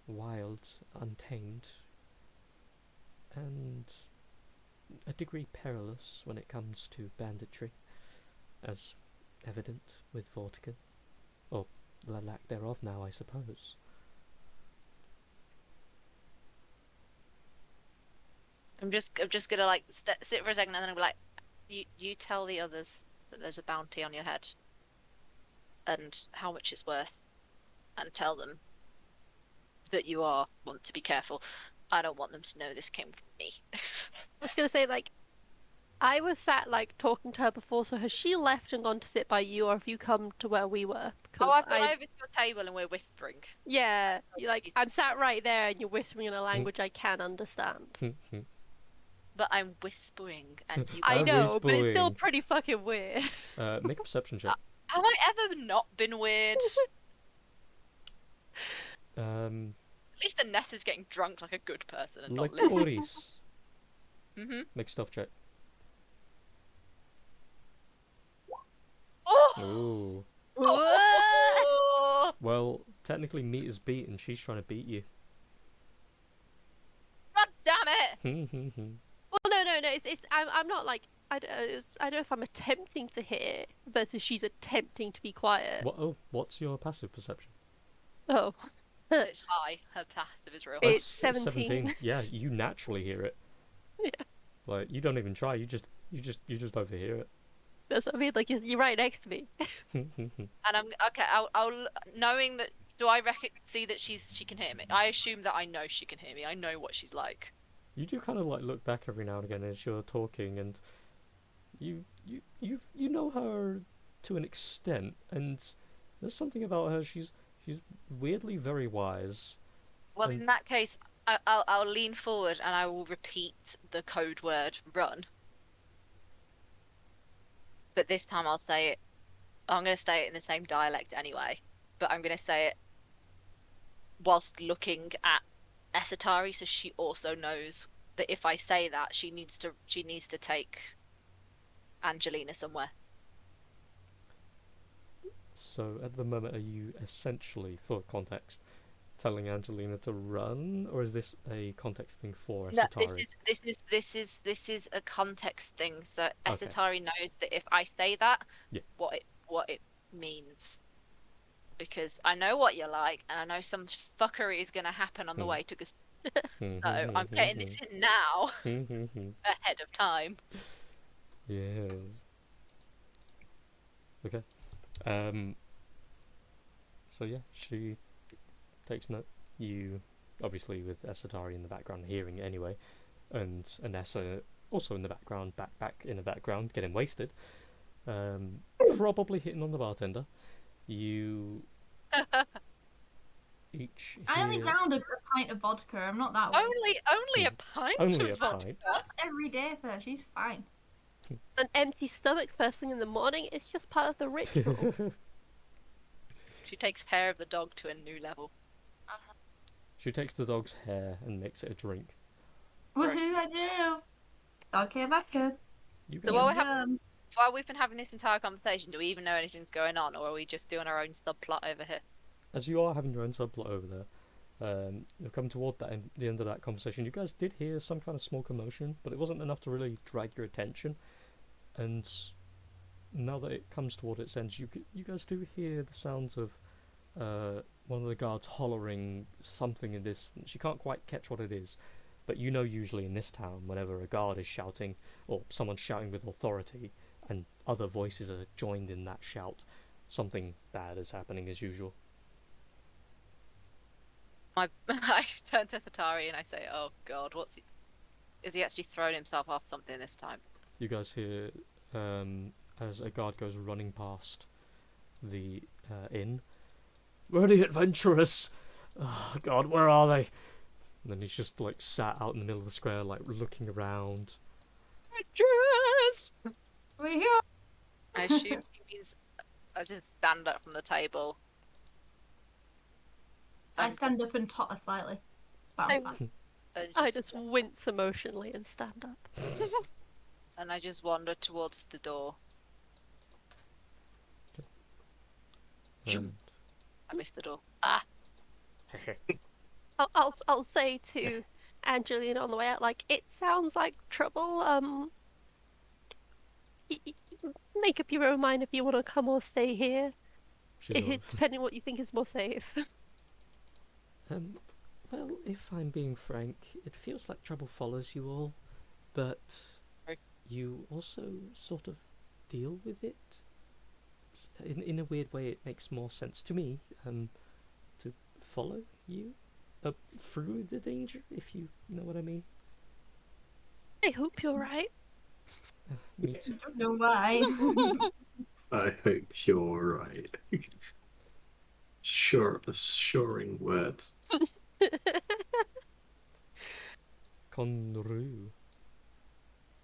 wild, untamed, and a degree perilous when it comes to banditry, as evident with Vortigern. Or the lack thereof now, I suppose. I'm just gonna like sit for a second and then I'll be like, you tell the others that there's a bounty on your head and how much it's worth, and tell them that you want to be careful. I don't want them to know this came from me. I was gonna say, like, I was sat like talking to her before, so has she left and gone to sit by you, or have you come to where we were? Because I've gone over to your table and we're whispering. yeah, I'm sat right there and you're whispering in a language I can understand. But I'm whispering, and you. I I'm know, but it's still whispering. pretty fucking weird. Make a perception check. Have I ever not been weird? At least Anessa's getting drunk like a good person and not listening. Licorice. Make a stealth check. Oh! Ooh. Well, technically meat is beat and she's trying to beat you. God damn it! Well, no. I'm not like I don't know if I'm attempting to hear versus she's attempting to be quiet. What's your passive perception? Oh, It's high. Her passive is real high. it's 17. Yeah, you naturally hear it. Yeah. Like you don't even try. You just overhear it. That's what I mean. Like you're right next to me. And I'm okay. I'll knowing that. Do I see that she can hear me? I assume that I know she can hear me. I know what she's like. You do kind of like look back every now and again as you're talking, and you know her to an extent, and there's something about her. She's weirdly very wise. Well, in that case, I'll lean forward and I will repeat the code word "run." But this time I'll say it. I'm going to say it in the same dialect anyway, but I'm going to say it whilst looking at Esatari, so she also knows that if I say that, she needs to take Angelina somewhere. So at the moment, are you essentially, for context, telling Angelina to run, or is this a context thing for No, Esatari? this is a context thing. So Okay. Esatari knows that if I say that, Yeah. what it means. Because I know what you're like, and I know some fuckery is going to happen on the way to So I'm getting this in now, ahead of time. Yes. Okay. So yeah, she takes note. You, obviously with Esatari in the background, hearing it anyway, and Anessa also in the background, back in the background, getting wasted. Probably hitting on the bartender. You each I only hear downed a pint of vodka. I'm not that way. Only a pint only a of vodka. pint. Every day for her. She's fine. An empty stomach first thing in the morning is just part of the ritual. She takes care of the dog to a new level. She takes the dog's hair and makes it a drink. Woohoo! Gross. I do. Dog came back good. You So guys, while we've been having this entire conversation, do we even know anything's going on, or are we just doing our own subplot over here? as you are having your own subplot over there, you've come toward the end of that conversation. You guys did hear some kind of small commotion, but it wasn't enough to really drag your attention. And now that it comes toward its end, you guys do hear the sounds of one of the guards hollering something in distance. You can't quite catch what it is, but you know usually in this town, whenever a guard is shouting, or someone's shouting with authority, and other voices are joined in that shout, something bad is happening as usual. I turn to Satari and I say, "Oh God, is he actually throwing himself off something this time?" You guys hear as a guard goes running past the inn. Where are the adventurers? Oh, God, where are they? And then he's just like sat out in the middle of the square, like looking around. Adventurers! We're here. I assume he means I just stand up from the table. I And, stand up and totter slightly. But I'm I- fine. and I just wince emotionally and stand up. and I just wander towards the door. And I miss the door. Ah! I'll say to Angelina on the way out, like, it sounds like trouble. Make up your own mind if you want to come or stay here, she's all, depending what you think is more safe. um, well, if I'm being frank, it feels like trouble follows you all, but Right. you also sort of deal with it. In a weird way, it makes more sense to me to follow you through the danger, if you know what I mean. I hope you're right. Me I too. don't know why. I hope you're right. Sure, assuring words. Conru,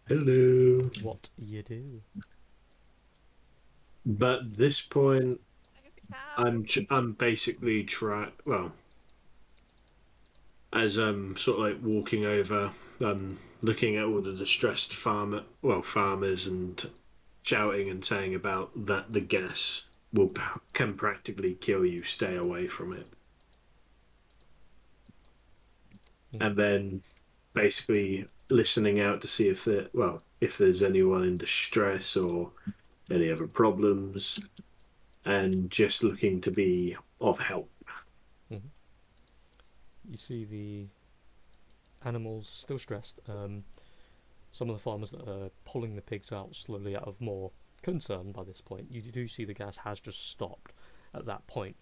Hello. what you do? But at this point, I'm Cows. I'm basically well, as I'm sort of like walking over, looking at all the distressed farmers and shouting and saying about that the gas can practically kill you. Stay away from it. And then basically listening out to see if there's anyone in distress or any other problems, and just looking to be of help. Mhm. You see the animals still stressed. Some of the farmers that are pulling the pigs out slowly out of more concern by this point. You do see the gas has just stopped at that point.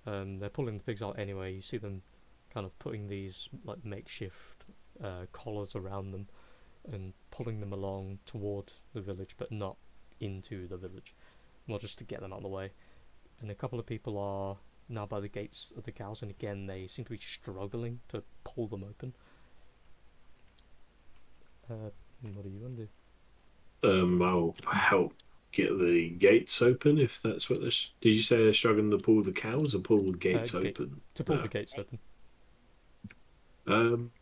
They're pulling the pigs out anyway. You see them kind of putting these like makeshift collars around them and pulling them along toward the village, but not into the village, more just to get them out of the way. And a couple of people are now by the gates of the cows, and again they seem to be struggling to pull them open. What do you want to do? I'll help get the gates open if that's what they're. Did you say they're struggling to pull the cows or pull the gates open? To pull the gates open. Um,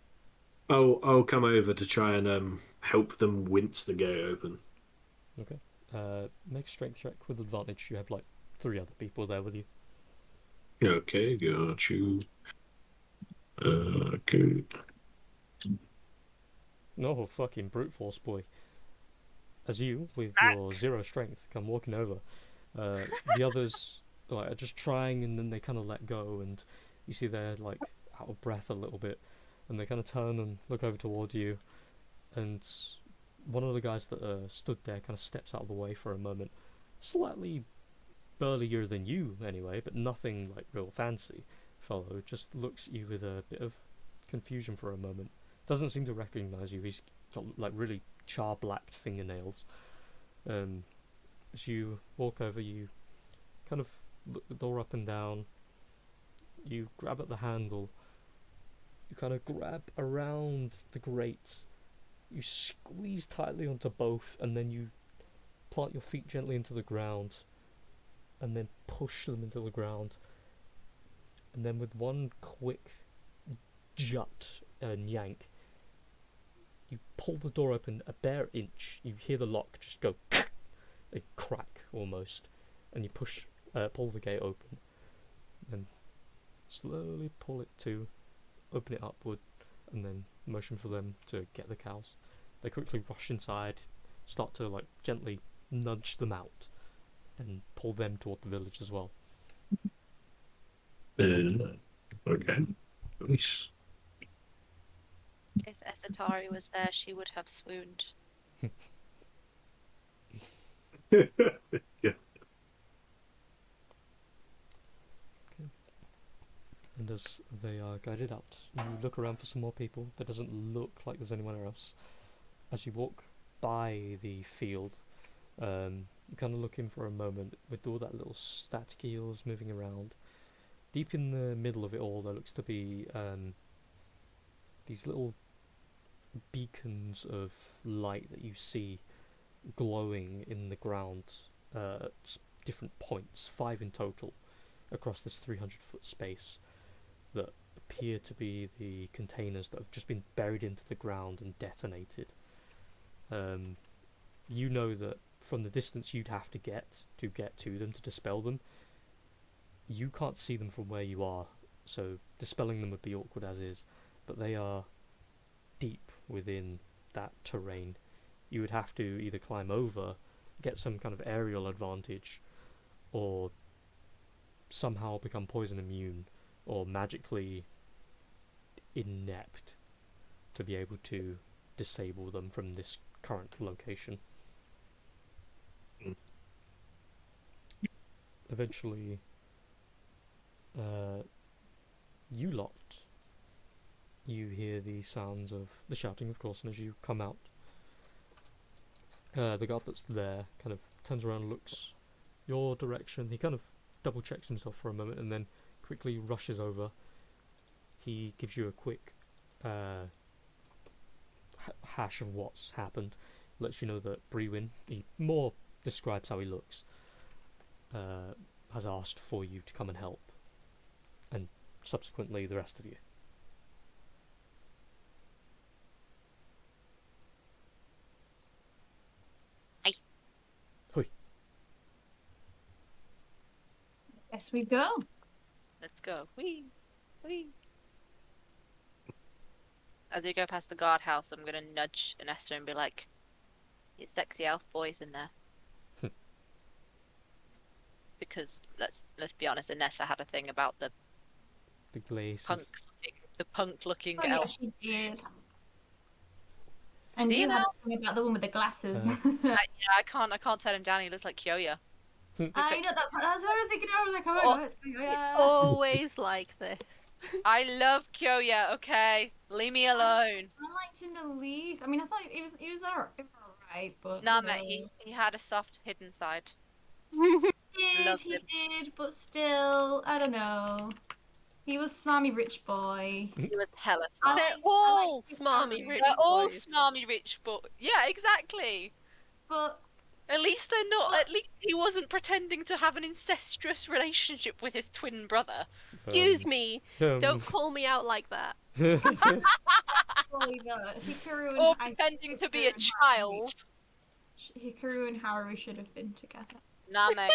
I'll come over to try and help them wince the gate open. Okay. Make a strength check with advantage. You have like 3 other people there with you. Okay, got you. Good. No fucking brute force, boy. As you, with your 0 strength, come walking over, the others like are just trying, and then they kind of let go, and you see they're like out of breath a little bit, and they kind of turn and look over toward you, and one of the guys that stood there kind of steps out of the way for a moment, slightly burlier than you anyway, but nothing like real fancy. Fellow just looks at you with a bit of confusion for a moment. Doesn't seem to recognize you. He's got like really char-blacked fingernails. As you walk over, you kind of look the door up and down. You grab at the handle. You kind of grab around the grate. You squeeze tightly onto both, and then you plant your feet gently into the ground, and then push them into the ground. And then with one quick jut and yank, you pull the door open a bare inch. You hear the lock just go and crack almost, and you pull the gate open, and slowly pull it to, open it upward, and then motion for them to get the cows. They quickly rush inside, start to like gently nudge them out, and pull them toward the village as well. Okay. Nice. If Esatari was there, she would have swooned. Yeah. And as they are guided out, you look around for some more people. There doesn't look like there's anyone else. As you walk by the field, you kind of look in for a moment with all that little static eels moving around. Deep in the middle of it all, there looks to be these little beacons of light that you see glowing in the ground at different points, 5 in total, across this 300-foot space, that appear to be the containers that have just been buried into the ground and detonated. You know that from the distance you'd have to get to them, to dispel them, you can't see them from where you are, so dispelling them would be awkward as is, but they are deep within that terrain. You would have to either climb over, get some kind of aerial advantage, or somehow become poison immune, or magically inept to be able to disable them from this current location. Eventually, you lot, you hear the sounds of the shouting, of course, and as you come out, the guard that's there kind of turns around and looks your direction. He kind of double checks himself for a moment and then quickly rushes over. He gives you a quick hash of what's happened. Lets you know that Brewin, he more describes how he looks, has asked for you to come and help, and subsequently the rest of you. Hi. Hoi. Yes, we go. Let's go. Whee! Whee! As we go past the guardhouse, I'm gonna nudge Anessa and be like, "You sexy elf boys in there." Because let's be honest, Anessa had a thing about the glaces. punk looking Oh yeah, elf. she did. And Do you you had know? a thing about the one with the glasses. Yeah, I can't turn him down. He looks like Kyoya. I know that's what I was thinking. I was like, oh my Oh, god, it's going Always like this. I love Kyoya. Okay, leave me alone. I liked him the least. I mean, I thought he was alright, but Nah, mate, he had a soft hidden side. Loved he him. did, but still, I don't know. He was smarmy rich boy. He was hella I smart. They're liked- all liked his smarmy character, rich They're all boys. smarmy rich, but yeah, exactly. But At least they're not. At least he wasn't pretending to have an incestuous relationship with his twin brother. Excuse me. Don't call me out like that. probably the Hikaru and Or pretending to be a child. Hikaru and Haru should have been together. Nah, mate.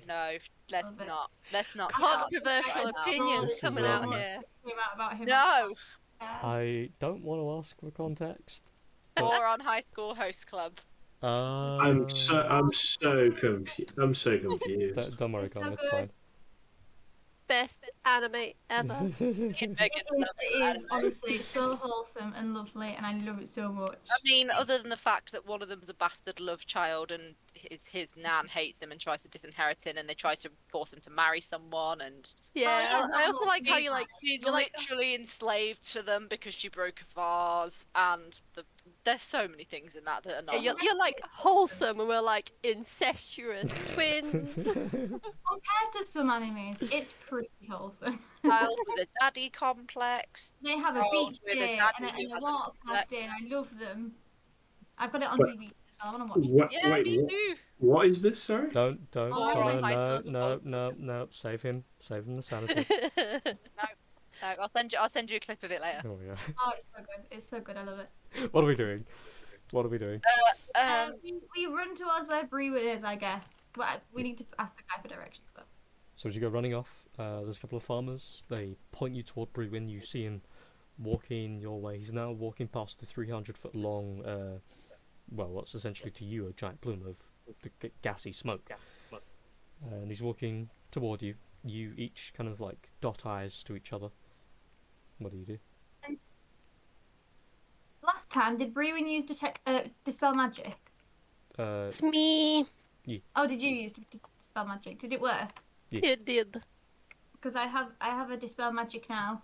No. Let's Love it. not. Let's not. Controversial right now. opinions This is, coming out um, here. Came out about him. No. I don't want to ask for context. Or on High School Host Club. I'm so confused. I'm so confused. Don't worry, It's so Connor, it's good. fine. Best anime ever. It is honestly so wholesome and lovely, and I love it so much. I mean, other than the fact that one of them's a bastard love child and his nan hates him and tries to disinherit him, and they try to force him to marry someone, and Yeah, yeah, I also like how you like. he's You're like, literally enslaved to them because she broke a vase, and there's so many things in that are not. you're like wholesome, and we're like incestuous twins. Compared to some animes, it's pretty wholesome. Child with a daddy complex. They have a Oh, beach with a day daddy and who a has a water park complex. day, and I love them. I've got it on But- DVD as well. I want to watch it. What, Yeah, wait, me what, too. what is this? Sorry. Don't, Or Connor, on High School no, save him the sanity. No, I'll send you a clip of it later. Oh yeah. Oh, it's so good. It's so good. I love it. What are we doing? We run towards where Brewood is, I guess. But we need to ask the guy for directions, though. So as you go running off, there's a couple of farmers. They point you toward Brewin. You see him walking your way. He's now walking past the 300-foot long, well, what's essentially to you a giant plume of the gassy smoke. And he's walking toward you. You each kind of like dot eyes to each other. What do you do? Last time, did Brewin use dispel magic? It's me. Oh, did you use dispel magic? Did it work? It did. because I have a dispel magic now,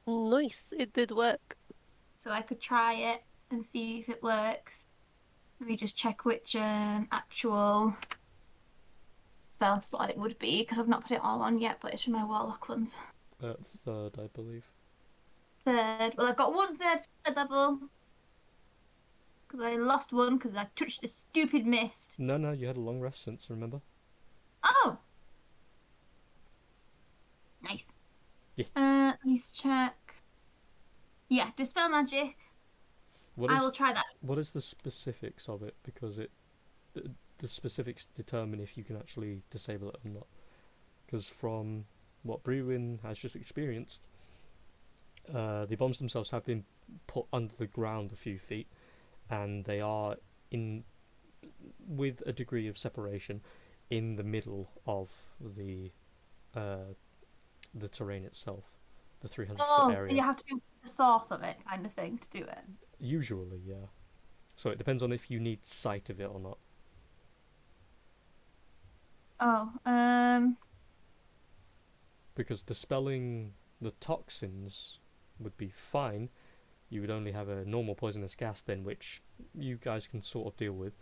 Nice, it did work. so I could try it and see if it works. Let me just check which actual spell slot it would be because I've not put it all on yet, but it's from my warlock ones. Third, I believe. Third. Well, I've got one third level because I lost one because I touched a stupid mist. No, you had a long rest since, remember? Oh, nice. Yeah. Let me check. Yeah, dispel magic. I will try that. What is the specifics of it? Because the specifics determine if you can actually disable it or not. Because from what Brewin has just experienced, the bombs themselves have been put under the ground a few feet, and they are in with a degree of separation in the middle of the terrain itself, the 300-foot Oh, so area. you have to be the source of it, kind of thing, to do it. Usually, yeah. So it depends on if you need sight of it or not. Oh, Because dispelling the toxins would be fine. You would only have a normal poisonous gas then, which you guys can sort of deal with.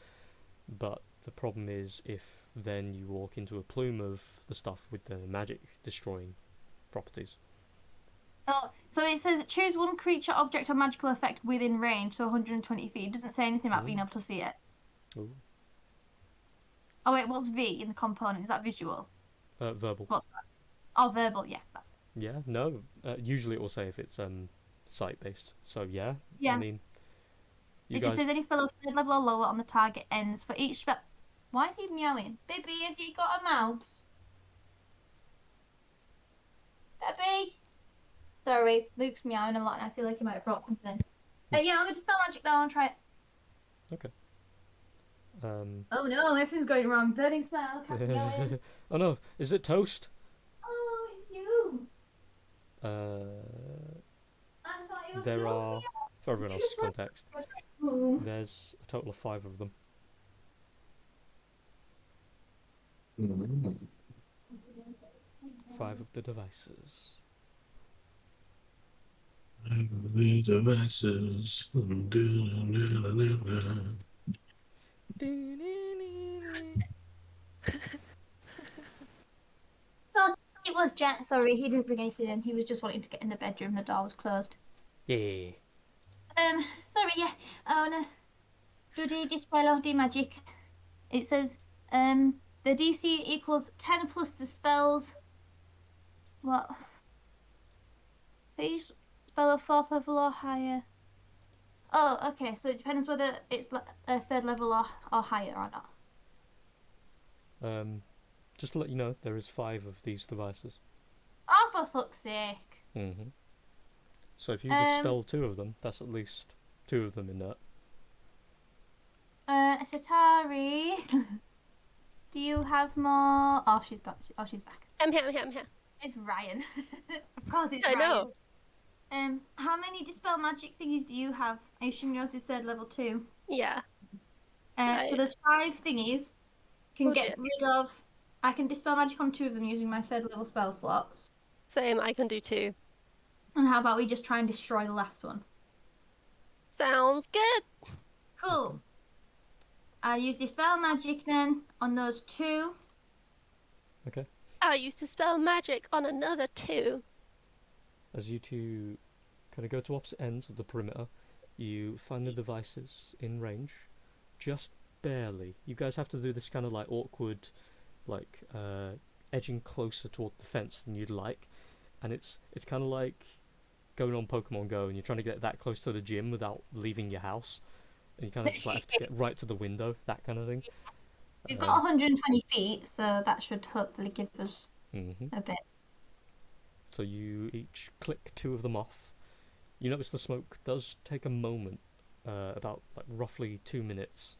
But the problem is if then you walk into a plume of the stuff with the magic destroying properties. oh, so it says choose one creature, object, or magical effect within range, so 120 feet. It doesn't say anything about being able to see it. Ooh. Oh, wait, what's V in the component? Is that visual? Verbal. What's that? Oh, verbal, yeah, that's it. Yeah, no. Usually it will say if it's sight based. So yeah, I Yeah, mean, you it just guys. says any spell of third level or lower on the target ends for each spell. Why is he meowing? Baby, has he got a mouse? Baby? Sorry, Luke's meowing a lot and I feel like he might have brought something in. Yeah, I'm going to spell magic though, I'll try it. Okay. Oh no, everything's going wrong. Burning spell, cat's meowing. Oh no, is it toast? Oh, it's you. Uh, I thought it was there Luke are, for everyone else's context, meowing. there's a total of 5 of them. Mm. 5 of the devices. The devices. So it was Jet. Sorry, he didn't bring anything in. He was just wanting to get in the bedroom. The door was closed. Yeah. Sorry, yeah. I wanna do the dispel or the magic. It says, the DC equals 10 plus the spells. What? Each spell of 4th level or higher. Oh, okay. So it depends whether it's a 3rd level or higher or not. Just to let you know, there is 5 of these devices. Oh, for fuck's sake. So if you dispel 2 of them, that's at least 2 of them in that. Satari, do you have more? Oh, she's back. I'm here. It's Ryan. Of course, it's I Ryan. know. How many dispel magic thingies do you have? I assume yours is 3rd level too. Yeah. So Right. there's 5 thingies. Oh, Get dear. rid of. I can dispel magic on 2 of them using my 3rd level spell slots. Same, I can do 2. And how about we just try and destroy the last one? Sounds good. Cool. I'll use dispel magic then on those 2. Okay. I used to spell magic on another 2. As you two kind of go to opposite ends of the perimeter, you find the devices in range, just barely. You guys have to do this kind of like awkward, like edging closer toward the fence than you'd like, and it's kind of like going on Pokemon Go and you're trying to get that close to the gym without leaving your house, and you kind of just like have to get right to the window, that kind of thing. We've got 120 feet, so that should hopefully give us a bit. So you each click 2 of them off. You notice the smoke does take a moment, about like roughly 2 minutes,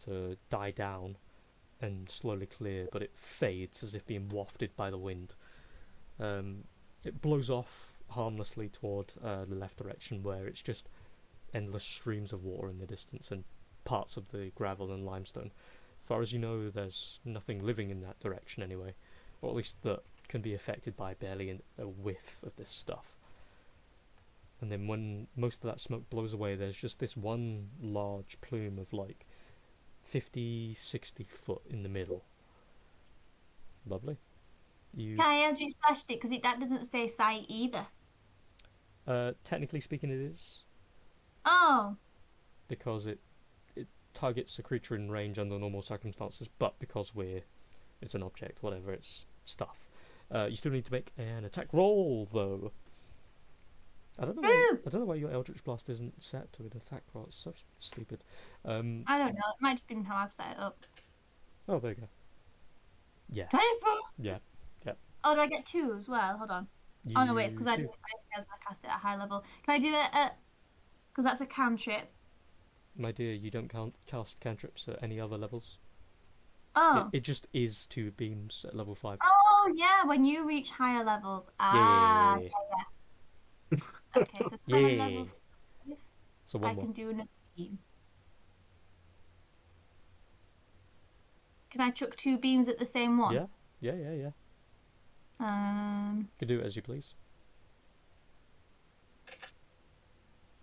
to die down and slowly clear, but it fades as if being wafted by the wind. It blows off harmlessly toward the left direction, where it's just endless streams of water in the distance and parts of the gravel and limestone. As far as you know, there's nothing living in that direction anyway, or at least that can be affected by barely a whiff of this stuff. And then when most of that smoke blows away, there's just this one large plume of like 50, 60 foot in the middle. Lovely. You, Can I Eldritch Blast it? Because that doesn't say sight either. technically speaking, it is Oh. because it targets a creature in range under normal circumstances, but because it's an object, whatever, it's stuff. You still need to make an attack roll though. I don't know why your Eldritch Blast isn't set to an attack roll. It's so stupid. I don't know. It might just be how I've set it up. Oh, there you go. Yeah. 24. Yeah. Oh, do I get 2 as well? Hold on. Oh no, wait, it's because I didn't I cast it at a high level. Can I do it at? Because that's a cantrip. My dear, you don't cast cantrips at any other levels. Oh. It just is 2 beams at level 5. Oh yeah, when you reach higher levels. Ah. Yeah. Yeah. Okay, so Yeah. I'm level 5. So I one more. can do another beam. Can I chuck 2 beams at the same one? Yeah. You can do it as you please.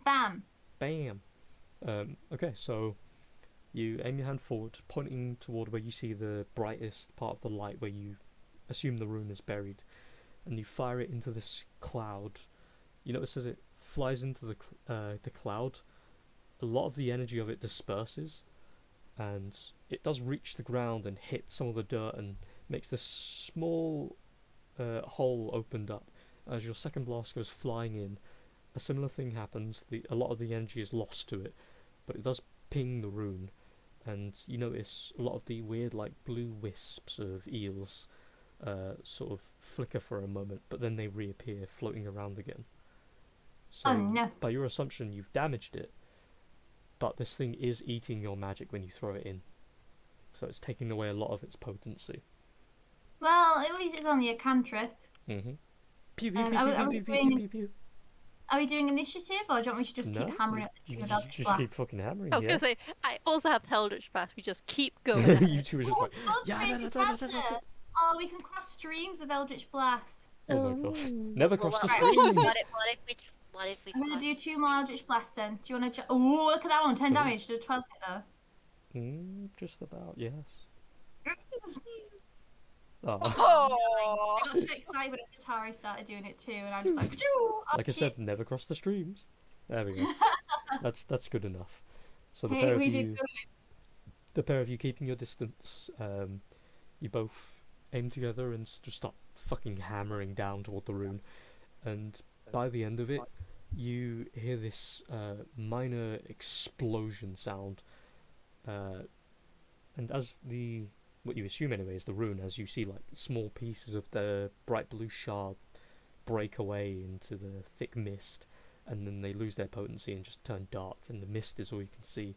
Bam. Bam. Okay, so you aim your hand forward, pointing toward where you see the brightest part of the light, where you assume the rune is buried, and you fire it into this cloud. You notice as it flies into the cloud, a lot of the energy of it disperses, and it does reach the ground and hit some of the dirt and makes this small hole opened up. As your second blast goes flying in, a similar thing happens. A lot of the energy is lost to it, but it does ping the rune, and you notice a lot of the weird, like, blue wisps of eels sort of flicker for a moment, but then they reappear, floating around again. So, Oh no. by your assumption, you've damaged it, but this thing is eating your magic when you throw it in. So it's taking away a lot of its potency. Well, at least it's only a cantrip. Mm-hmm. Pew pew Are pew we, pew are pew we pew pew doing pew pew. are we doing initiative, or do you want me to just No, keep hammering at the you thing with just, Eldritch just Blast? keep fucking hammering. I was Yeah. gonna say I also have Eldritch Blast. We just keep going. At You it. two were just like, yeah, Crazy Santa. Oh, we can cross streams of Eldritch Blast. oh my god, Oh. never Well, cross the what, streams. what if we I'm gonna cross- do 2 more Eldritch Blasts then. Do you want to? Oh, look at that one! 10 Cool. damage. Did a 12 hit Just about, yes. though. Oh. Oh, I got too excited when Atari started doing it too, and I'm just like, phew, Like I said, never cross the streams. There we go. That's good enough. So the pair of you, keeping your distance, you both aim together and just start fucking hammering down toward the rune. And by the end of it, you hear this minor explosion sound. And as what you assume anyway is the rune, as you see like small pieces of the bright blue shard break away into the thick mist, and then they lose their potency and just turn dark, and the mist is all you can see.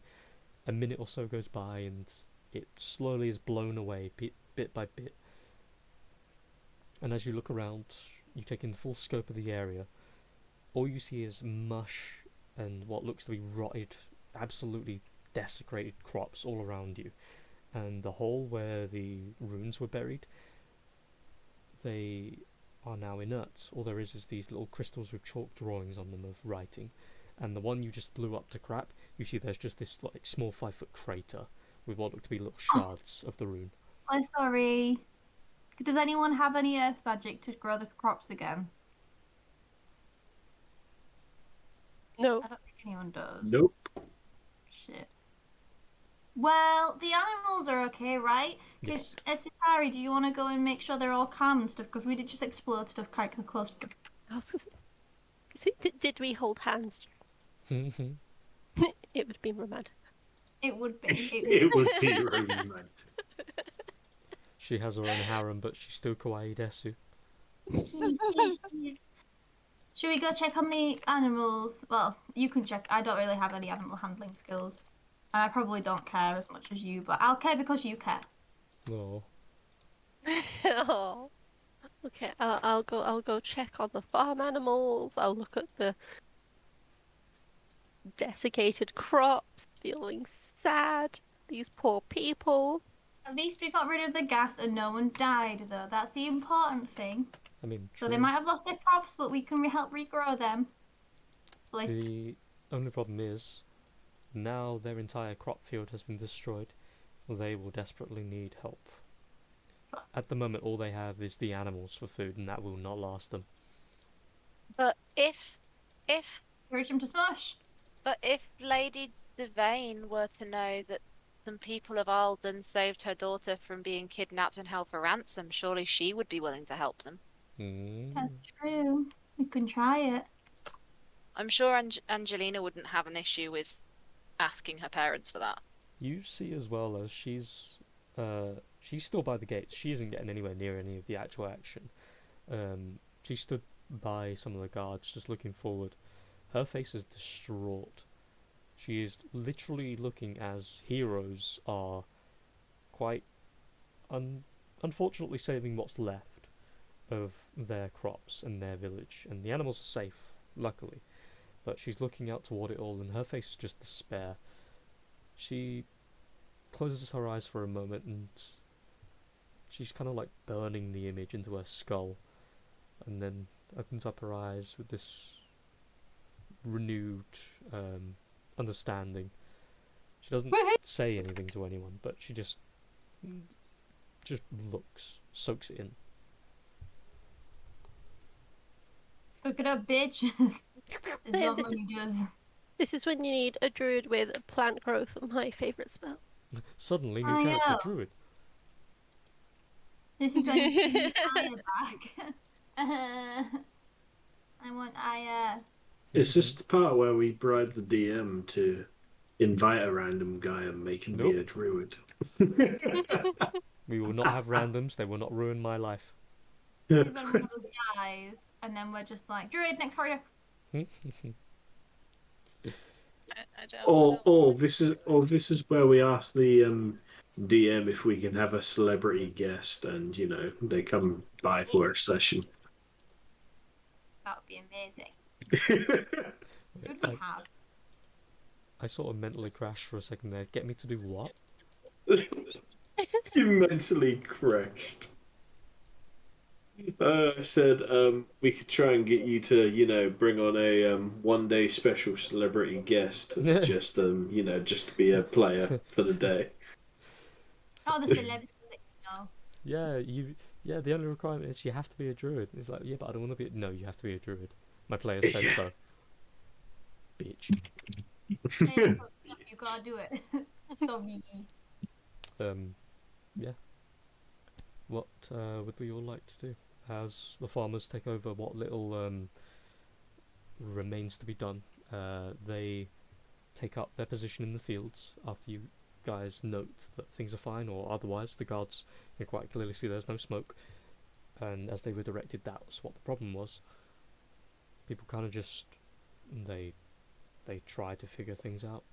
A minute or so goes by, and it slowly is blown away bit by bit. And as you look around, you take in the full scope of the area. All you see is mush and what looks to be rotted, absolutely desecrated crops all around you. And the hole where the runes were buried, they are now inert. All there is these little crystals with chalk drawings on them of writing. And the one you just blew up to crap, you see there's just this like small 5-foot crater with what look to be little shards of the rune. I'm sorry. Does anyone have any earth magic to grow the crops again? No. I don't think anyone does. Nope. Shit. Well, the animals are okay, right? Yes. Sitari, do you want to go and make sure they're all calm and stuff? Because we did just explode stuff quite close to them. I was gonna say, did we hold hands? It would be romantic. It would be. It would be romantic. She has her own harem, but she's still kawaii desu. She's. Should we go check on the animals? Well, you can check. I don't really have any animal handling skills. And I probably don't care as much as you, but I'll care because you care. Oh. Oh. Okay, I'll go check on the farm animals. I'll look at the desiccated crops, feeling sad. These poor people. At least we got rid of the gas and no one died, though. That's the important thing. I mean, So they true. might have lost their crops, but we can help regrow them. Like, The only problem is, now their entire crop field has been destroyed. They will desperately need help. At the moment, all they have is the animals for food, and that will not last them. But if encourage them to smush. But if Lady Devane were to know that some people of Alden saved her daughter from being kidnapped and held for ransom, surely she would be willing to help them. That's Mm. true. We can try it. I'm sure Angelina wouldn't have an issue with asking her parents for that. You see as well as she's still by the gates. She isn't getting anywhere near any of the actual action. She stood by some of the guards, just looking forward. Her face is distraught. She is literally looking as heroes are quite unfortunately saving what's left of their crops and their village, and the animals are safe, luckily. But she's looking out toward it all, and her face is just despair. She closes her eyes for a moment, and she's kind of like burning the image into her skull, and then opens up her eyes with this renewed understanding. She doesn't say anything to anyone, but she just looks, soaks it in. Look it up, bitch. This is what money does. This is when you need a druid with plant growth, my favourite spell. Suddenly, new I character, know. druid. This is when you need Aya back. I want Aya. Is this the part where we bribe the DM to invite a random guy and make him be Nope. a druid? We will not have randoms. They will not ruin my life. This is when one of us dies, and then we're just like, Druid, next corridor. I don't Or this is where we ask the DM if we can have a celebrity guest, and they come by for a session. That would be amazing. Who would we have? I sort of mentally crashed for a second there. Get me to do what? You mentally crashed. I said we could try and get you to, bring on a one-day special celebrity guest, just just to be a player for the day. Oh, the celebrity that you know. Yeah, the only requirement is you have to be a druid. It's like, yeah, but I don't want to be. No, you have to be a druid. My player said Yeah. so. Bitch. Hey, you gotta do it. Sorry. Yeah. What would we all like to do? As the farmers take over what little remains to be done, they take up their position in the fields after you guys note that things are fine, or otherwise the guards can quite clearly see there's no smoke. And as they were directed, that's what the problem was. People kind of just they try to figure things out.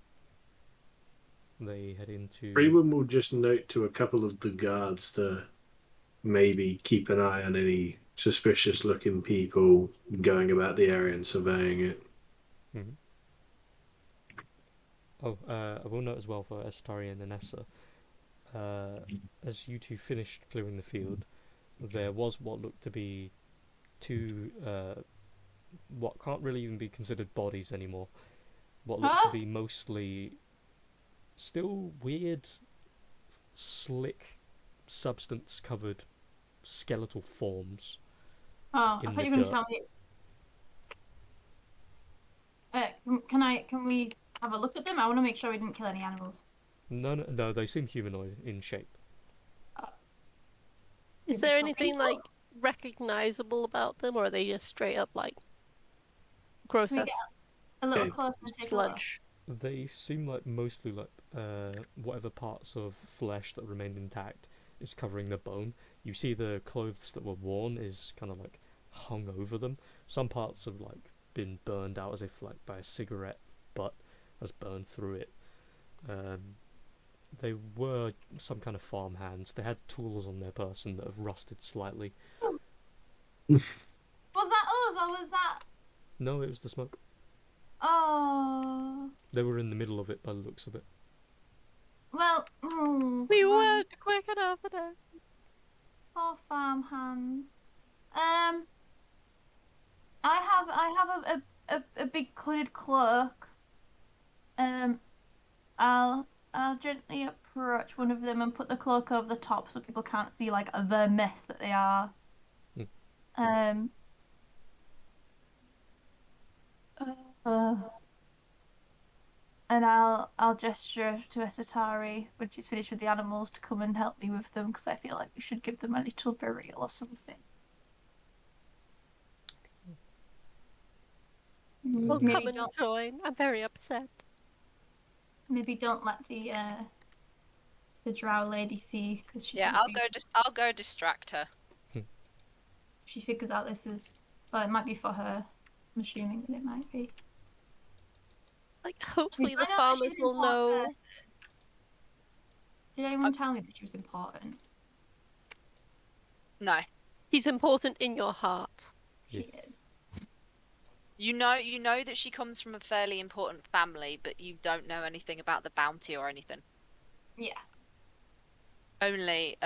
They head into. Freeman will just note to a couple of the guards to maybe keep an eye on any suspicious-looking people going about the area and surveying it. Mm-hmm. Oh, I will note as well for Estari and Anessa, as you two finished clearing the field, there was what looked to be two, what can't really even be considered bodies anymore. What looked to be mostly still weird, slick, substance-covered skeletal forms. Oh, I in thought the you were gonna dirt. tell me. Can we have a look at them? I want to make sure we didn't kill any animals. No, they seem humanoid in shape. Is there anything like recognizable about them, or are they just straight up like gross Can we ass get a little Okay. closer and take a look? sludge? They seem like mostly like whatever parts of flesh that remained intact is covering the bone. You see the clothes that were worn is kind of like hung over them. Some parts have like been burned out as if like by a cigarette butt has burned through it. They were some kind of farm hands. They had tools on their person that have rusted slightly. Was that us or was that? No, it was the smoke. Oh. They were in the middle of it by the looks of it. Well, Oh, We poor, weren't quick enough for that. poor farm hands. I have a big hooded cloak. Um, I'll gently approach one of them and put the cloak over the top so people can't see like the mess that they are. Hmm. Um, uh, and I'll gesture to Esatari when she's finished with the animals to come and help me with them because I feel like we should give them a little burial or something. We'll Um, come Maybe and don't join. I'm very upset. maybe don't let the drow lady see because she Yeah, might be I'll go distract her. she figures out this is well it might be for her. I'm assuming that it might be. Like, Did hopefully I the know that she's farmers an will important know. person? Did anyone tell me that she was important? No. He's important in your heart. She yes. is. You know that she comes from a fairly important family, but you don't know anything about the bounty or anything. Yeah. Only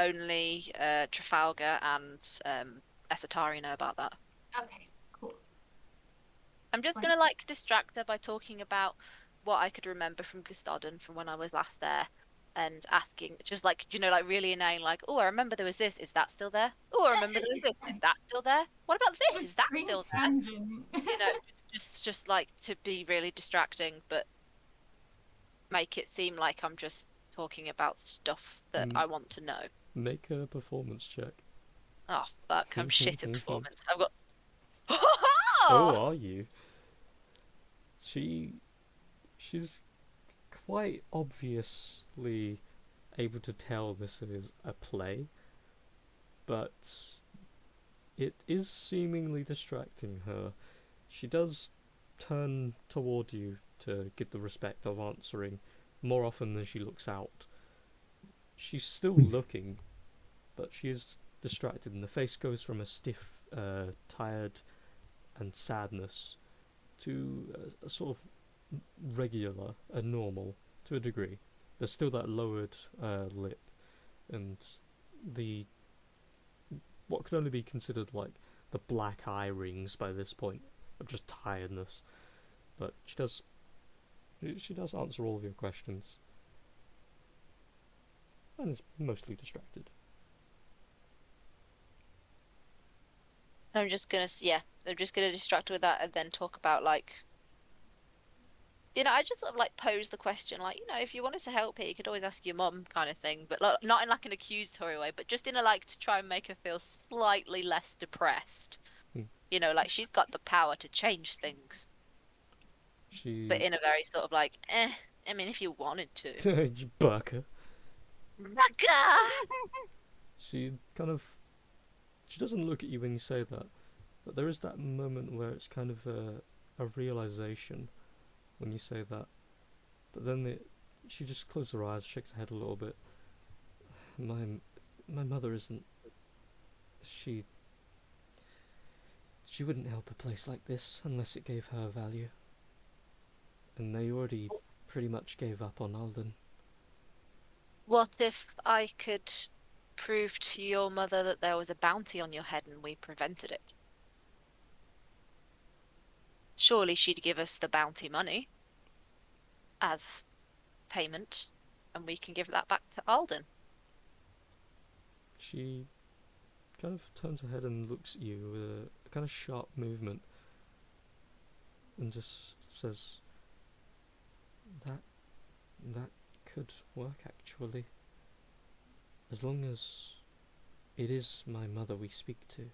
Trafalgar and Esatari know about that. Okay. Cool. I'm just Right. gonna like distract her by talking about what I could remember from Gustodon from when I was last there, and asking just like like really inane, like, oh, I remember there was this. Is that still there? Oh, I remember there was She's this. Is like, that still there? What about what this? a Is that strange still there? tangent. Just like to be really distracting, but make it seem like I'm just talking about stuff that M- I want to know. make a performance check. Oh fuck, I'm shit at performance. I've got. Oh, are you? She's quite obviously able to tell this is a play, but it is seemingly distracting her. She does turn toward you to give the respect of answering more often than she looks out. She's still looking, but she is distracted, and the face goes from a stiff, tired, and sadness to a sort of regular and normal to a degree. There's still that lowered lip and the what could only be considered like the black eye rings by this point of just tiredness. But she does answer all of your questions and is mostly distracted. I'm just gonna distract her with that and then talk about like I just sort of like pose the question, like, if you wanted to help here, you could always ask your mum, kind of thing, but like, not in like an accusatory way, but just in a like to try and make her feel slightly less depressed. Hmm. Like she's got the power to change things, but She in a very sort of like, I mean, if you wanted to. you burker. Raka! She kind of she doesn't look at you when you say that, but there is that moment where it's kind of a realization when you say that. But then she just closes her eyes, shakes her head a little bit. My mother isn't. She she wouldn't help a place like this unless it gave her value. And they already pretty much gave up on Alden. What if I could prove to your mother that there was a bounty on your head and we prevented it? Surely she'd give us the bounty money as payment, and we can give that back to Alden. She kind of turns her head and looks at you with a kind of sharp movement and just says, That that could work actually. As long as it is my mother we speak to.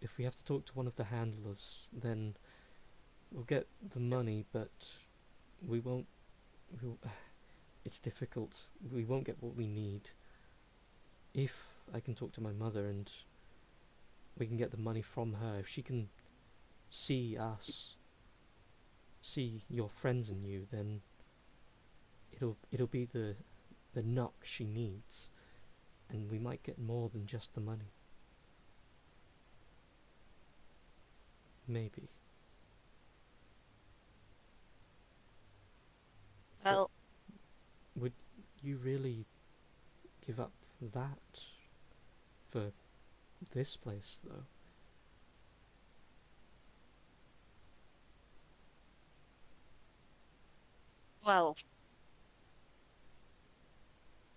If we have to talk to one of the handlers, then we'll get the money, but we won't. We'll, it's difficult. We won't get what we need. If I can talk to my mother and we can get the money from her, if she can see us, see your friends in you, then it'll be the knock she needs, and we might get more than just the money. Maybe. Well, Would you really give up that for this place, though? Well,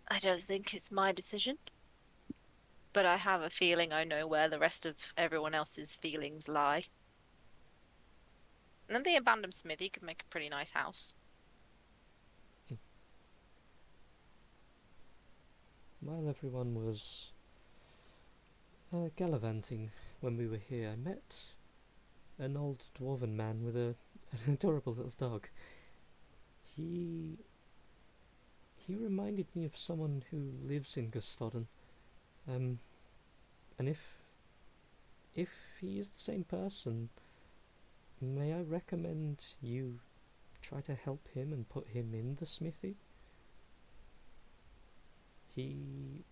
I don't think it's my decision, but I have a feeling I know where the rest of everyone else's feelings lie. And then the abandoned smithy could make a pretty nice house. While everyone was gallivanting when we were here, I met an old dwarven man with an adorable little dog. He he reminded me of someone who lives in Gustodden. And if he is the same person, may I recommend you try to help him and put him in the smithy? He,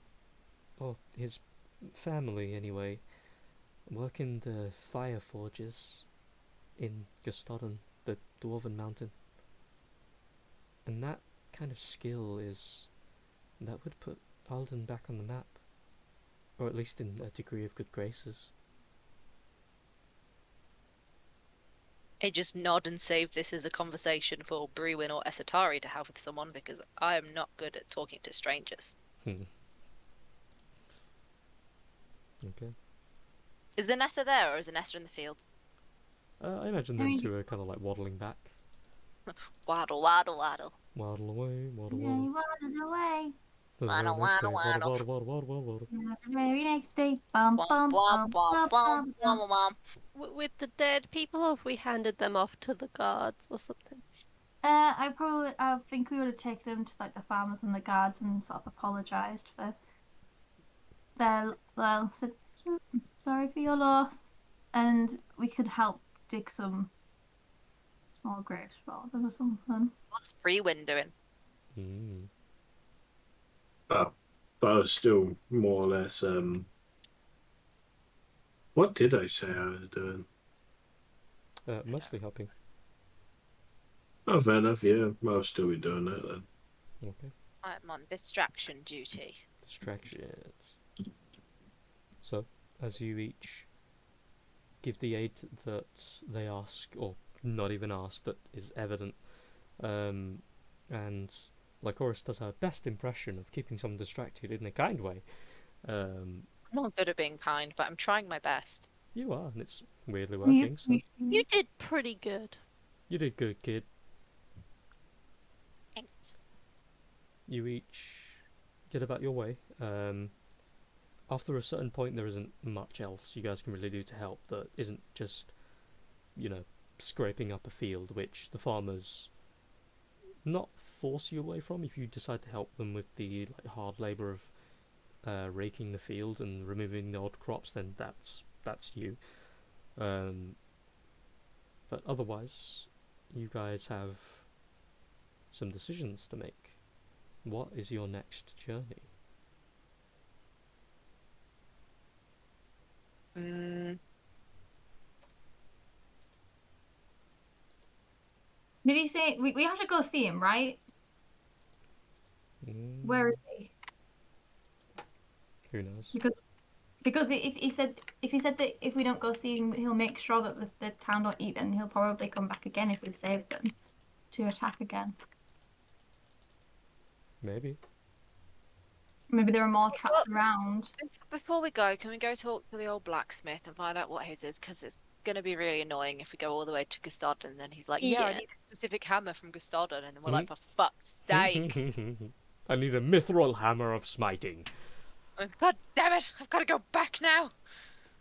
or his family anyway, work in the fire forges in Gustodden, the Dwarven Mountain. And that kind of skill that would put Alden back on the map, or at least in a degree of good graces. I just nod and save this as a conversation for Brewin or Esatari to have with someone because I am not good at talking to strangers. Okay. Is Zanessa there or is Zanessa in the fields? I imagine them two are kind of like waddling back. Waddle, waddle, waddle. Waddle away, waddle, Yeah, waddle. you waddled away. The Waddle, very next day, waddle, waddle, waddle. waddle, waddle, waddle, waddle, waddle. The very next day, bum Womp, bum womp, bum womp, bum womp, bum bum. womp, womp. With the dead people, or if we handed them off to the guards or something? I think we would have taken them to like the farmers and the guards and sort of apologised for said sorry for your loss, and we could help dig some small graves for them or something. What's Brewin doing? Mm. But I was still more or less. What did I say I was doing? Mostly helping. Oh, fair enough. Yeah, I'll still be doing that then. Okay. I'm on distraction duty. Distractions. So, as you each give the aid that they ask, or not even ask, that is evident, and Lycoris does her best impression of keeping someone distracted in a kind way. I'm not good at being kind, but I'm trying my best. You are, and it's weirdly working, so You did pretty good. you did good, kid. Thanks. You each get about your way. After a certain point, there isn't much else you guys can really do to help that isn't just, scraping up a field, which the farmers not force you away from. If you decide to help them with the hard labour of raking the field and removing the odd crops, then that's you. But otherwise, you guys have some decisions to make. What is your next journey? Did he say we have to go see him, right? Where is he? Who knows? Because if he said that if we don't go see him, he'll make sure that the town don't eat, then he'll probably come back again if we've saved them to attack again. Maybe. Maybe there are more traps around. Before we go, can we go talk to the old blacksmith and find out what his is? Because it's going to be really annoying if we go all the way to Gustodden and then he's like, yeah, I Yeah. need a specific hammer from Gustodden. And then we're like, for fuck's sake. I need a mithril hammer of smiting. God damn it, I've got to go back now.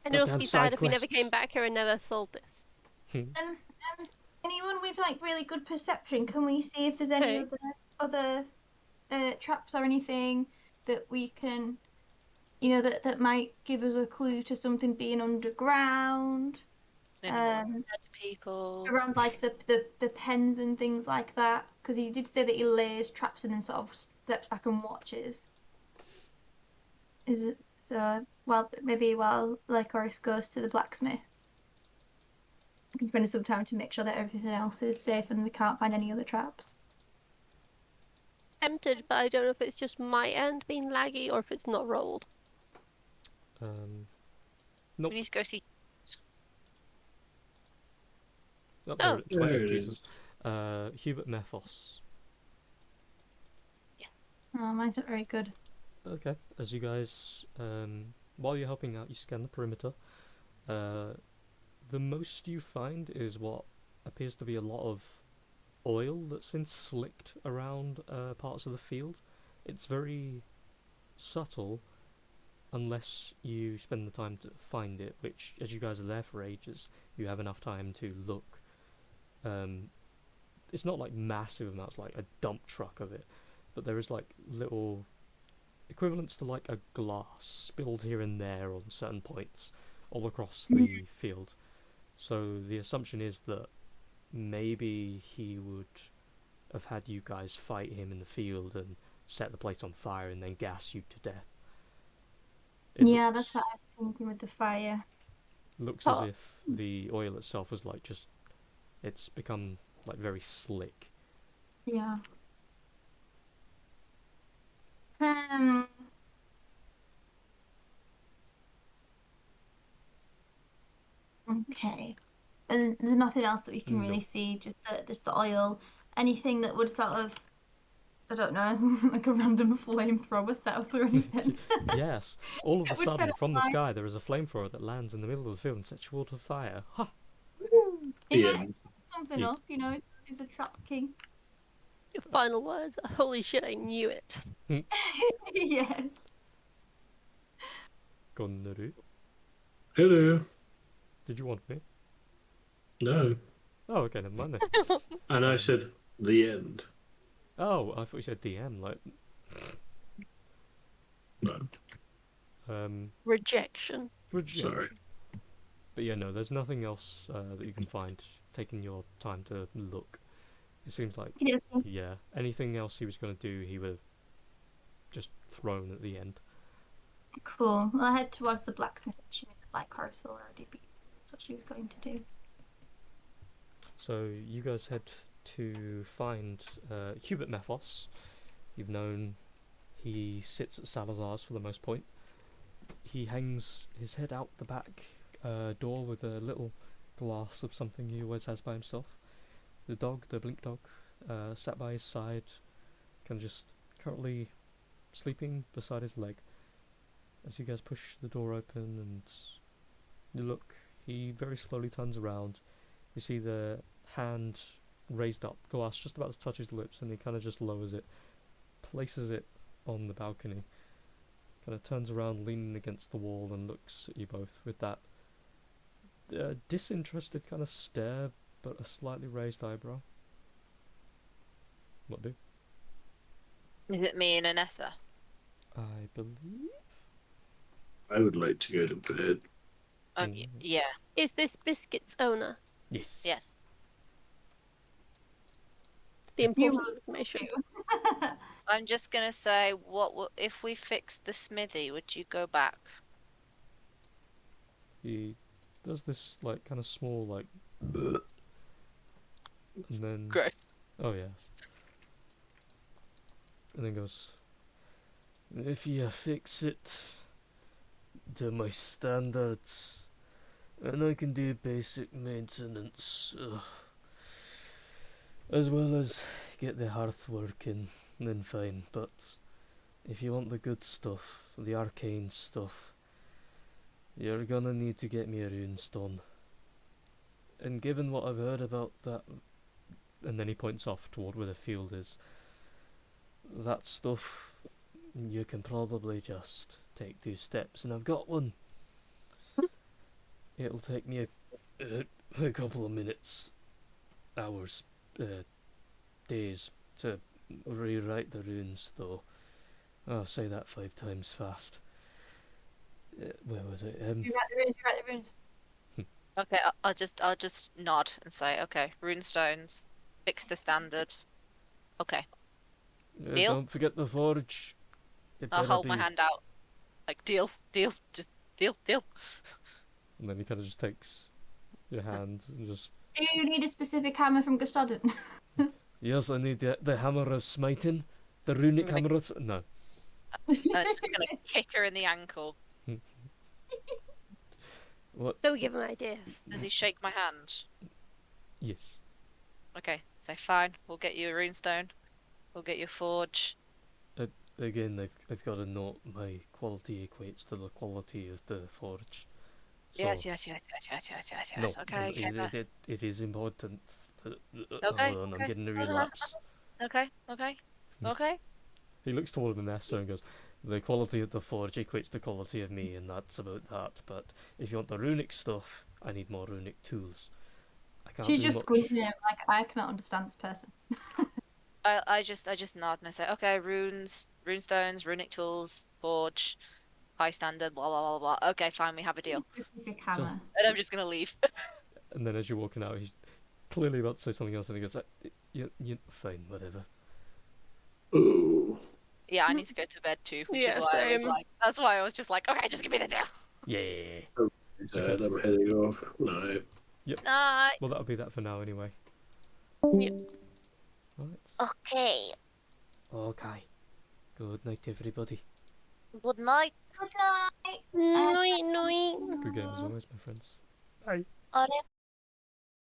And it'll Goddamn be side sad if we never quests. came back here and never sold this. Anyone with like really good perception, can we see if there's any Okay. other traps or anything that we can, that might give us a clue to something being underground, Any more dead people. around like the pens and things like that? Because he did say that he lays traps and then sort of steps back and watches. Is it maybe while Lycoris goes to the blacksmith, we can spend some time to make sure that everything else is safe and we can't find any other traps. tempted, but I don't know if it's just my end being laggy or if it's not rolled. Nope. We need to go see. Oh, Oh. there 20, There it Jesus. is. Hubert Methos. Oh, mine's not very good. Okay, as you guys, while you're helping out, you scan the perimeter. The most you find is what appears to be a lot of oil that's been slicked around parts of the field. It's very subtle unless you spend the time to find it, which, as you guys are there for ages, you have enough time to look. It's not like massive amounts, like a dump truck of it, but there is like little equivalents to like a glass spilled here and there on certain points all across the field. So the assumption is that maybe he would have had you guys fight him in the field and set the place on fire and then gas you to death. Yeah, that's what I was thinking with the fire. Looks as Oh. if the oil itself was like just, it's become like very slick. Yeah. Um. Okay. And there's nothing else that we can really No. see, just the oil. Anything that would sort of, I don't know, like a random flamethrower setup or anything. Yes, all of a That would set sudden it from the fire. sky there is a flamethrower that lands in the middle of the field and sets you all to fire. Ha! He The might end. have something Yeah. up, he's a trap king. Your final words. Holy shit! I knew it. Yes. Gonnaru. Hello. Did you want me? No. Oh, okay, never mind then. And I said the end. Oh, I thought you said DM, like, No. Rejection. rejection. Sorry. But yeah, no, there's nothing else that you can find taking your time to look. It seems like, yeah, anything else he was going to do, he would have just thrown at the end. Cool. Well, I head towards the blacksmith. She made the black horse already, but that's what she was going to do. So you guys head to find Hubert Methos. You've known he sits at Salazar's for the most point. He hangs his head out the back door with a little glass of something he always has by himself. The dog, the blink dog, sat by his side, kind of just currently sleeping beside his leg. As you guys push the door open and you look, he very slowly turns around. You see the hand raised up, glass just about to touch his lips, and he kind of just lowers it, places it on the balcony, kind of turns around, leaning against the wall, and looks at you both with that disinterested kind of stare, but a slightly raised eyebrow. What do? Is it me and Anessa? I believe. I would like to go to bed. Yeah. Is this Biscuit's owner? Yes. Yes. The You important will information. I'm just gonna say, if we fixed the smithy? Would you go back? He does this like kind of small like, and then Gross. oh yes, and then goes, if you fix it to my standards, and I can do basic maintenance, as well as get the hearth working, then fine. But if you want the good stuff, the arcane stuff, you're gonna need to get me a runestone. And given what I've heard about that, and then he points off toward where the field is, that stuff, you can probably just take 2 steps, and I've got one. It'll take me a couple of minutes, hours, days to rewrite the runes, though. I'll say that 5 times fast. Where was it? You got the runes. Okay, I'll just nod and say, okay, runestones, fixed to standard. Okay, Deal? Don't forget the forge. It I'll better hold my be. hand out, like deal, just deal. And then he kind of just takes your hand and just. Do you need a specific hammer from Gustadin? Yes, I need the hammer of smiting. The runic Runic. hammer. No. And I'm just gonna kick her in the ankle. What? Don't give him ideas. Does he shake my hand? Yes. Okay, say fine. We'll get you a runestone. We'll get you a forge. Again, I've got to note my quality equates to the quality of the forge. So, Yes. no, Okay, it is important. Okay, Hold on, I'm okay. getting a relapse. Okay. He looks toward the master and goes, the quality of the forge equates to quality of me, and that's about that. But if you want the runic stuff, I need more runic tools. I can't She's do just much. squinting at him like, I cannot understand this person. I just nod and I say, okay, runes, runestones, runic tools, forge, high standard, blah blah blah blah. Okay, fine, we have a deal. A specific hammer. Just- And I'm just gonna leave. And then as you're walking out, he's clearly about to say something else, and he goes, you fine, whatever. Ooh. Yeah, I need to go to bed too, which is Yeah, why I was same. like, that's why I was just like, okay, just give me the deal. Yeah. Said I'm heading off. No. Night. Well, that'll be that for now, anyway. Yep. Right. Okay. Okay. Good night, everybody. Good night. Good night. Noi, noi. Good game as always, my friends. Bye. Are